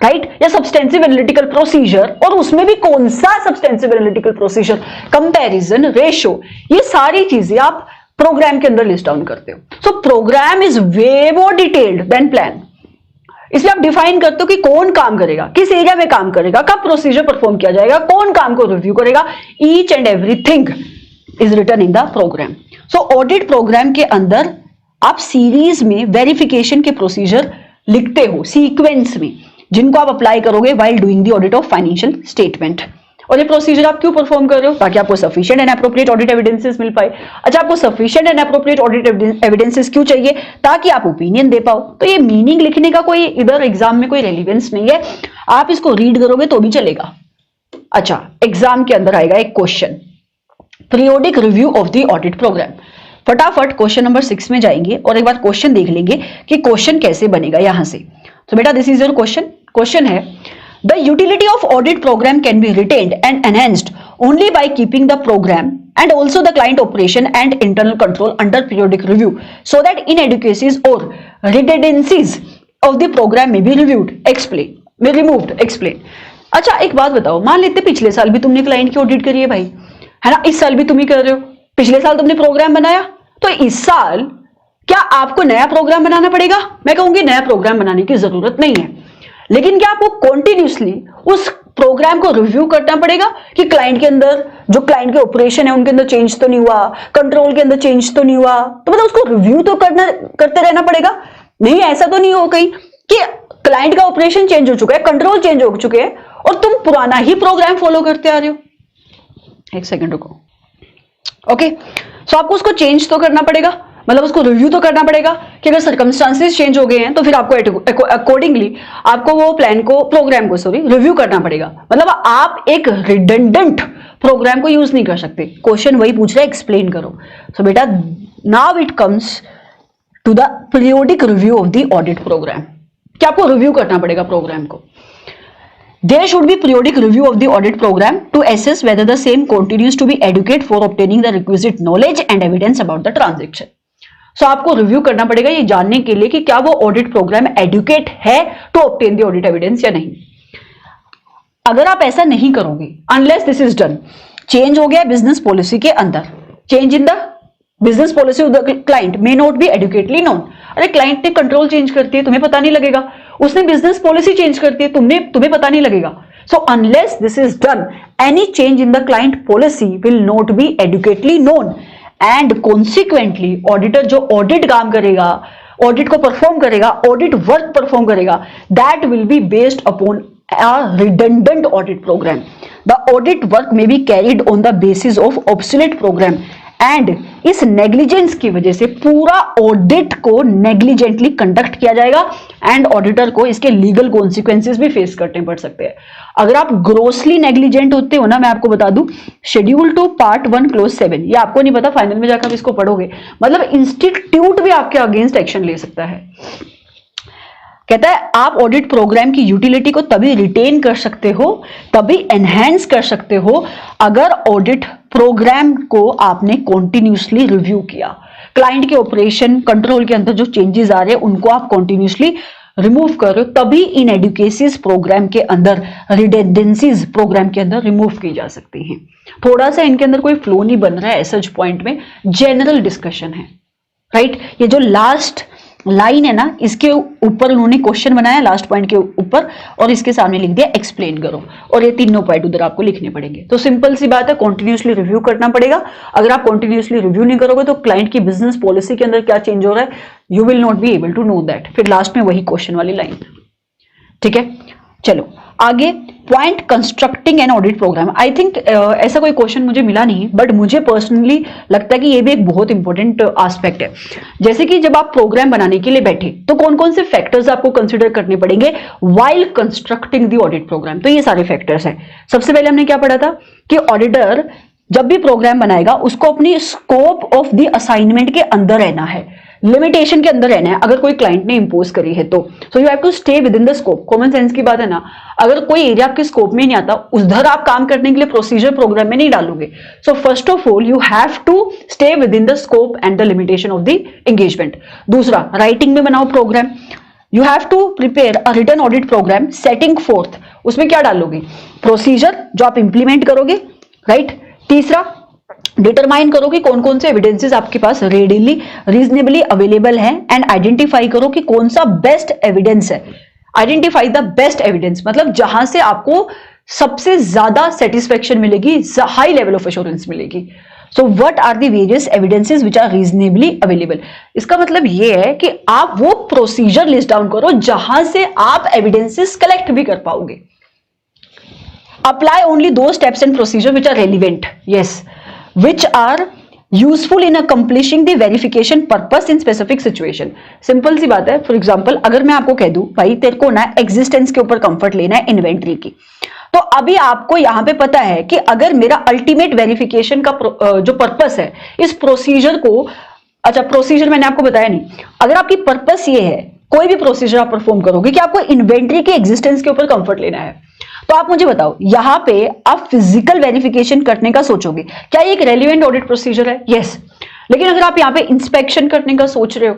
राइट, या सब्सटेंसिव एनालिटिकल प्रोसीजर, और उसमें भी कौन सा substantive analytical procedure, comparison, ratio, ये सारी चीजें आप प्रोग्राम के अंदर लिस्ट डाउन करते हो। So programme is way more detailed than plan. इसलिए आप डिफाइन करते हो कि कौन काम करेगा, किस एरिया में काम करेगा, कब प्रोसीजर परफॉर्म किया जाएगा, कौन काम को रिव्यू करेगा, each and everything is written in the programme. So audit programme के अंदर आप सीरीज में वेरिफिकेशन के प्रोसीजर लिखते हो सीक्वेंस में, जिनको आप अप्लाई करोगे while doing the audit of financial statement. और ये प्रोसीजर आप क्यों परफॉर्म कर रहे हो, ताकि आपको sufficient and appropriate audit evidences मिल पाए। अच्छा, आपको sufficient and appropriate audit evidences क्यों चाहिए, ताकि आप ओपिनियन दे पाओ। तो ये मीनिंग लिखने का कोई इधर एग्जाम में कोई रेलिवेंस नहीं है, आप इसको रीड करोगे तो भी चलेगा। अच्छा, एग्जाम के अंदर आएगा एक question, periodic review of the audit programme. फटाफट क्वेश्चन नंबर 6 में जाएंगे और एक बार क्वेश्चन देख लेंगे कि क्वेश्चन कैसे बनेगा यहां से। तो बेटा this is your question. Question है, the utility of audit program can be retained and enhanced only by keeping the program and also the client operation and internal control under periodic review so that inadequacies or redundancies of the program may be reviewed, explain, may removed, explain। अच्छा एक बात बताओ, मान लेते पिछले साल भी तुमने क्लाइंट की ऑडिट करी है भाई, है ना, इस साल भी तुम ही कर रहे हो, पिछले साल तुमने प्रोग्राम बनाया, तो इस साल क्या आपको नया प्रोग्राम बनाना पड़ेगा? मैं कहूंगी नया प्रोग्राम बनाने की जरूरत नहीं है, लेकिन क्या आपको कॉन्टिन्यूसली उस प्रोग्राम को रिव्यू करना पड़ेगा कि क्लाइंट के अंदर जो क्लाइंट के ऑपरेशन है उनके अंदर चेंज तो नहीं हुआ, कंट्रोल के अंदर चेंज तो नहीं हुआ, तो मतलब उसको रिव्यू तो करते रहना पड़ेगा। नहीं, ऐसा तो नहीं हो कहीं कि क्लाइंट का ऑपरेशन चेंज हो चुका है, कंट्रोल चेंज हो चुके हैं और तुम पुराना ही प्रोग्राम फॉलो करते आ रहे हो। एक सेकंड रुको। ओके, सो आपको उसको चेंज तो करना पड़ेगा, मतलब उसको रिव्यू तो करना पड़ेगा कि अगर सर्कमस्टांसेस चेंज हो गए हैं तो फिर आपको अकॉर्डिंगली आपको वो प्लान को, प्रोग्राम को सॉरी, रिव्यू करना पड़ेगा। मतलब आप एक रिडंडेंट प्रोग्राम को यूज नहीं कर सकते। क्वेश्चन वही पूछ रहा है, एक्सप्लेन करो। सो बेटा now it comes to the periodic review of the audit programme. क्या आपको रिव्यू करना पड़ेगा प्रोग्राम को? There should be periodic review of the audit program to assess whether the same continues to be adequate for obtaining the requisite knowledge and evidence about the transaction। So आपको रिव्यू करना पड़ेगा ये जानने के लिए कि क्या वो ऑडिट प्रोग्राम एडुकेट है to obtain the audit evidence या नहीं। अगर आप ऐसा नहीं करोगे, unless this is done, change हो गया बिजनेस पॉलिसी के अंदर, change in the business policy of the client may not be adequately known. अरे क्लाइंट ने कंट्रोल चेंज करती है, तुम्हें पता नहीं लगेगा, उसने बिजनेस पॉलिसी चेंज करती है, तुम्हें पता नहीं लगेगा। So unless this is done, any change in the client policy will not be adequately known, and consequently auditor जो ऑडिट काम करेगा, ऑडिट को परफॉर्म करेगा, ऑडिट वर्क परफॉर्म करेगा, that will be based upon a redundant audit program. The audit work may be carried on the basis of obsolete program, and इस नेग्लिजेंस की वजह से पूरा ऑडिट को नेग्लिजेंटली कंडक्ट किया जाएगा, एंड ऑडिटर को इसके लीगल कॉन्सिक्वेंसेस भी फेस करने पड़ सकते हैं। अगर आप ग्रोसली नेग्लिजेंट होते हो ना, मैं आपको बता दूं, शेड्यूल 2 पार्ट 1 क्लोज 7, ये आपको नहीं पता, फाइनल में जाकर इसको पढ़ोगे, मतलब इंस्टीट्यूट भी आपके अगेंस्ट एक्शन ले सकता है। कहता है आप ऑडिट प्रोग्राम की यूटिलिटी को तभी रिटेन कर सकते हो, तभी एनहेंस कर सकते हो, अगर ऑडिट प्रोग्राम को आपने कॉन्टिन्यूसली रिव्यू किया। क्लाइंट के ऑपरेशन कंट्रोल के अंदर जो चेंजेस आ रहे हैं उनको आप कॉन्टिन्यूसली रिमूव कर रहे हो, तभी इन एडुकेसीज प्रोग्राम के अंदर, रिडेंडेंसीज प्रोग्राम के अंदर रिमूव की जा सकती हैं। थोड़ा सा इनके अंदर कोई फ्लो नहीं बन रहा है एसएच पॉइंट में, जनरल डिस्कशन है, राइट। ये जो लास्ट लाइन है ना, इसके ऊपर उन्होंने क्वेश्चन बनाया लास्ट पॉइंट के ऊपर, और इसके सामने लिख दिया एक्सप्लेन करो, और ये तीनों पॉइंट उधर आपको लिखने पड़ेंगे। तो सिंपल सी बात है, कॉन्टिन्यूसली रिव्यू करना पड़ेगा। अगर आप कॉन्टिन्यूसली रिव्यू नहीं करोगे तो क्लाइंट की बिजनेस पॉलिसी के अंदर क्या चेंज हो रहा है, you will not be able to know that. फिर लास्ट में वही क्वेश्चन वाली लाइन, ठीक है। चलो आगे, point constructing an audit program. I think ऐसा कोई क्वेश्चन मुझे मिला नहीं, बट मुझे पर्सनली लगता है कि ये भी एक बहुत इंपॉर्टेंट एस्पेक्ट है। जैसे कि जब आप प्रोग्राम बनाने के लिए बैठे तो कौन कौन से फैक्टर्स आपको कंसिडर करने पड़ेंगे while constructing the audit programme. तो ये सारे फैक्टर्स हैं। सबसे पहले हमने क्या पढ़ा था कि ऑडिटर जब भी प्रोग्राम बनाएगा उसको अपनी स्कोप ऑफ द असाइनमेंट के अंदर रहना है, लिमिटेशन के अंदर रहना है। अगर कोई क्लाइंट ने इंपोज करी है तो so you have to stay within the scope. Common sense की बात है ना, अगर कोई एरिया आपके स्कोप में नहीं आता, उधर आप काम करने के लिए प्रोसीजर प्रोग्राम में नहीं डालोगे। So first of all you have to stay within the scope and the limitation of the engagement. दूसरा, राइटिंग में बनाओ program. You have to prepare a written audit program setting forth. उसमें क्या डालोगे, प्रोसीजर जो आप इंप्लीमेंट करोगे, राइट। तीसरा, डिटरमाइन करो कि कौन कौन से एविडेंसेस आपके पास रेडिली रीजनेबली अवेलेबल हैं, एंड आइडेंटिफाई करो कि कौन सा बेस्ट एविडेंस है। आइडेंटिफाई द बेस्ट एविडेंस, मतलब जहां से आपको सबसे ज्यादा सेटिस्फेक्शन मिलेगी, हाई लेवल ऑफ एश्योरेंस मिलेगी। So what are the various evidences which are reasonably available. इसका मतलब यह है कि आप वो प्रोसीजर लिस्ट डाउन करो जहां से आप एविडेंसेस कलेक्ट भी कर पाओगे। अप्लाई ओनली दो steps and procedure which are relevant, yes, which are useful in accomplishing the verification purpose in specific situation। Simple सी बात है। फॉर एग्जांपल अगर मैं आपको कह दूं भाई तेरे को ना एग्जिस्टेंस के ऊपर कंफर्ट लेना है इन्वेंट्री की, तो अभी आपको यहां पे पता है कि अगर मेरा अल्टीमेट वेरिफिकेशन का जो पर्पस है इस प्रोसीजर को, अच्छा प्रोसीजर मैंने आपको बताया नहीं, अगर आपकी पर्पस ये है, कोई भी प्रोसीजर आप परफॉर्म करोगे कि आपको इन्वेंट्री के एग्जिस्टेंस के ऊपर कंफर्ट लेना है, तो आप मुझे बताओ यहां पे आप फिजिकल वेरिफिकेशन करने का सोचोगे, क्या ये एक रेलिवेंट ऑडिट प्रोसीजर है? यस। लेकिन अगर आप यहां पे इंस्पेक्शन करने का सोच रहे हो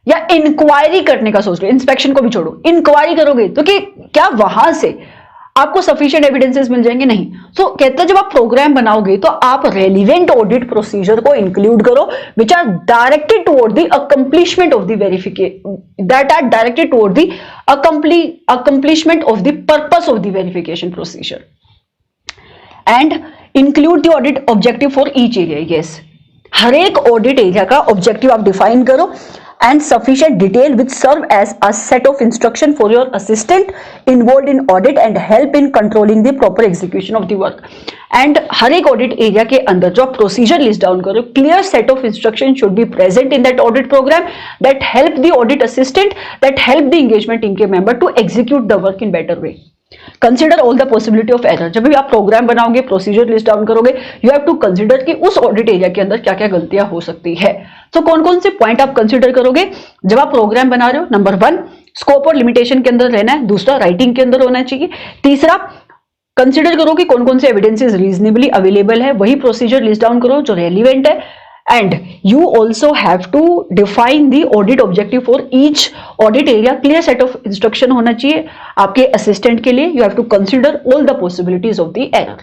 या इंक्वायरी करने का सोच रहे हो, इंस्पेक्शन को भी छोड़ो, इंक्वायरी करोगे तो कि क्या वहां से आपको सफिशिएंट एविडेंसेस मिल जाएंगे? नहीं। सो कहते हैं जब आप प्रोग्राम बनाओगे तो आप रेलिवेंट ऑडिट प्रोसीजर को इंक्लूड करो which are directed toward the accomplishment of the verification, that are directed toward the accomplishment of the purpose of the verification procedure, and include the audit objective for each area। yes, हर एक ऑडिट एरिया का ऑब्जेक्टिव आप डिफाइन करो, and sufficient detail which serve as a set of instruction for your assistant involved in audit and help in controlling the proper execution of the work। and हर एक ऑडिट एरिया के अंदर जो आप प्रोसीजर लिस्ट डाउन करो, clear set of instruction should be present in that audit program that help the audit assistant, that help the engagement team के member to execute the work in better way. Consider all the possibility of error. जब भी आप प्रोग्राम बनाओगे, प्रोसीजर लिस्ट डाउन करोगे, यू हैव टू कंसिडर कि उस ऑडिट एरिया के अंदर क्या क्या गलतियां हो सकती है। तो कौन कौन से पॉइंट आप कंसिडर करोगे जब आप प्रोग्राम बना रहे हो? नंबर 1, स्कोप और लिमिटेशन के अंदर रहना है। दूसरा, राइटिंग के अंदर होना चाहिए। तीसरा, कंसिडर करो कि कौन कौन से एविडेंसेस रीजनेबली अवेलेबल है, वही प्रोसीजर लिस्ट डाउन करो जो रेलिवेंट है। and you also have to define the audit objective for each audit area. Clear set of instruction होना चाहिए आपके असिस्टेंट के लिए. You have to consider all the possibilities of the error.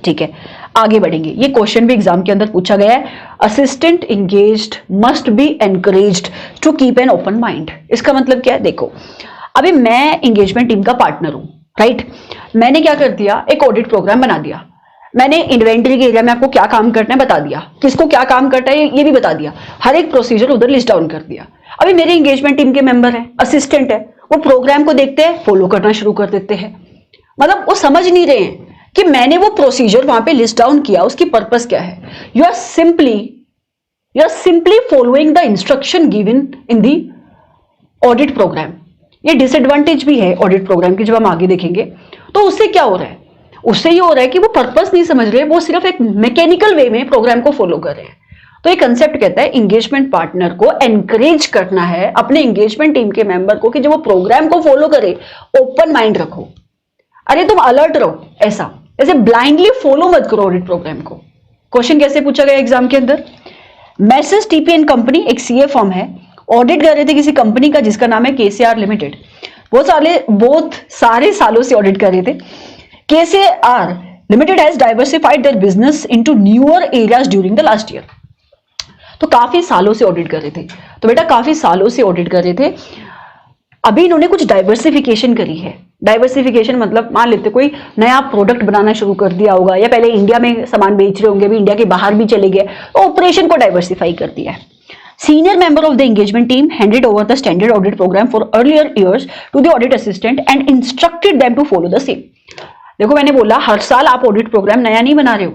ठीक है, आगे बढ़ेंगे. ये क्वेश्चन भी एग्जाम के अंदर पूछा गया है. Assistant engaged must be encouraged to keep an open mind. इसका मतलब क्या है? देखो, अभी मैं एंगेजमेंट टीम का पार्टनर हूं, राइट. मैंने क्या कर दिया, एक ऑडिट प्रोग्राम बना दिया. मैंने इन्वेंटरी के एरिया में आपको क्या काम करना है बता दिया, किसको क्या काम करना है ये भी बता दिया, हर एक प्रोसीजर उधर लिस्ट डाउन कर दिया. अभी मेरे एंगेजमेंट टीम के मेंबर है, असिस्टेंट है, वो प्रोग्राम को देखते हैं, फॉलो करना शुरू कर देते हैं. मतलब वो समझ नहीं रहे हैं कि मैंने वो प्रोसीजर वहां पे लिस्ट डाउन किया, उसकी पर्पस क्या है. You are simply following the instruction given in the audit programme. ये डिसएडवांटेज भी है ऑडिट प्रोग्राम की, जब हम आगे देखेंगे. तो उससे क्या हो रहा है, उससे ये हो रहा है कि वो पर्पस नहीं समझ रहे, वो सिर्फ एक मैकेनिकल वे में प्रोग्राम को फॉलो कर रहे हैं. तो ये कंसेप्ट कहता है एंगेजमेंट पार्टनर को एनकरेज करना है अपने एंगेजमेंट टीम के मेंबर को कि जब वो प्रोग्राम को फॉलो करे, ओपन माइंड रखो. अरे तुम अलर्ट रहो, ऐसे ब्लाइंडली फॉलो मत करो ऑडिट प्रोग्राम को. क्वेश्चन कैसे पूछा गया एग्जाम के अंदर? मैसेज टीपी एंड कंपनी एक सीए फर्म है, ऑडिट कर रहे थे किसी कंपनी का जिसका नाम है केसीआर लिमिटेड. बहुत सारे सालों से ऑडिट कर रहे थे. KCR limited has diversified their business into newer areas during the last year. तो काफी सालों से ऑडिट कर रहे थे. तो बेटा काफी सालों से ऑडिट कर रहे थे, अभी इन्होंने कुछ डाइवर्सिफिकेशन करी है. डाइवर्सिफिकेशन मतलब मान लेते कोई नया प्रोडक्ट बनाना शुरू कर दिया होगा, या पहले इंडिया में सामान बेच रहे होंगे, अभी इंडिया के बाहर भी चले गए, तो ऑपरेशन को डाइवर्सिफाई कर दिया है. Senior member of the engagement team handed over the standard audit program for earlier years to the audit assistant and instructed them to follow the same. देखो मैंने बोला हर साल आप ऑडिट प्रोग्राम नया नहीं बना रहे हो,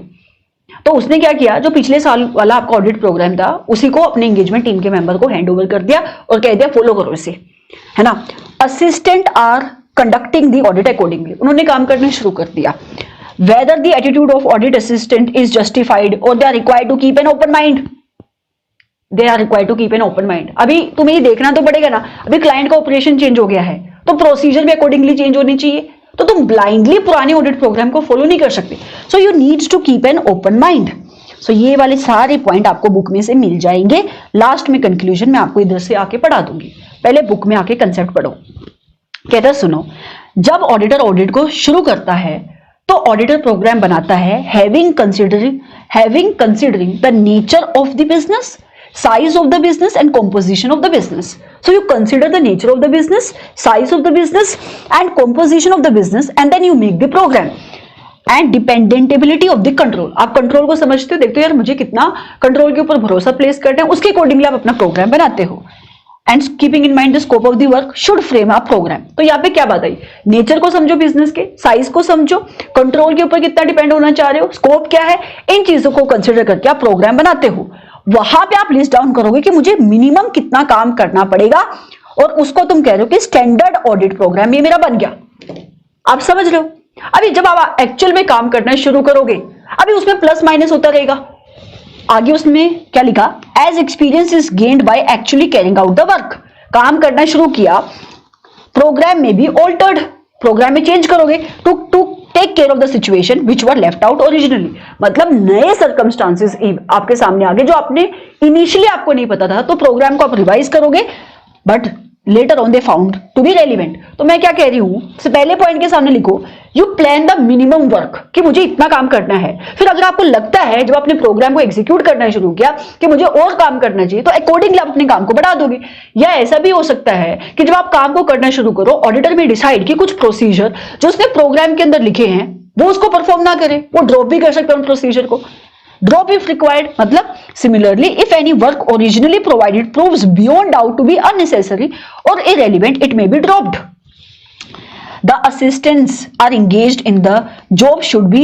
तो उसने क्या किया, जो पिछले साल वाला आपका ऑडिट प्रोग्राम था उसी को अपने एंगेजमेंट टीम के मेंबर को हैंड ओवर कर दिया और कह दिया फॉलो करो इसे, है ना. Assistant are conducting the audit accordingly. उन्होंने काम करना शुरू कर दिया. Whether the attitude of audit assistant is justified और they are required to keep an open mind. They are required to keep an open mind. अभी तुम्हें ये देखना तो पड़ेगा ना, अभी क्लाइंट का ऑपरेशन चेंज हो गया है तो प्रोसीजर भी अकॉर्डिंगली चेंज होनी चाहिए. तो तुम ब्लाइंडली पुराने ऑडिट प्रोग्राम को फॉलो नहीं कर सकते. So you needs to keep an open mind. So ये वाले सारे पॉइंट आपको बुक में से मिल जाएंगे. लास्ट में कंक्लूजन में आपको इधर से आके पढ़ा दूंगी, पहले बुक में आके कंसेप्ट पढ़ो. कहता सुनो, जब ऑडिटर ऑडिट को शुरू करता है तो ऑडिटर प्रोग्राम बनाता है having considering the nature of the business, size of the business and composition of the business. So you consider the nature of the business, size of the business and composition of the business, and then you make the program. And dependability of the control. आप कंट्रोल को समझते हो, देखते हो यार मुझे कितना कंट्रोल के ऊपर भरोसा प्लेस करना है, उसके अकॉर्डिंगली आप अपना प्रोग्राम बनाते हो. And keeping in mind the scope of the work should frame a program. तो यहाँ पे क्या बात आई, नेचर को समझो बिजनेस के, साइज को समझो, कंट्रोल के ऊपर कितना डिपेंड होना चाह रहे हो, स्कोप क्या है, इन चीजों को कंसिडर करके आप प्रोग्राम बनाते हो. वहां पे आप लिस्ट डाउन करोगे कि मुझे मिनिमम कितना काम करना पड़ेगा, और उसको तुम कह रहे हो कि स्टैंडर्ड ऑडिट प्रोग्राम ये मेरा बन गया. आप समझ रहे हो. अभी जब आप एक्चुअल में काम करना शुरू करोगे, अभी उसमें प्लस माइनस होता रहेगा. आगे उसमें क्या लिखा, as experience is gained by actually carrying out the work. काम करना शुरू किया, प्रोग्राम में भी ऑल्टर्ड, प्रोग्राम में चेंज करोगे to take care of the situation which were left out originally. मतलब नए सर्कमस्टांसेस आपके सामने आ गए जो आपने इनिशियली आपको नहीं पता था, तो प्रोग्राम को आप रिवाइज करोगे, but later on they found to be relevant. तो मैं क्या कह रही हूं, पहले पॉइंट के सामने लिखो you plan the minimum work, कि मुझे इतना काम करना है. फिर अगर आपको लगता है जब आपने प्रोग्राम को एग्जीक्यूट करना शुरू किया कि मुझे और काम करना चाहिए, तो अकॉर्डिंगली आप अपने काम को बढ़ा दोगे. या ऐसा भी हो सकता है कि जब आप काम को करना शुरू करो, ऑडिटर में डिसाइड कि कुछ प्रोसीजर जो उसने प्रोग्राम के अंदर लिखे हैं वो उसको परफॉर्म ना करे, वो ड्रॉप भी कर सकते हैं उन प्रोसीजर को. ड्रॉप इफ रिक्वायर्ड मतलब similarly if any work originally provided proves beyond doubt to be unnecessary और irrelevant, it may be dropped. The assistants are engaged in the job should be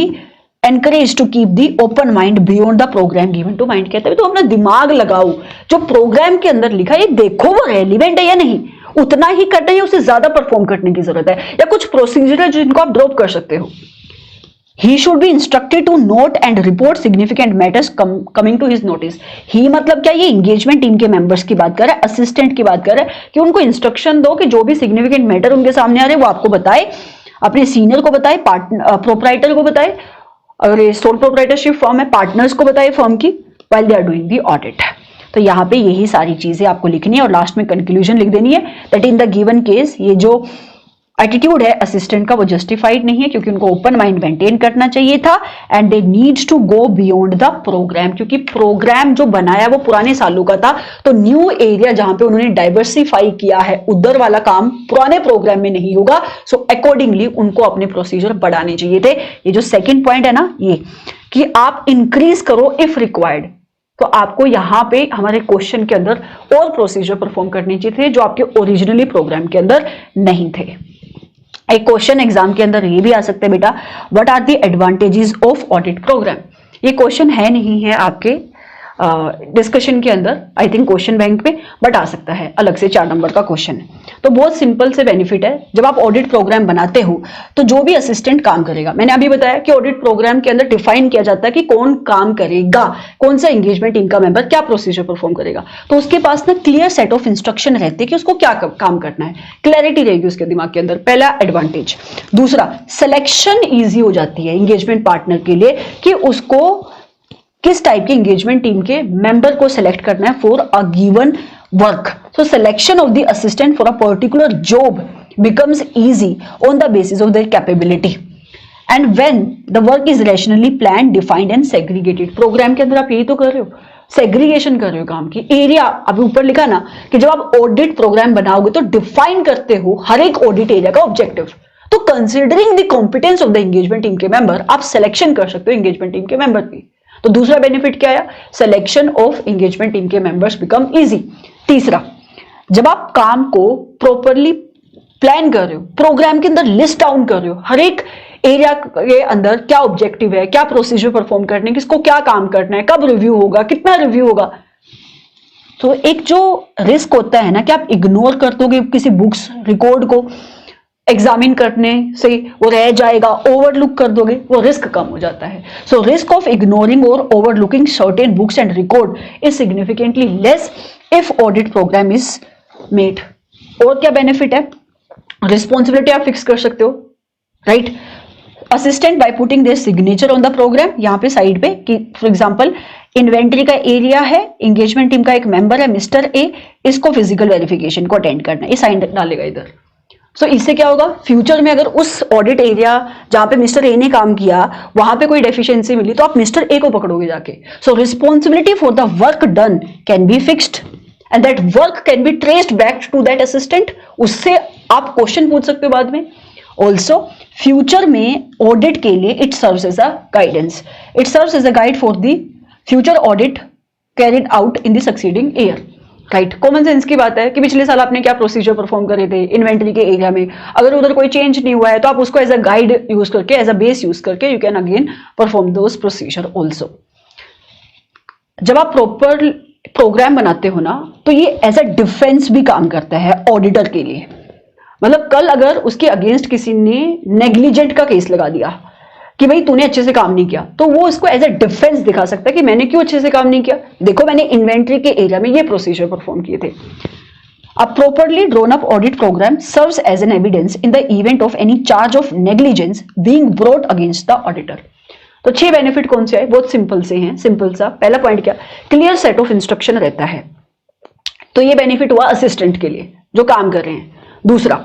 encouraged to keep the open mind beyond the program given to mind. कहते हैं तो अपना दिमाग लगाओ, जो प्रोग्राम के अंदर लिखा है ये देखो वो रेलिवेंट है या नहीं, उतना ही करना है या उससे ज्यादा परफॉर्म करने की जरूरत है, या कुछ प्रोसीजर है जिनको आप ड्रॉप कर सकते हो. He should be instructed to note and report significant matters coming to his notice. He मतलब क्या, ये एंगेजमेंट टीम के मेंबर्स की बात कर रहा है, असिस्टेंट की बात कर रहा है कि उनको इंस्ट्रक्शन दो कि जो भी सिग्निफिकेंट मैटर उनके सामने आ रहे हैं वो आपको बताए, अपने सीनियर को बताए, प्रोपराइटर को बताए, अगर ये सोल प्रोपराइटरशिप फर्म है पार्टनर्स को बताए फर्म की, while they are doing the audit। तो यहाँ पे यही सारी चीजें आपको लिखनी है और लास्ट में कंक्लूजन लिख देनी है that in the given case ये जो एटीट्यूड है असिस्टेंट का वो जस्टिफाइड नहीं है, क्योंकि उनको ओपन माइंड मेंटेन करना चाहिए था and they needs to go beyond the program, क्योंकि प्रोग्राम जो बनाया वो पुराने सालों का था, तो न्यू एरिया जहां पे उन्होंने डाइवर्सिफाई किया है उधर वाला काम पुराने प्रोग्राम में नहीं होगा। सो अकॉर्डिंगली उनको अपने प्रोसीजर बढ़ाने चाहिए थे। ये जो सेकेंड पॉइंट है ना, ये कि आप इंक्रीज करो इफ रिक्वायर्ड, तो आपको यहां पे हमारे क्वेश्चन के अंदर और प्रोसीजर परफॉर्म करने चाहिए थे जो आपके ओरिजिनली प्रोग्राम के अंदर नहीं थे। एक क्वेश्चन एग्जाम के अंदर ये भी आ सकते हैं बेटा, what are the advantages of audit programme. ये क्वेश्चन है नहीं है आपके डिस्कशन के अंदर, आई थिंक क्वेश्चन बैंक में, बट आ सकता है अलग से 4 नंबर का क्वेश्चन है। तो बहुत सिंपल से बेनिफिट है, जब आप ऑडिट प्रोग्राम बनाते हो तो जो भी असिस्टेंट काम करेगा, मैंने अभी बताया कि ऑडिट प्रोग्राम के अंदर डिफाइन किया जाता है कि कौन काम करेगा, कौन सा एंगेजमेंट टीम का मेंबर क्या प्रोसीजर परफॉर्म करेगा, तो उसके पास ना क्लियर सेट ऑफ इंस्ट्रक्शन रहते हैं कि उसको क्या काम करना है, क्लैरिटी रहेगी उसके दिमाग के अंदर, पहला एडवांटेज। दूसरा, सिलेक्शन ईजी हो जाती है एंगेजमेंट पार्टनर के लिए कि उसको किस टाइप की एंगेजमेंट टीम के मेंबर को सिलेक्ट करना है for a given work. So selection of the assistant for a particular job becomes easy on the basis of their capability and when the work is rationally plan, defined and segregated. Program के अंदर आप यही तो कर रहे हो, सेग्रीगेशन कर रहे हो काम की। एरिया अभी ऊपर लिखा ना कि जब आप ऑडिट प्रोग्राम बनाओगे तो डिफाइन करते हो हर एक ऑडिट एरिया का ऑब्जेक्टिव, तो considering the competence of the engagement team के मेंबर आप सिलेक्शन कर सकते हो एंगेजमेंट टीम के मेंबर की। तो दूसरा बेनिफिट क्या आया, सिलेक्शन ऑफ एंगेजमेंट टीम के मेंबर्स बिकम इजी। तीसरा, जब आप काम को प्रॉपरली प्लान कर रहे हो, प्रोग्राम के अंदर लिस्ट डाउन कर रहे हो, हर एक एरिया के अंदर क्या ऑब्जेक्टिव है, क्या प्रोसीजर परफॉर्म करने, किसको क्या काम करना है, कब रिव्यू होगा, कितना रिव्यू होगा, तो एक जो रिस्क होता है ना कि आप इग्नोर कर दोगे किसी बुक्स रिकॉर्ड को एग्जामिन करने से वो रह जाएगा, ओवरलुक कर दोगे, वो रिस्क कम हो जाता है। सो रिस्क ऑफ इग्नोरिंग और overlooking certain books and record is significantly less if audit program is made. और क्या बेनिफिट है, रिस्पॉन्सिबिलिटी आप फिक्स कर सकते हो, right. Assistant by putting their signature on the program, यहां पे साइड पे कि फॉर एग्जांपल इन्वेंट्री का एरिया है, एंगेजमेंट टीम का एक मेंबर है मिस्टर ए, इसको फिजिकल वेरिफिकेशन को अटेंड करना है, ये साइन डालेगा इधर। सो इससे क्या होगा, फ्यूचर में अगर उस ऑडिट एरिया जहां पे मिस्टर ए ने काम किया वहां पे कोई डेफिशिएंसी मिली तो आप मिस्टर ए को पकड़ोगे जाके। So responsibility for the work done can be fixed and that work can be traced back to that assistant, उससे आप क्वेश्चन पूछ सकते हो बाद में। ऑल्सो फ्यूचर में ऑडिट के लिए it serves as a guidance, it serves as a guide for the future audit carried out in the succeeding year, right. Common sense की बात है कि पिछले साल आपने क्या प्रोसीजर परफॉर्म करे थे इन्वेंटरी के एरिया में, अगर उधर कोई चेंज नहीं हुआ है तो आप उसको एज अ गाइड यूज करके, एज अ बेस यूज करके you can again perform those procedure also. जब आप प्रॉपर प्रोग्राम बनाते हो ना तो ये एज अ डिफेंस भी काम करता है ऑडिटर के लिए। मतलब कल अगर उसके अगेंस्ट किसी ने नेग्लिजेंट का केस लगा दिया कि भाई तूने अच्छे से काम नहीं किया, तो वो इसको एज अ डिफेंस दिखा सकता है कि मैंने क्यों अच्छे से काम नहीं किया, देखो मैंने इन्वेंट्री के एरिया में ये प्रोसीजर परफॉर्म किए थे। A properly drawn up audit program serves as an evidence in the event of any charge of negligence being brought against the auditor। तो 6 बेनिफिट कौन से आए, बहुत सिंपल से हैं, सिंपल सा। पहला पॉइंट क्या, क्लियर सेट ऑफ इंस्ट्रक्शन रहता है, तो ये बेनिफिट हुआ असिस्टेंट के लिए जो काम कर रहे हैं। दूसरा,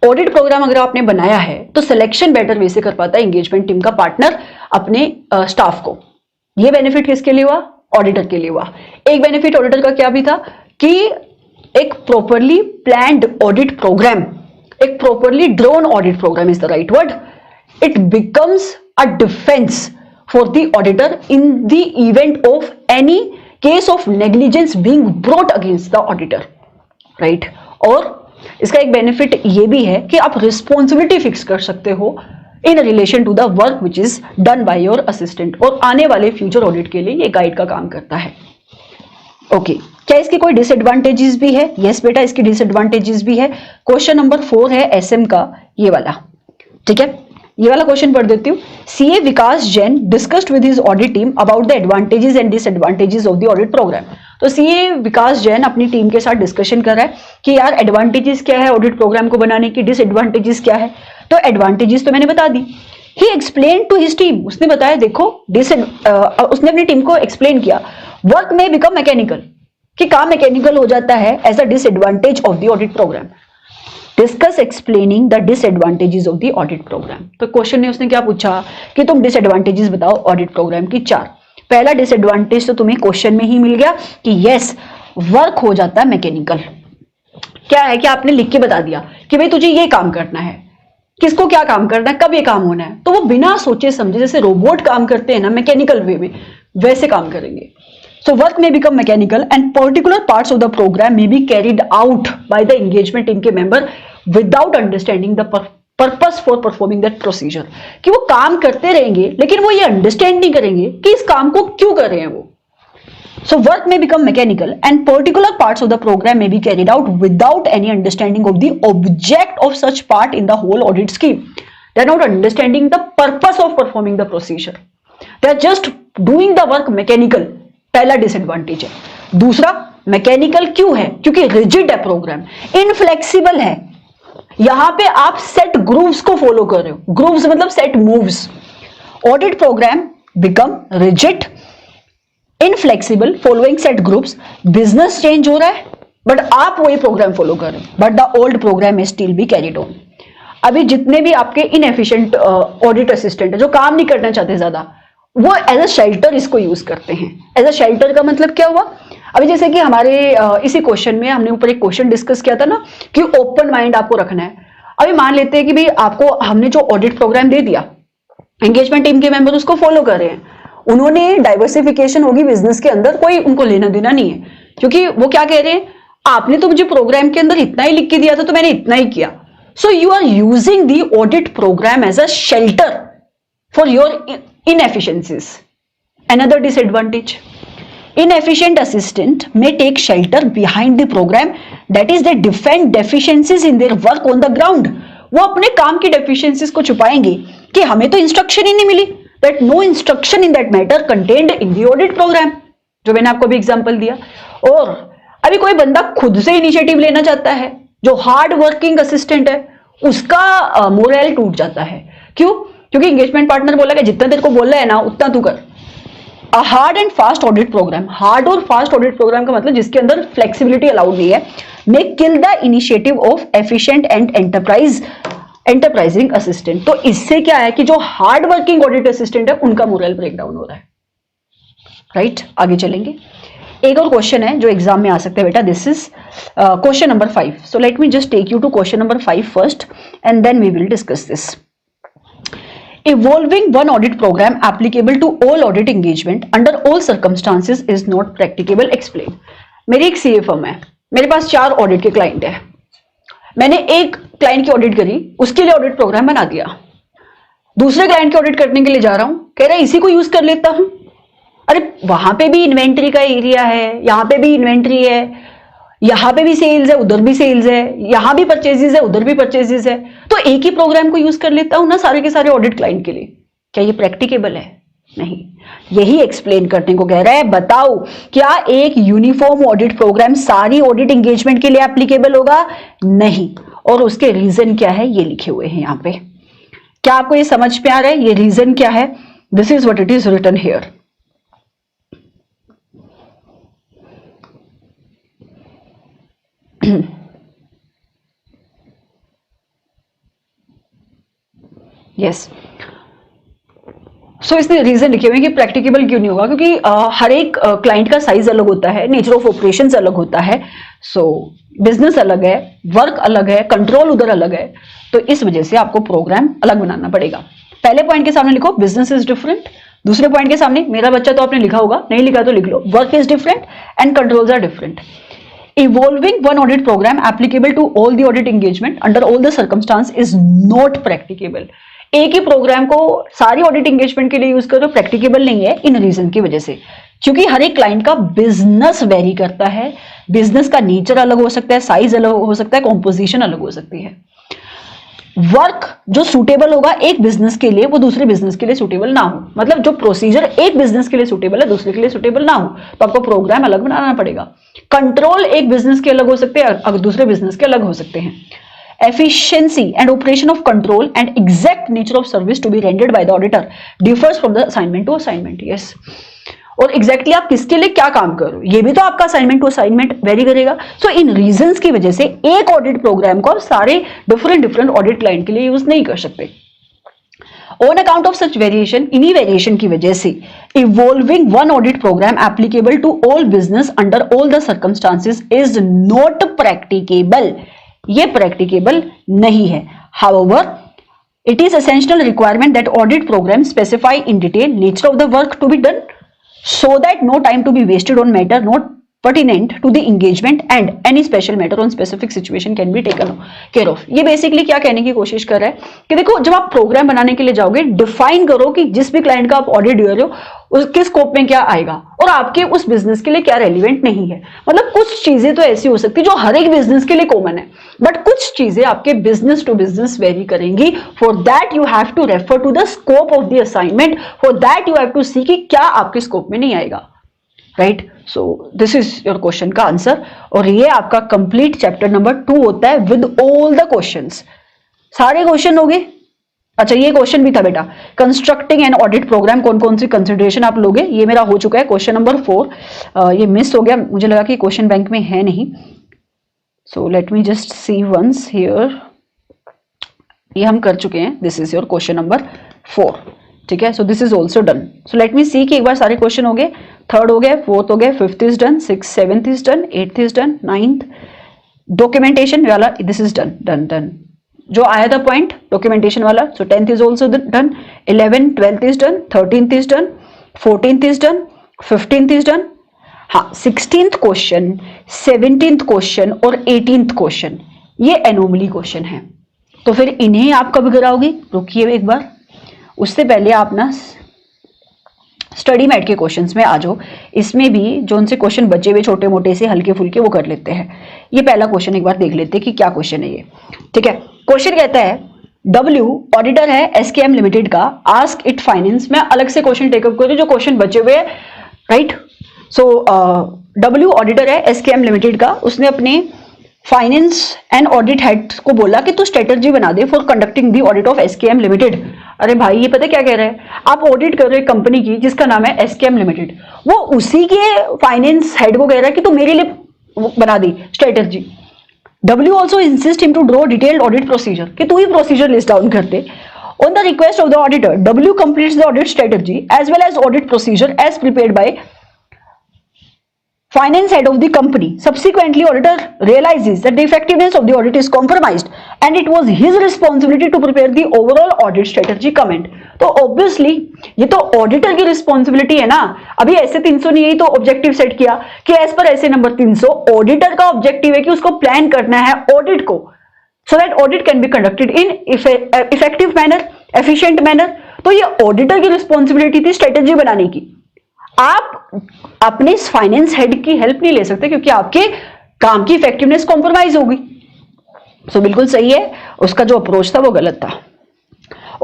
ऑडिट प्रोग्राम अगर आपने बनाया है तो सिलेक्शन बेटर वे से कर पाता है एंगेजमेंट टीम का पार्टनर अपने स्टाफ को। ये बेनिफिट किसके लिए हुआ, ऑडिटर के लिए हुआ। एक बेनिफिट ऑडिटर का क्या भी था कि एक प्रॉपरली प्लान्ड ऑडिट प्रोग्राम, एक properly drawn audit program is the right word, it becomes a defence for the auditor in the event of any case of negligence being brought against the auditor, right. और इसका एक बेनिफिट ये भी है कि आप रिस्पॉन्सिबिलिटी फिक्स कर सकते हो in relation to the work which is done by your assistant, और आने वाले फ्यूचर ऑडिट के लिए ये गाइड का काम करता है। ओके, क्या इसके कोई डिसएडवांटेजेस भी है? यस बेटा, इसकी डिसएडवांटेजेस भी है। क्वेश्चन नंबर 4 है एसएम का, ये वाला, ठीक है। ये वाला क्वेश्चन पढ़ देती हूँ। CA Vikas Jain discussed with his audit team about the advantages and disadvantages of the audit programme. तो सीए विकास जैन अपनी टीम के साथ डिस्कशन कर रहा है कि यार एडवांटेजेस क्या है ऑडिट प्रोग्राम को बनाने की, डिसएडवांटेजेस क्या है। तो एडवांटेजेस तो मैंने बता दी। ही एक्सप्लेन टू हिज टीम, उसने बताया देखो उसने अपनी टीम को एक्सप्लेन किया वर्क में बिकम मैकेनिकल, कि काम मैकेनिकल हो जाता है as a disadvantage of the audit program. Discuss explaining the disadvantages of the audit programme. तो क्वेश्चन ने उसने क्या पूछा कि तुम डिसएडवांटेजेस बताओ ऑडिट प्रोग्राम की 4। पहला डिसएडवांटेज तो तुम्हें क्वेश्चन में ही मिल गया कि यस वर्क हो जाता है मैकेनिकल। क्या है कि आपने लिख के बता दिया कि भाई तुझे ये काम करना है, किसको क्या काम करना है, कब ये काम होना है, तो वो बिना सोचे समझे जैसे रोबोट काम करते हैं ना मैकेनिकल वे में, वैसे काम करेंगे। So work may become mechanical and particular parts of the program may be carried out by the engagement team के member without understanding the purpose for performing that procedure। कि वो काम करते रहेंगे लेकिन वो ये अंडरस्टैंड नहीं करेंगे कि इस काम को क्यों कर रहे हैं वो। So work may become mechanical and particular parts of the program may be carried out without any understanding of the object of such part in the whole audit scheme। They are not understanding the purpose of performing the procedure। They are just doing the work mechanical। पहला डिसएडवांटेज है। दूसरा मैकेनिकल क्यों है? क्योंकि रिजिड है प्रोग्राम, इनफ्लेक्सिबल है। यहां पे आप सेट ग्रूव्स को फॉलो कर रहे हो, ग्रूव्स मतलब set moves. Audit program become rigid, inflexible, following set groups. Business change हो रहा है बट आप वही प्रोग्राम फॉलो कर रहे हो, but the old program is still be carried on. अभी जितने भी आपके इनएफिशिएंट ऑडिट असिस्टेंट है जो काम नहीं करना चाहते ज्यादा, वो एज अ शेल्टर इसको यूज करते हैं। एज अ शेल्टर का मतलब क्या हुआ? अभी जैसे कि हमारे इसी क्वेश्चन में हमने ऊपर एक क्वेश्चन डिस्कस किया था ना कि ओपन माइंड आपको रखना है। अभी मान लेते हैं कि भाई आपको हमने जो ऑडिट प्रोग्राम दे दिया, एंगेजमेंट टीम के मेंबर उसको फॉलो कर रहे हैं, उन्होंने डाइवर्सिफिकेशन होगी बिजनेस के अंदर, कोई उनको लेना देना नहीं है, क्योंकि वो क्या कह रहे हैं, आपने तो मुझे प्रोग्राम के अंदर इतना ही लिख के दिया था तो मैंने इतना ही किया। So you are using the audit program as a shelter for your inefficiencies। Another disadvantage, inefficient assistant may take shelter behind the program, that is they defend deficiencies in their work on the ground। वो अपने काम की deficiencies को छुपाएंगे कि हमें तो इंस्ट्रक्शन ही नहीं मिली, that no instruction in that matter contained in the audit program, जो मैंने आपको भी एग्जांपल दिया। और अभी कोई बंदा खुद से इनिशिएटिव लेना चाहता है, जो हार्ड वर्किंग असिस्टेंट है उसका मोरल टूट जाता है। क्यों? क्योंकि एंगेजमेंट पार्टनर बोला कि जितना तेरे को बोल रहा है ना उतना तू कर। A hard and fast audit program, hard और फास्ट ऑडिट प्रोग्राम का मतलब जिसके अंदर फ्लेक्सिबिलिटी अलाउड नहीं है, may kill the initiative of efficient and enterprising assistant. तो इससे क्या है कि जो हार्ड वर्किंग ऑडिट असिस्टेंट है उनका मोरल ब्रेकडाउन हो रहा है। राइट, आगे चलेंगे। एक और क्वेश्चन है जो एग्जाम में आ सकता है बेटा, this is question number 5। So let me just take you to question number 5 first and then we will discuss this. Evolving one audit program applicable to all audit engagement under all circumstances is not practicable। Explain। मेरी एक सीए फर्म है, मेरे पास 4 ऑडिट के क्लाइंट है, मैंने एक क्लाइंट की ऑडिट करी, उसके लिए ऑडिट प्रोग्राम बना दिया। दूसरे क्लाइंट की ऑडिट करने के लिए जा रहा हूं, कह रहा है इसी को यूज कर लेता हूं। अरे वहां पे भी इन्वेंट्री का एरिया है, यहां पे भी इन्वेंट्री है, यहां पे भी सेल्स है, उधर भी सेल्स है, यहां भी परचेजेस है, उधर भी परचेजेस है, तो एक ही प्रोग्राम को यूज कर लेता हूं ना सारे के सारे ऑडिट क्लाइंट के लिए। क्या ये प्रैक्टिकेबल है? नहीं। यही एक्सप्लेन करने को कह रहा है। बताओ क्या एक यूनिफॉर्म ऑडिट प्रोग्राम सारी ऑडिट एंगेजमेंट के लिए एप्लीकेबल होगा? नहीं। और उसके रीजन क्या है ये लिखे हुए हैं यहां पे। क्या आपको ये समझ में आ रहा है? ये रीजन क्या है? This is what it is written here. Yes, so इसने रीजन लिखे हुए हैं कि प्रैक्टिकेबल क्यों नहीं होगा, क्योंकि हर एक क्लाइंट का साइज अलग होता है, नेचर ऑफ ऑपरेशंस अलग होता है, सो बिजनेस अलग है, वर्क अलग है, कंट्रोल उधर अलग है, तो इस वजह से आपको प्रोग्राम अलग बनाना पड़ेगा। पहले पॉइंट के सामने लिखो बिजनेस इज डिफरेंट, दूसरे पॉइंट के सामने, मेरा बच्चा तो आपने लिखा होगा, नहीं लिखा तो लिख लो, work is different and controls are different. Evolving one audit program applicable to all the audit engagement under all the circumstance is not practicable। एक ही प्रोग्राम को सारी ऑडिट एंगेजमेंट के लिए यूज करो, प्रैक्टिकेबल नहीं है इन रीजन की वजह से, क्योंकि हर एक क्लाइंट का बिजनेस वेरी करता है, बिजनेस का नेचर अलग हो सकता है, साइज अलग हो सकता है, कॉम्पोजिशन अलग हो सकती है। वर्क जो सूटेबल होगा एक बिजनेस के लिए वो दूसरे बिजनेस के लिए सूटेबल ना हो, मतलब जो प्रोसीजर एक बिजनेस के लिए सूटेबल है दूसरे के लिए सूटेबल ना हो, तो आपको प्रोग्राम अलग बनाना पड़ेगा। कंट्रोल एक बिजनेस के अलग हो सकते हैं, अगर दूसरे बिजनेस के अलग हो सकते हैं। Efficiency and operation of control and exact nature of service to be rendered by the auditor differs from the assignment to assignment। Yes, और एग्जैक्टली आप किसके लिए क्या काम कर रहे हो, ये भी तो आपका असाइनमेंट टू असाइनमेंट वेरी करेगा। सो इन रीजंस की वजह से एक ऑडिट प्रोग्राम को आप सारे डिफरेंट ऑडिट क्लाइंट के लिए यूज नहीं कर सकते। On account of such variation, इन्हीं वेरिएशन की वजह से evolving one audit program applicable to all business under all the circumstances is not practicable, ये प्रैक्टिकेबल नहीं है। However it is essential requirement that audit program specify in detail nature of the work to be done so that no time to be wasted on matter not pertinent to the engagement and any special matter on specific situation can be taken care of। ये बेसिकली क्या कहने की कोशिश कर रहा है कि देखो, जब आप प्रोग्राम बनाने के लिए जाओगे, डिफाइन करो कि जिस भी क्लाइंट का आप ऑडिट दे रहे हो उसके स्कोप में क्या आएगा और आपके उस बिजनेस के लिए क्या रेलिवेंट नहीं है। मतलब कुछ चीजें तो ऐसी हो सकती है जो हर एक बिजनेस के लिए कॉमन है, बट कुछ चीजें आपके बिजनेस टू बिजनेस वेरी करेंगी। For that you have to refer to the scope of the assignment, for that you have to see कि क्या आपके स्कोप में नहीं आएगा, right. So this is your question का आंसर, और ये आपका कंप्लीट चैप्टर नंबर 2 होता है विद ऑल द क्वेश्चंस, सारे क्वेश्चन हो गए। अच्छा, ये क्वेश्चन भी था बेटा, कंस्ट्रक्टिंग एन ऑडिट प्रोग्राम, कौन कौन सी कंसिडरेशन आप लोगे, ये मेरा हो चुका है क्वेश्चन नंबर 4। ये मिस हो गया, मुझे लगा कि क्वेश्चन बैंक में है नहीं, so let me just see once here. ये हम कर चुके हैं, this is your question number 4, ठीक है। So this is also done. So let me see कि एक बार सारे क्वेश्चन हो गए, 3rd हो गया, 4th हो गया, 5th is done, 6th 7th is done, 8th is done, 9th documentation वाला, this is done done done, जो आया था पॉइंट डॉक्यूमेंटेशन वाला। So 10th is also done, 11th 12th is done, 13th is done, 14th is done, 15th is done. हाँ, 16th क्वेश्चन, 17th क्वेश्चन और 18th क्वेश्चन ये एनोमली क्वेश्चन है, तो फिर इन्हें आप कब कराओगे, रुकिए एक बार, उससे पहले आप ना स्टडी मैट के क्वेश्चंस में आ जाओ। इसमें भी जो उनसे क्वेश्चन बचे हुए छोटे मोटे से हल्के फुल्के वो कर लेते हैं। ये पहला क्वेश्चन एक बार देख लेते हैं कि क्या क्वेश्चन है ये, ठीक है। क्वेश्चन कहता है W ऑडिटर है SKM लिमिटेड का, आस्क इट फाइनेंस। मैं अलग से क्वेश्चन टेकअप कर रही हूँ जो क्वेश्चन बचे हुए, राइट। सो W ऑडिटर है SKM लिमिटेड का, उसने अपने फाइनेंस एंड ऑडिट हेड को बोला कि तू स्ट्रेटजी बना दे for conducting the audit of SKM limited. अरे भाई, ये पता क्या कह रहे हैं, आप ऑडिट कर रहे हो कंपनी की जिसका नाम है SKM लिमिटेड, वो उसी के फाइनेंस हेड को कह रहा है कि तू मेरे लिए बना दी strategy. W also insist him to draw detailed audit procedure, कि तू ही प्रोसीजर लिस्ट डाउन कर दे। On the request of the auditor, W completes the audit strategy as well as audit procedure as prepared by finance head of the company. Subsequently, auditor realizes that the effectiveness of the audit is compromised and it was his responsibility to prepare the overall audit strategy comment. तो obviously ये तो ऑडिटर की रिस्पॉन्सिबिलिटी है ना। अभी ऐसे 300 नहीं है तो ऑब्जेक्टिव सेट किया कि एज पर ऐसे नंबर 300, ऑडिटर का ऑब्जेक्टिव है कि उसको प्लान करना है ऑडिट को, सो that audit can be conducted in effective manner, efficient manner. तो ये ऑडिटर की रिस्पॉन्सिबिलिटी थी स्ट्रेटेजी बनाने की। आप अपने फाइनेंस हेड की हेल्प नहीं ले सकते क्योंकि आपके काम की इफेक्टिवनेस कॉम्प्रोमाइज होगी। सो बिल्कुल सही है, उसका जो अप्रोच था वो गलत था।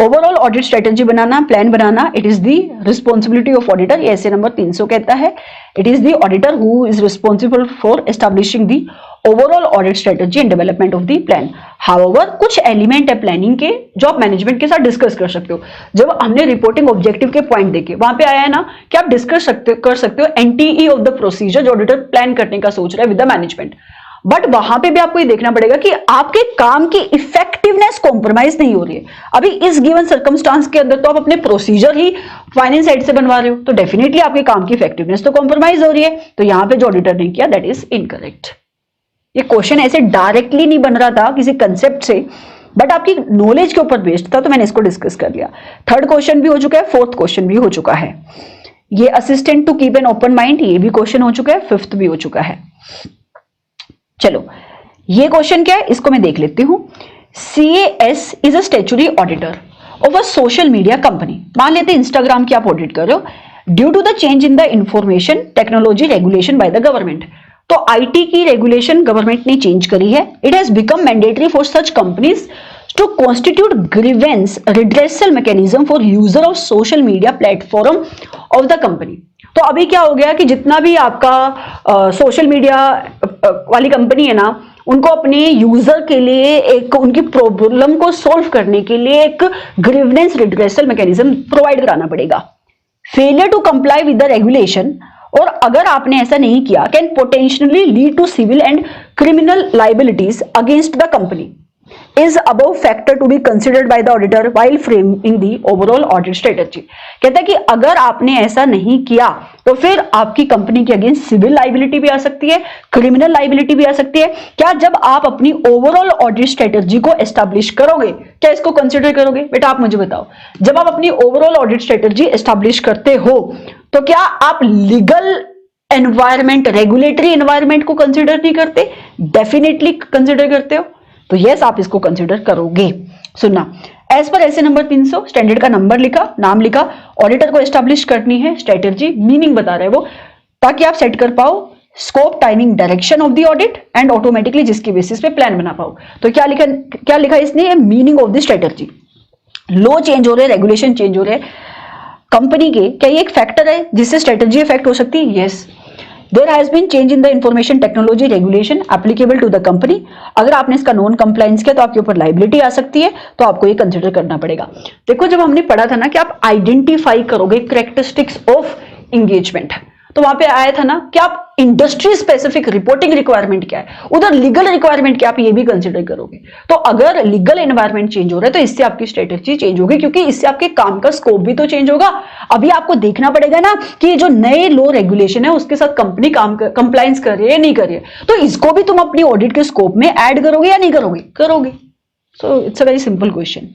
Overall audit strategy banana, plan banana, it is the responsibility of auditor, ये ऐसे नंबर 300 कहता है। It is the auditor who is responsible for establishing the overall audit strategy and development of the plan. However कुछ एलिमेंट है प्लानिंग के जो आप मैनेजमेंट के साथ डिस्कस कर सकते हो। जब हमने रिपोर्टिंग ऑब्जेक्टिव के पॉइंट देखे, वहां पे आया है ना कि आप डिस्कस कर सकते हो एनटीई ऑफ द प्रोसीजर जो ऑडिटर प्लान करने का सोच रहा है विद द मैनेजमेंट। बट वहां पे भी आपको ये देखना पड़ेगा कि आपके काम की इफेक्टिवनेस कॉम्प्रोमाइज नहीं हो रही है। अभी इस गिवन सर्कमस्टांस के अंदर तो आप अपने प्रोसीजर ही फाइनेंस साइड से बनवा रहे हो, तो डेफिनेटली आपके काम की इफेक्टिवनेस तो कॉम्प्रोमाइज हो रही है। तो यहां पे जो ऑडिटर ने किया दैट इज इनकरेक्ट। ये क्वेश्चन ऐसे डायरेक्टली नहीं बन रहा था किसी कंसेप्ट से, बट आपकी नॉलेज के ऊपर बेस्ड था, तो मैंने इसको डिस्कस कर लिया। 3rd क्वेश्चन भी हो चुका है, 4th क्वेश्चन भी हो चुका है। ये assistant to keep an open mind, ये भी क्वेश्चन हो चुका है, 5th भी हो चुका है। चलो, ये क्वेश्चन क्या है इसको मैं देख लेती हूं। CAS is a statutory auditor of a social media company. मान लेते हैं इंस्टाग्राम की आप ऑडिट कर रहे हो। Due to the change in the information technology regulation by the government, तो आईटी की रेगुलेशन गवर्नमेंट ने चेंज करी है। It has become mandatory for such companies to constitute grievance redressal mechanism for user of social media platform of the company. तो अभी क्या हो गया कि जितना भी आपका सोशल मीडिया वाली कंपनी है ना, उनको अपने यूजर के लिए एक उनकी प्रॉब्लम को सॉल्व करने के लिए एक ग्रीवेंस रिड्रेसल मैकेनिज्म प्रोवाइड कराना पड़ेगा। Failure to comply with the regulation, और अगर आपने ऐसा नहीं किया, can potentially lead to civil and criminal liabilities against the company, is above factor to be considered by the auditor while framing the overall audit strategy। कहता है कि अगर आपने ऐसा नहीं किया तो फिर आपकी कंपनी के अगेंस्ट सिविल लाइबिलिटी भी आ सकती है, क्रिमिनल लाइबिलिटी भी आ सकती है। क्या जब आप अपनी ओवरऑल ऑडिट स्ट्रेटजी को एस्टैब्लिश करोगे, क्या इसको कंसिडर करोगे? बेटा आप मुझे बताओ, जब आप अपनी ओवरऑल ऑडिट स्ट्रेटजी एस्टैब्लिश करते हो तो क्या आप लीगल एनवायरमेंट, रेगुलेटरी एनवायरमेंट को कंसिडर नहीं करते? डेफिनेटली कंसिडर करते हो, तो यस आप इसको कंसिडर करोगे। सुनना, एज पर ऐसे नंबर 300 स्टैंडर्ड का नंबर लिखा, नाम लिखा, ऑडिटर को एस्टैब्लिश करनी है स्ट्रेटजी, मीनिंग बता रहे हैं वो, ताकि आप सेट कर पाओ scope, timing, direction of the audit and automatically जिसकी बेसिस पे प्लान बना पाओ। तो क्या लिखा इसने? Meaning of the strategy. Low change हो रहे, रेगुलेशन चेंज हो रहे कंपनी के, क्या ये एक फैक्टर है जिससे स्ट्रेटजी इफेक्ट हो सकती है? Yes. There has been change in the information technology regulation applicable to the company। अगर आपने इसका नॉन कंप्लायंस किया तो आपके ऊपर लाइबिलिटी आ सकती है, तो आपको ये कंसिडर करना पड़ेगा। देखो जब हमने पढ़ा था ना कि आप आइडेंटिफाई करोगे कैरेक्टरिस्टिक्स ऑफ एंगेजमेंट, तो वहां पे आया था ना कि आप इंडस्ट्री स्पेसिफिक रिपोर्टिंग रिक्वायरमेंट क्या है, उधर लीगल रिक्वायरमेंट क्या, आप ये भी कंसिडर करोगे। तो अगर लीगल एनवायरमेंट चेंज हो रहा है तो इससे आपकी स्ट्रेटेजी चेंज होगी, क्योंकि इससे आपके काम का स्कोप भी तो चेंज होगा। अभी आपको देखना पड़ेगा ना कि जो नए लॉ रेगुलेशन है उसके साथ कंपनी कंप्लायंस कर रही है या नहीं कर रही है, तो इसको भी तुम अपनी ऑडिट के स्कोप में ऐड करोगे या नहीं करोगे? करोगे। So it's a very simple question.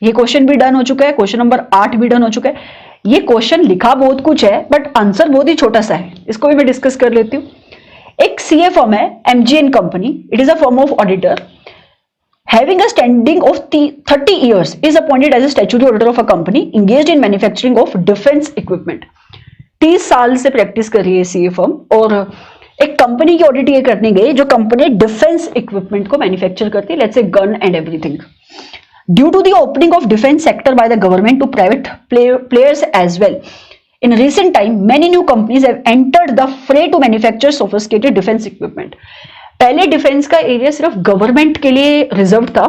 ये क्वेश्चन भी डन हो चुका है, क्वेश्चन नंबर 8 भी डन हो चुका है। ये क्वेश्चन लिखा बहुत कुछ है बट आंसर बहुत ही छोटा सा है, इसको भी मैं डिस्कस कर लेती हूँ। एक सीए फर्म है MGN company, it is a firm of auditor having a standing of 30 years is appointed as a statutory auditor of a company engaged in manufacturing of defense equipment। 30 साल से प्रैक्टिस कर रही है सीए फर्म, और एक कंपनी की ऑडिट ये करने गए जो कंपनी डिफेंस इक्विपमेंट को मैन्युफैक्चर करती है, let's say gun and everything. Due to the opening of defense sector by the government to private players as well, in recent time many new companies have entered the fray to manufacture sophisticated defense equipment। पहले डिफेंस का एरिया सिर्फ गवर्नमेंट के लिए रिजर्व था,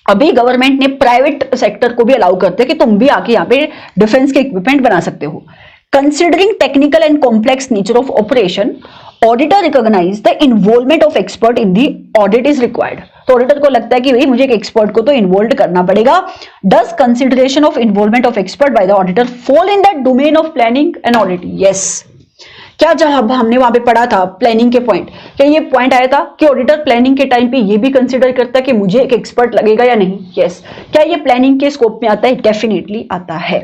अभी गवर्नमेंट ने प्राइवेट सेक्टर को भी अलाउ करते हैं कि तुम भी आके यहाँ पे डिफेंस के इक्विपमेंट बना सकते हो। Considering technical and complex nature of operation, auditor recognise the involvement of expert in the audit is required. तो ऑडिटर को लगता है कि भाई मुझे एक एक्सपर्ट को तो इन्वॉल्व करना पड़ेगा। Does consideration of involvement of expert by the auditor fall in the domain of planning and audit? Yes. क्या जब हमने वहां पे पढ़ा था प्लानिंग के पॉइंट, क्या ये पॉइंट आया था कि ऑडिटर प्लानिंग के टाइम पे ये भी कंसिडर करता है कि मुझे एक एक्सपर्ट लगेगा या नहीं? यस। क्या ये प्लानिंग के स्कोप में आता है? डेफिनेटली आता है।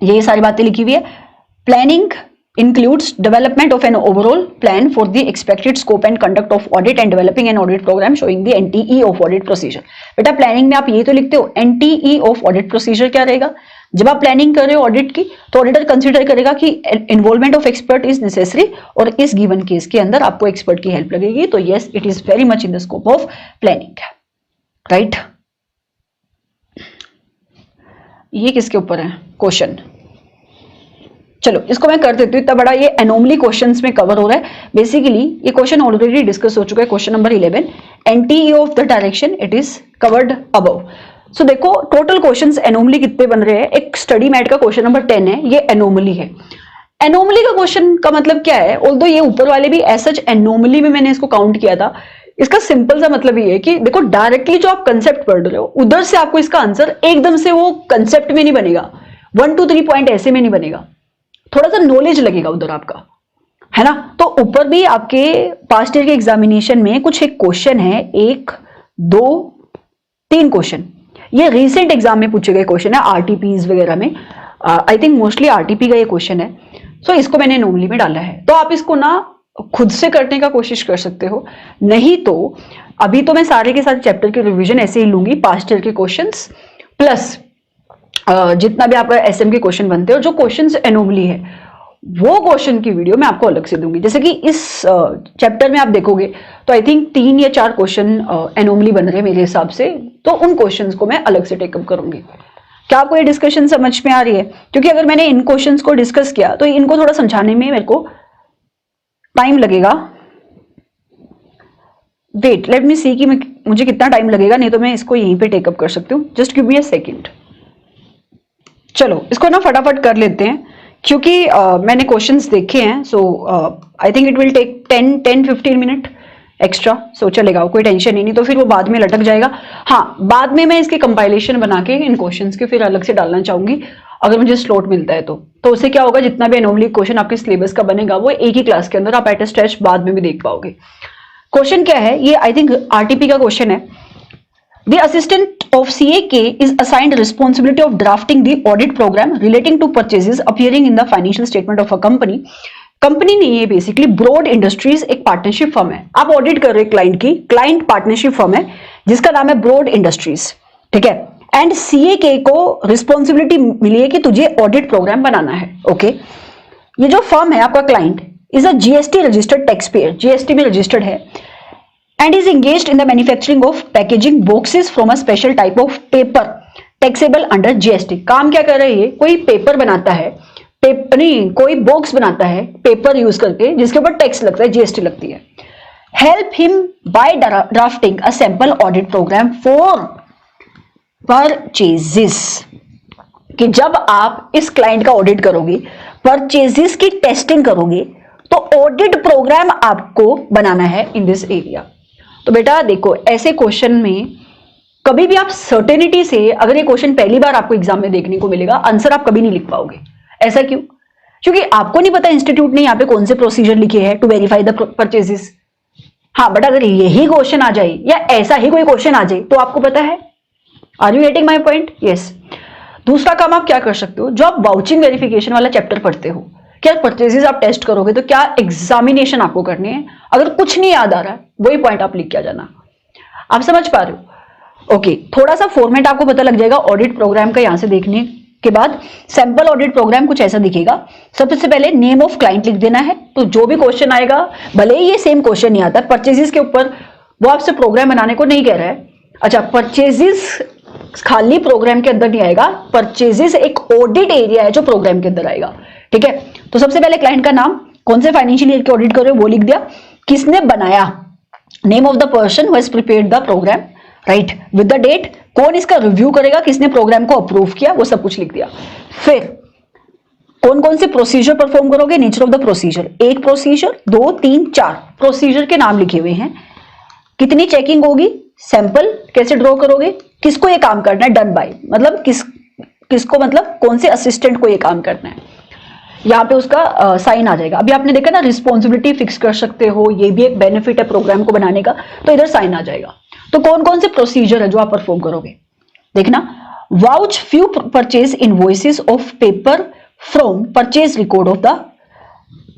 ये सारी बातें लिखी हुई है। Planning includes development of an overall plan for the expected scope and conduct of audit and developing an audit program showing the NTE of audit procedure। बेटा प्लानिंग में आप ये तो लिखते हो NTE of audit procedure क्या रहेगा? जब आप प्लानिंग कर रहे हो ऑडिट की तो ऑडिटर कंसीडर करेगा कि involvement of expert is necessary और इस गिवन केस के अंदर आपको एक्सपर्ट की हेल्प लगेगी, तो yes it is very much in the scope of planning, right. ये किसके ऊपर है क्वेश्चन? चलो इसको मैं कर देती हूँ, इतना बड़ा ये एनोमली क्वेश्चंस में कवर हो रहा है। बेसिकली ये क्वेश्चन ऑलरेडी डिस्कस हो चुका है, क्वेश्चन नंबर 11 एनटीई of the direction, it is covered above. So देखो टोटल क्वेश्चंस एनोमली कितने बन रहे हैं। एक स्टडी मैट का क्वेश्चन नंबर 10 है, ये एनोमली है। एनोमली का क्वेश्चन का मतलब क्या है? ऑल्दो ये ऊपर वाले भी एज सच एनोमली में मैंने इसको काउंट किया था, इसका सिंपल सा मतलब ये है कि देखो डायरेक्टली जो आप कंसेप्ट पढ़ रहे हो उधर से आपको इसका आंसर एकदम से वो कंसेप्ट में नहीं बनेगा, 1 2 3 पॉइंट ऐसे में नहीं बनेगा, थोड़ा सा नॉलेज लगेगा उधर आपका, है ना। तो ऊपर भी आपके पास्ट ईयर के एग्जामिनेशन में कुछ एक क्वेश्चन है, 1 2 3 क्वेश्चन, ये रीसेंट एग्जाम में पूछे गए क्वेश्चन है आरटीपीज वगैरह में, आई थिंक मोस्टली आरटीपी का ये क्वेश्चन है। सो इसको मैंने नॉर्मली में डाला है, तो आप इसको ना खुद से करने का कोशिश कर सकते हो, नहीं तो अभी तो मैं सारे के सारे चैप्टर के रिवीजन ऐसे ही लूंगी, पास्ट ईयर के क्वेश्चंस प्लस जितना भी आपका एसएम के क्वेश्चन बनते हैं और जो क्वेश्चंस एनोमली है वो क्वेश्चन की वीडियो मैं आपको अलग से दूंगी। जैसे कि इस चैप्टर में आप देखोगे तो आई थिंक 3 या 4 क्वेश्चन एनोमली बन रहे हैं मेरे हिसाब से, तो उन क्वेश्चंस को मैं अलग से टेकअप करूंगी। क्या आपको ये डिस्कशन समझ में आ रही है? क्योंकि अगर मैंने इन क्वेश्चंस को डिस्कस किया तो इनको थोड़ा समझाने में मेरे को टाइम लगेगा। वेट लेट मी सी कि मुझे कितना टाइम लगेगा, नहीं तो मैं इसको यहीं पे टेकअप कर सकती हूँ। Just give me a second. चलो इसको ना फटाफट कर लेते हैं, क्योंकि मैंने क्वेश्चंस देखे हैं, so I think it will take 10-15 minute extra, so चलेगा, कोई टेंशन ही नहीं, तो फिर वो बाद में लटक जाएगा। हाँ, बाद में मैं इसके कंपाइलेशन बना के इन क्वेश्चंस के फिर अलग से डालना चाहूंगी, अगर मुझे स्लॉट मिलता है तो उससे क्या होगा, जितना भी एनोमली क्वेश्चन आपके सिलेबस का बनेगा वो एक ही क्लास के अंदर आप एट अ स्ट्रेच बाद में भी देख पाओगे। क्वेश्चन क्या है ये, आई थिंक आरटीपी का क्वेश्चन है। The assistant of CAK is assigned responsibility of drafting the audit program relating to purchases appearing in the financial statement of a company. Company नहीं है बेसिकली, ब्रॉड इंडस्ट्रीज एक पार्टनरशिप फर्म है। आप ऑडिट कर रहे हैं क्लाइंट की, क्लाइंट पार्टनरशिप फर्म है जिसका नाम है ब्रॉड इंडस्ट्रीज, ठीक है। एंड CAK को रिस्पॉन्सिबिलिटी मिली है कि तुझे ऑडिट प्रोग्राम बनाना है, ओके। ये जो फर्म है आपका client is a GST registered tax payer, GST में रजिस्टर्ड है, and is engaged in the manufacturing of packaging boxes from a special type of paper taxable under GST। काम क्या कर रही है, कोई पेपर बनाता है, नहीं कोई बॉक्स बनाता है पेपर यूज करके जिसके ऊपर टैक्स लगता है, GST लगती है। Help him by drafting a sample audit program for purchases, कि जब आप इस क्लाइंट का ऑडिट करोगे, परचेजेस की टेस्टिंग करोगे, तो ऑडिट प्रोग्राम आपको बनाना है इन दिस एरिया। तो बेटा देखो, ऐसे क्वेश्चन में कभी भी आप सर्टेनिटी से, अगर ये क्वेश्चन पहली बार आपको एग्जाम में देखने को मिलेगा, आंसर आप कभी नहीं लिख पाओगे। ऐसा क्यों? क्योंकि आपको नहीं पता इंस्टीट्यूट ने यहाँ पे कौन से प्रोसीजर लिखे हैं टू वेरीफाई द परचेजेस। हाँ, बट अगर यही क्वेश्चन आ जाए या ऐसा ही कोई क्वेश्चन आ जाए तो आपको पता है। Are you getting my point? Yes. दूसरा काम आप क्या कर सकते हो, जो आप वाउचिंग वेरिफिकेशन वाला चैप्टर पढ़ते हो, क्या परचेजेस आप टेस्ट करोगे तो क्या एग्जामिनेशन आपको करने हैं, अगर कुछ नहीं याद आ रहा है वही पॉइंट आप लिख के आ जाना। आप समझ पा रहे हो? ओके, थोड़ा सा फॉर्मेट आपको पता लग जाएगा ऑडिट प्रोग्राम का। यहां से देखने के बाद सैंपल ऑडिट प्रोग्राम कुछ ऐसा दिखेगा। सबसे पहले नेम ऑफ क्लाइंट लिख देना है, तो जो भी क्वेश्चन आएगा, भले ही ये सेम क्वेश्चन नहीं आता परचेजेस के ऊपर, वो आपसे प्रोग्राम बनाने को नहीं कह रहा है। अच्छा, परचेजेस खाली प्रोग्राम के अंदर नहीं आएगा, परचेजेस एक ऑडिट एरिया है जो प्रोग्राम के अंदर आएगा, ठीक है। तो सबसे पहले क्लाइंट का नाम, कौन से फाइनेंशियल ईयर के ऑडिट कर रहे हो वो लिख दिया, किसने बनाया, name of the person who has prepared the program, right, with the date, कौन इसका रिव्यू करेगा, किसने प्रोग्राम को अप्रूव किया, वो सब कुछ लिख दिया। फिर कौन कौन से प्रोसीजर परफॉर्म करोगे, नेचर ऑफ द प्रोसीजर, एक प्रोसीजर, 2, 3, 4 प्रोसीजर के नाम लिखे हुए हैं, कितनी चेकिंग होगी, सैंपल कैसे ड्रॉ करोगे, किसको ये काम करना है, डन बाय मतलब किसको, मतलब कौन से असिस्टेंट को ये काम करना है, यहाँ पे उसका साइन आ जाएगा। अभी आपने देखा ना, रिस्पॉन्सिबिलिटी फिक्स कर सकते हो, ये भी एक बेनिफिट है प्रोग्राम को बनाने का, तो इधर साइन आ जाएगा। तो कौन कौन से प्रोसीजर है जो आप परफॉर्म करोगे, देखना। Vouch few purchase invoices of paper from purchase record of the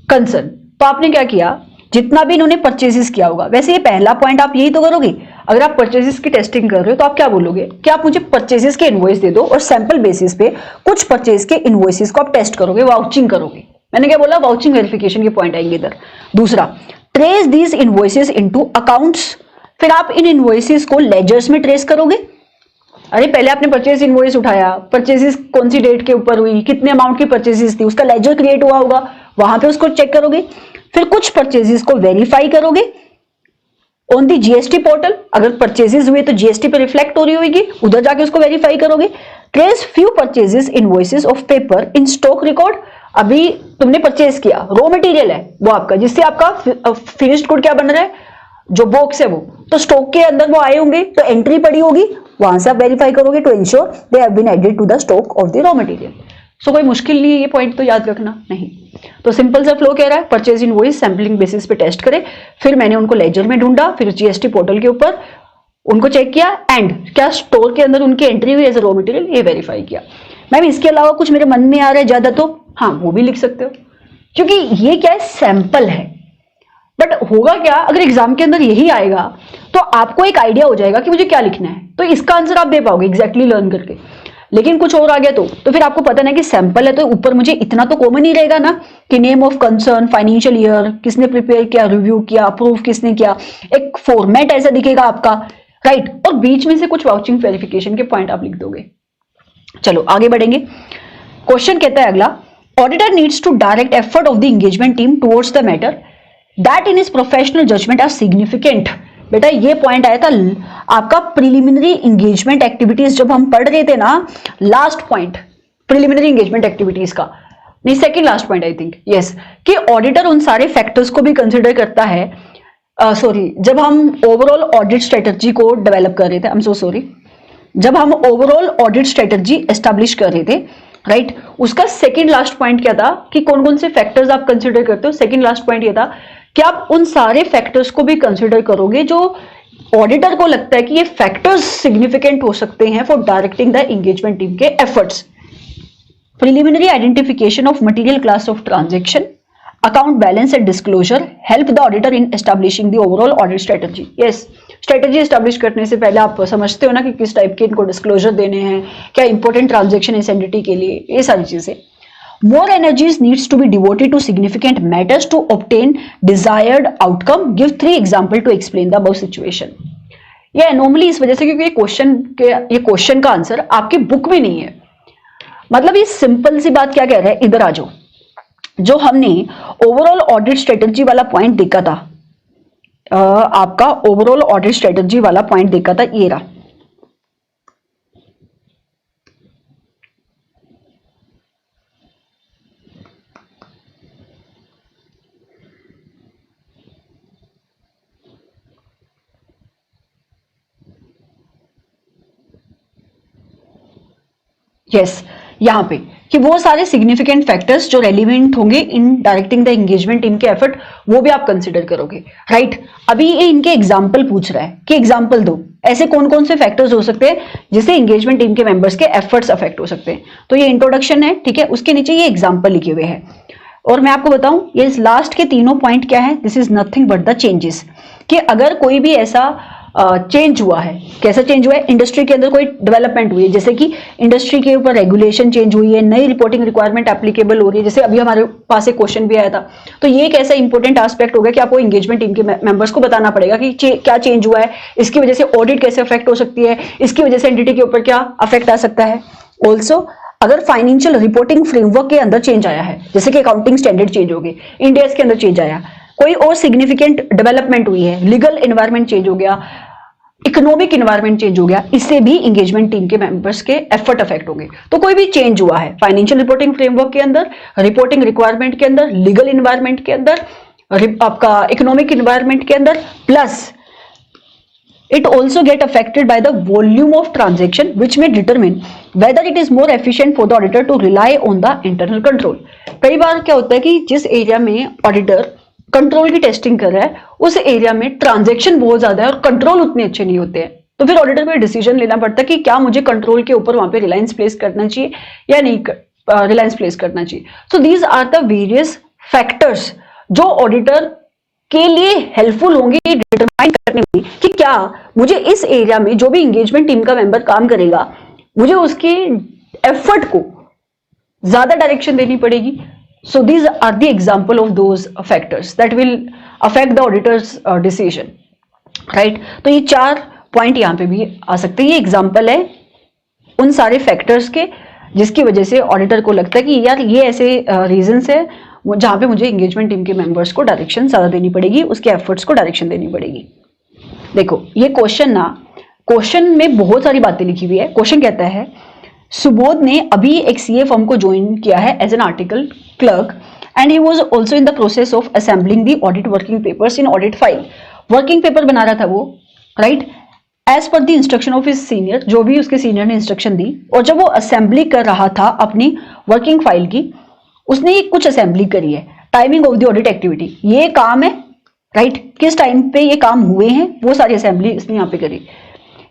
concern. तो आपने क्या किया, जितना भी इन्होंने परचेजेस किया होगा, वैसे ये पहला पॉइंट आप यही तो करोगे। अगर आप परचेजेस की टेस्टिंग कर रहे हो तो आप क्या बोलोगे कि आप मुझे परचेजेस के इनवॉइस दे दो और सैंपल बेसिस पे कुछ परचेज के इनवॉइसेस को आप टेस्ट करोगे, वाउचिंग करोगे। मैंने क्या बोला, वाउचिंग वेरिफिकेशन के पॉइंट आएंगे इधर। दूसरा, trace these invoices into accounts, फिर आप इन इनवॉइसेस को लेजर्स में ट्रेस करोगे। अरे पहले आपने परचेज इनवॉइस उठाया, परचेजेस कौन सी डेट के ऊपर हुई, कितने अमाउंट की परचेजेस थी, उसका लेजर क्रिएट हुआ होगा, वहां पे उसको चेक करोगे। फिर कुछ परचेजेस को वेरीफाई करोगे ऑन दी GST पोर्टल, अगर परचेजेस हुए तो GST पे रिफ्लेक्ट हो रही होगी, उधर जाके उसको वेरीफाई करोगे। Trace few purchases invoices of paper in stock record, अभी तुमने परचेज किया, रॉ मटेरियल है वो आपका, जिससे आपका फिनिश्ड गुड क्या बन रहा है, जो बॉक्स है वो, तो स्टॉक के अंदर वो आए होंगे, तो एंट्री पड़ी होगी, वहां से आप वेरीफाई करोगे to ensure they have been added to the stock of the raw material. So कोई मुश्किल नहीं है, ये पॉइंट तो याद रखना नहीं। तो सिंपल सा फ्लो कह रहा है, परचेज इनवॉइस सैंपलिंग बेसिस पे टेस्ट करे, फिर मैंने उनको लेजर में ढूंढा, फिर GST पोर्टल के ऊपर उनको चेक किया, एंड क्या स्टोर के अंदर उनकी एंट्री हुई एज ए रॉ मटेरियल, ये वेरीफाई किया। मैम इसके अलावा कुछ मेरे मन में आ रहा है ज्यादा, तो हाँ वो भी लिख सकते हो, क्योंकि ये क्या है, सैंपल है। बट होगा क्या, अगर एग्जाम के अंदर यही आएगा तो आपको एक आइडिया हो जाएगा कि मुझे क्या लिखना है, तो इसका आंसर आप दे पाओगे एग्जैक्टली लर्न करके। लेकिन कुछ और आ गया तो फिर आपको पता नहीं कि सैंपल है, तो ऊपर मुझे इतना तो कॉमन ही रहेगा ना कि name of concern, financial year, किसने प्रिपेयर किया, रिव्यू किया, अप्रूव किसने किया, एक फॉर्मेट ऐसा दिखेगा आपका, राइट, और बीच में से कुछ वाउचिंग वेरिफिकेशन के पॉइंट आप लिख दोगे। चलो आगे बढ़ेंगे। क्वेश्चन कहता है अगला, auditor needs to direct effort of the engagement team towards the matter that in his professional judgement are significant. बेटा ये पॉइंट आया था आपका प्रिलिमिनरी एंगेजमेंट एक्टिविटीज जब हम पढ़ रहे थे ना, last point preliminary engagement activities का, नहीं second last point I think, yes, कि ऑडिटर उन सारे फैक्टर्स को भी कंसिडर करता है, जब हम ओवरऑल ऑडिट स्ट्रेटजी को डेवलप कर रहे थे, आई एम सो सॉरी, जब हम ओवरऑल ऑडिट स्ट्रेटजी एस्टैब्लिश कर रहे थे, राइट, उसका सेकंड लास्ट पॉइंट क्या था कि कौन कौन से फैक्टर्स आप कंसिडर करते हो। सेकंड लास्ट पॉइंट ये था कि आप उन सारे फैक्टर्स को भी कंसिडर करोगे जो ऑडिटर को लगता है कि ये फैक्टर्स सिग्निफिकेंट हो सकते हैं for directing the engagement team के efforts. Preliminary identification of material class of transaction, account balance and disclosure help the auditor in establishing the overall audit strategy. Yes, strategy establish करने से पहले आप समझते हो ना कि किस टाइप के इनको डिस्क्लोजर देने हैं, क्या इंपॉर्टेंट ट्रांजेक्शन इस एंटिटी के लिए, ये सारी चीजें। More energies needs to be devoted to significant matters to obtain desired outcome, give 3 example to explain the above situation. ये एनोमली इस वजह से क्योंकि ये क्वेश्चन का आंसर आपकी बुक में नहीं है। मतलब ये सिंपल सी बात क्या कह रहा है, इधर आ जाओ, जो हमने ओवरऑल ऑडिट स्ट्रेटजी वाला पॉइंट देखा था, आपका ओवरऑल ऑडिट स्ट्रेटजी वाला पॉइंट देखा था, ये रहा, यस, यहां पे कि वो सारे सिग्निफिकेंट फैक्टर्स जो रेलिवेंट होंगे इन डायरेक्टिंग द एंगेजमेंट टीम के एफर्ट, वो भी आप कंसिडर करोगे, राइट। अभी ये इनके एग्जाम्पल पूछ रहा है कि एग्जाम्पल दो, ऐसे कौन कौन से फैक्टर्स हो सकते हैं जिससे एंगेजमेंट टीम के मेंबर्स के एफर्ट्स अफेक्ट हो सकते हैं। तो ये इंट्रोडक्शन है, ठीक है, उसके नीचे ये एग्जाम्पल लिखे हुए हैं। और मैं आपको बताऊं ये लास्ट के तीनों पॉइंट क्या है, this is nothing but the changes, कि अगर कोई भी ऐसा चेंज हुआ है, कैसा चेंज हुआ है, इंडस्ट्री के अंदर कोई डेवलपमेंट हुई है, जैसे कि इंडस्ट्री के ऊपर रेगुलेशन चेंज हुई है, नई रिपोर्टिंग रिक्वायरमेंट एप्लीकेबल हो रही है, जैसे अभी हमारे पास एक क्वेश्चन भी आया था, तो ये एक ऐसा इंपॉर्टेंट एस्पेक्ट होगा कि आपको एंगेजमेंट टीम के मेंबर्स को बताना पड़ेगा कि क्या चेंज हुआ है, इसकी वजह से ऑडिट कैसे अफेक्ट हो सकती है, इसकी वजह से एंटिटी के ऊपर क्या अफेक्ट आ सकता है। ऑल्सो अगर फाइनेंशियल रिपोर्टिंग फ्रेमवर्क के अंदर चेंज आया है, जैसे कि अकाउंटिंग स्टैंडर्ड चेंज हो गए, इंडिया के अंदर चेंज आया, कोई और सिग्निफिकेंट डेवलपमेंट हुई है, लीगल एनवायरमेंट चेंज हो गया, इकोनॉमिक एनवायरमेंट चेंज हो गया, इससे भी एंगेजमेंट टीम के मेंबर्स के एफर्ट अफेक्ट होंगे। तो कोई भी चेंज हुआ है फाइनेंशियल रिपोर्टिंग फ्रेमवर्क के अंदर, रिपोर्टिंग रिक्वायरमेंट के अंदर, लीगल एनवायरमेंट के अंदर, आपका इकोनॉमिक एनवायरमेंट के अंदर, plus it also get affected by the volume of transaction which may determine whether it is more efficient for the auditor to rely on the internal control। कई बार क्या होता है कि जिस एरिया में ऑडिटर कंट्रोल की टेस्टिंग कर रहा है उस एरिया में ट्रांजैक्शन बहुत ज्यादा है और कंट्रोल उतने अच्छे नहीं होते हैं, तो फिर ऑडिटर को डिसीजन लेना पड़ता है कि क्या मुझे कंट्रोल के ऊपर वहां पे रिलायंस प्लेस करना चाहिए या नहीं रिलायंस प्लेस करना चाहिए। So these are the various factors जो ऑडिटर के लिए हेल्पफुल होंगे डिटरमाइन करने में कि क्या मुझे इस एरिया में जो भी एंगेजमेंट टीम का मेंबर काम करेगा मुझे उसके एफर्ट को ज्यादा डायरेक्शन देनी पड़ेगी। So these are the example of those factors that will affect the auditor's decision, right. तो ये 4 पॉइंट यहां पे भी आ सकते हैं, ये एग्जांपल है उन सारे फैक्टर्स के जिसकी वजह से ऑडिटर को लगता है कि यार ये ऐसे रीजंस है जहां पे मुझे एंगेजमेंट टीम के मेंबर्स को डायरेक्शन ज्यादा देनी पड़ेगी, उसके एफर्ट्स को डायरेक्शन देनी पड़ेगी। देखो ये क्वेश्चन में बहुत सारी बातें लिखी हुई है। क्वेश्चन कहता है सुबोध ने अभी एक सीए फर्म को ज्वाइन किया है as an article clerk and he was also in the process of assembling the audit working papers in audit file. Working paper बना रहा था वो, right, as per the instruction of his senior, जो भी उसके सीनियर ने इंस्ट्रक्शन दी। और जब वो असेंबली कर रहा था अपनी वर्किंग फाइल की, उसने ये कुछ असेंबली करी है। Timing of the audit activity, ये काम है, राइट, किस टाइम पे ये काम हुए हैं वो सारी असेंबली इसने यहाँ पे करी।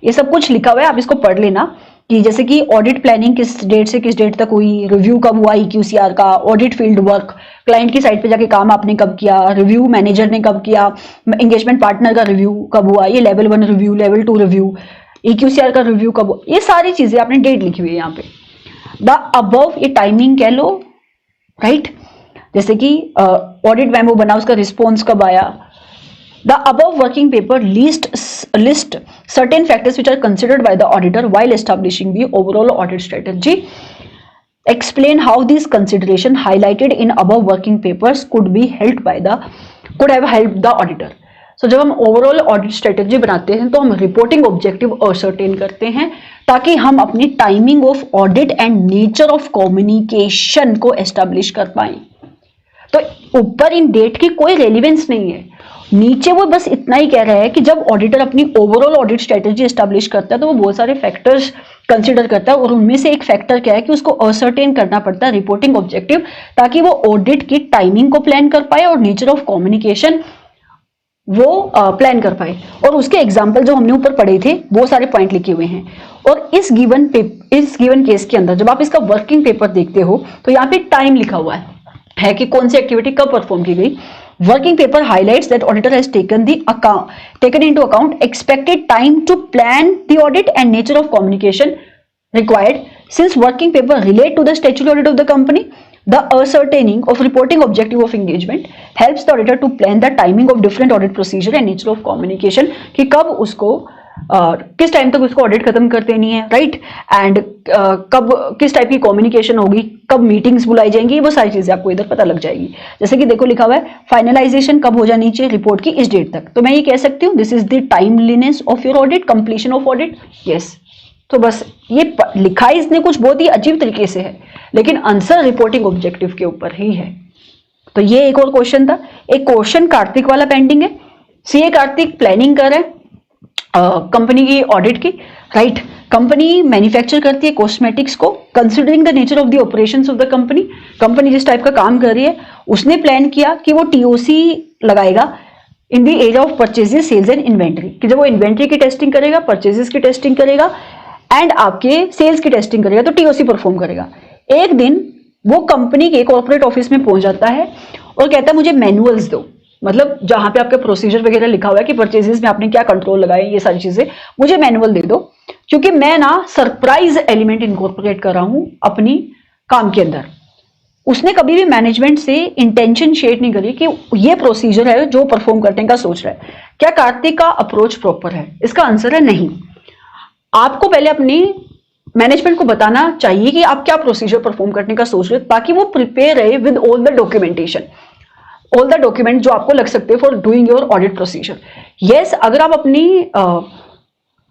ये सब कुछ लिखा हुआ है, आप इसको पढ़ लेना कि जैसे कि ऑडिट प्लानिंग किस डेट से किस डेट तक हुई, रिव्यू कब हुआ EQCR का, ऑडिट फील्ड वर्क, क्लाइंट की साइट पे जाके काम आपने कब किया, रिव्यू मैनेजर ने कब किया, एंगेजमेंट पार्टनर का रिव्यू कब हुआ, ये level 1 review, level 2 review, EQCR का रिव्यू कब हुआ, ये सारी चीजें आपने डेट लिखी हुई है यहाँ पे। द अबव ये टाइमिंग कह लो, राइट, जैसे कि ऑडिट मेमो बना उसका रिस्पॉन्स कब आया। The above working paper list certain factors which are considered by the auditor while establishing the overall audit strategy. Explain how these consideration highlighted in above working papers could have helped the auditor. सो जब हम ओवरऑल ऑडिट स्ट्रेटेजी बनाते हैं तो हम रिपोर्टिंग ऑब्जेक्टिव असर्टेन करते हैं ताकि हम अपनी timing of audit and nature of communication को एस्टेब्लिश कर पाए। तो ऊपर इन डेट की कोई रेलिवेंस नहीं है, नीचे वो बस इतना ही कह रहा है कि जब ऑडिटर अपनी ओवरऑल ऑडिट स्ट्रेटेजी एस्टेब्लिश करता है तो वो बहुत सारे फैक्टर्स कंसीडर करता है और उनमें से एक फैक्टर क्या है कि उसको असर्टेन करना पड़ता है रिपोर्टिंग ऑब्जेक्टिव, ताकि वो ऑडिट की टाइमिंग को प्लान कर पाए और नेचर ऑफ कम्युनिकेशन वो प्लान कर पाए। और उसके एग्जाम्पल जो हमने ऊपर पढ़े थे वो सारे पॉइंट लिखे हुए हैं। और इस गिवन केस के अंदर जब आप इसका वर्किंग पेपर देखते हो तो यहाँ पे टाइम लिखा हुआ है कि कौन सी एक्टिविटी कब परफॉर्म की गई। Working paper highlights that auditor has taken into account expected time to plan the audit and nature of communication required. Since working paper relate to the statutory audit of the company, the ascertaining of reporting objective of engagement helps the auditor to plan the timing of different audit procedure and nature of communication कि कब उसको किस टाइम तक उसको ऑडिट खत्म कर देनी है, राइट, एंड कब किस टाइप की कम्युनिकेशन होगी, कब मीटिंग्स बुलाई जाएंगी, वो सारी चीजें आपको इधर पता लग जाएगी। जैसे कि देखो लिखा हुआ है फाइनलाइजेशन कब हो जानी चाहिए रिपोर्ट की इस डेट तक, तो मैं ये कह सकती हूँ this is the timeliness of your audit, completion of audit. Yes, तो बस ये लिखा है इसने कुछ बहुत ही अजीब तरीके से है, लेकिन आंसर रिपोर्टिंग ऑब्जेक्टिव के ऊपर ही है। तो ये एक और क्वेश्चन था। एक क्वेश्चन कार्तिक वाला पेंडिंग है। सीए कार्तिक प्लानिंग कर रहे हैं कंपनी की ऑडिट की, राइट। कंपनी मैन्युफैक्चर करती है कॉस्मेटिक्स को। Considering the nature of the operations of the company, company जिस टाइप का काम कर रही है उसने प्लान किया कि वो टीओसी लगाएगा in the area of purchases, sales and inventory, कि जब वो इन्वेंट्री की टेस्टिंग करेगा, परचेजेस की टेस्टिंग करेगा एंड आपके सेल्स की टेस्टिंग करेगा तो टीओसी परफॉर्म करेगा। एक दिन वो कंपनी के कॉर्पोरेट ऑफिस में पहुंच जाता है और कहता है मुझे मैनुअल्स दो, मतलब जहां पे आपके प्रोसीजर वगैरह लिखा हुआ है कि परचेजेस में आपने क्या कंट्रोल लगाए, ये सारी चीजें मुझे मैनुअल दे दो, क्योंकि मैं ना सरप्राइज एलिमेंट इनकॉर्पोरेट कर रहा हूं अपनी काम के अंदर। उसने कभी भी मैनेजमेंट से इंटेंशन शेयर नहीं करी कि ये प्रोसीजर है जो परफॉर्म करने का सोच रहा है। क्या कार्तिक का अप्रोच प्रॉपर है? इसका आंसर है नहीं। आपको पहले अपनी मैनेजमेंट को बताना चाहिए कि आप क्या प्रोसीजर परफॉर्म करने का सोच रहे हो, ताकि वो प्रिपेयर रहे with all the documentation, all the document जो आपको लग सकते हैं for doing your audit procedure. Yes, अगर आप अपनी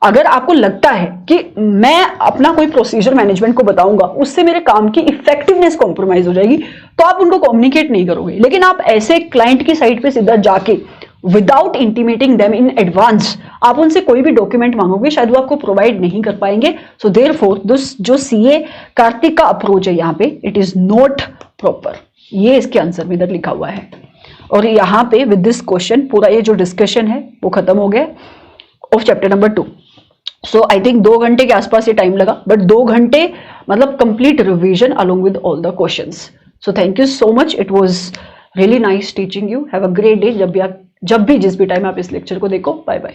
अगर आपको लगता है कि मैं अपना कोई प्रोसीजर मैनेजमेंट को बताऊंगा उससे मेरे काम की इफेक्टिवनेस कॉम्प्रोमाइज हो जाएगी, तो आप उनको कम्युनिकेट नहीं करोगे। लेकिन आप ऐसे क्लाइंट की साइट पे सीधा जाके without intimating them in advance आप उनसे कोई भी डॉक्यूमेंट मांगोगे, शायद वो आपको प्रोवाइड नहीं कर पाएंगे। सो देयरफॉर जो सीए कार्तिक का अप्रोच है यहाँ पे, इट इज नॉट प्रॉपर। ये इसके आंसर में इधर लिखा हुआ है। और यहाँ पे विद दिस क्वेश्चन पूरा ये जो डिस्कशन है वो खत्म हो गया of chapter number 2। So I think 2 घंटे के आसपास ये टाइम लगा, बट 2 घंटे मतलब complete revision along with all the questions. So thank you so much, it was really nice teaching you. Have a great day. जब भी जिस भी टाइम आप इस लेक्चर को देखो, बाय बाय।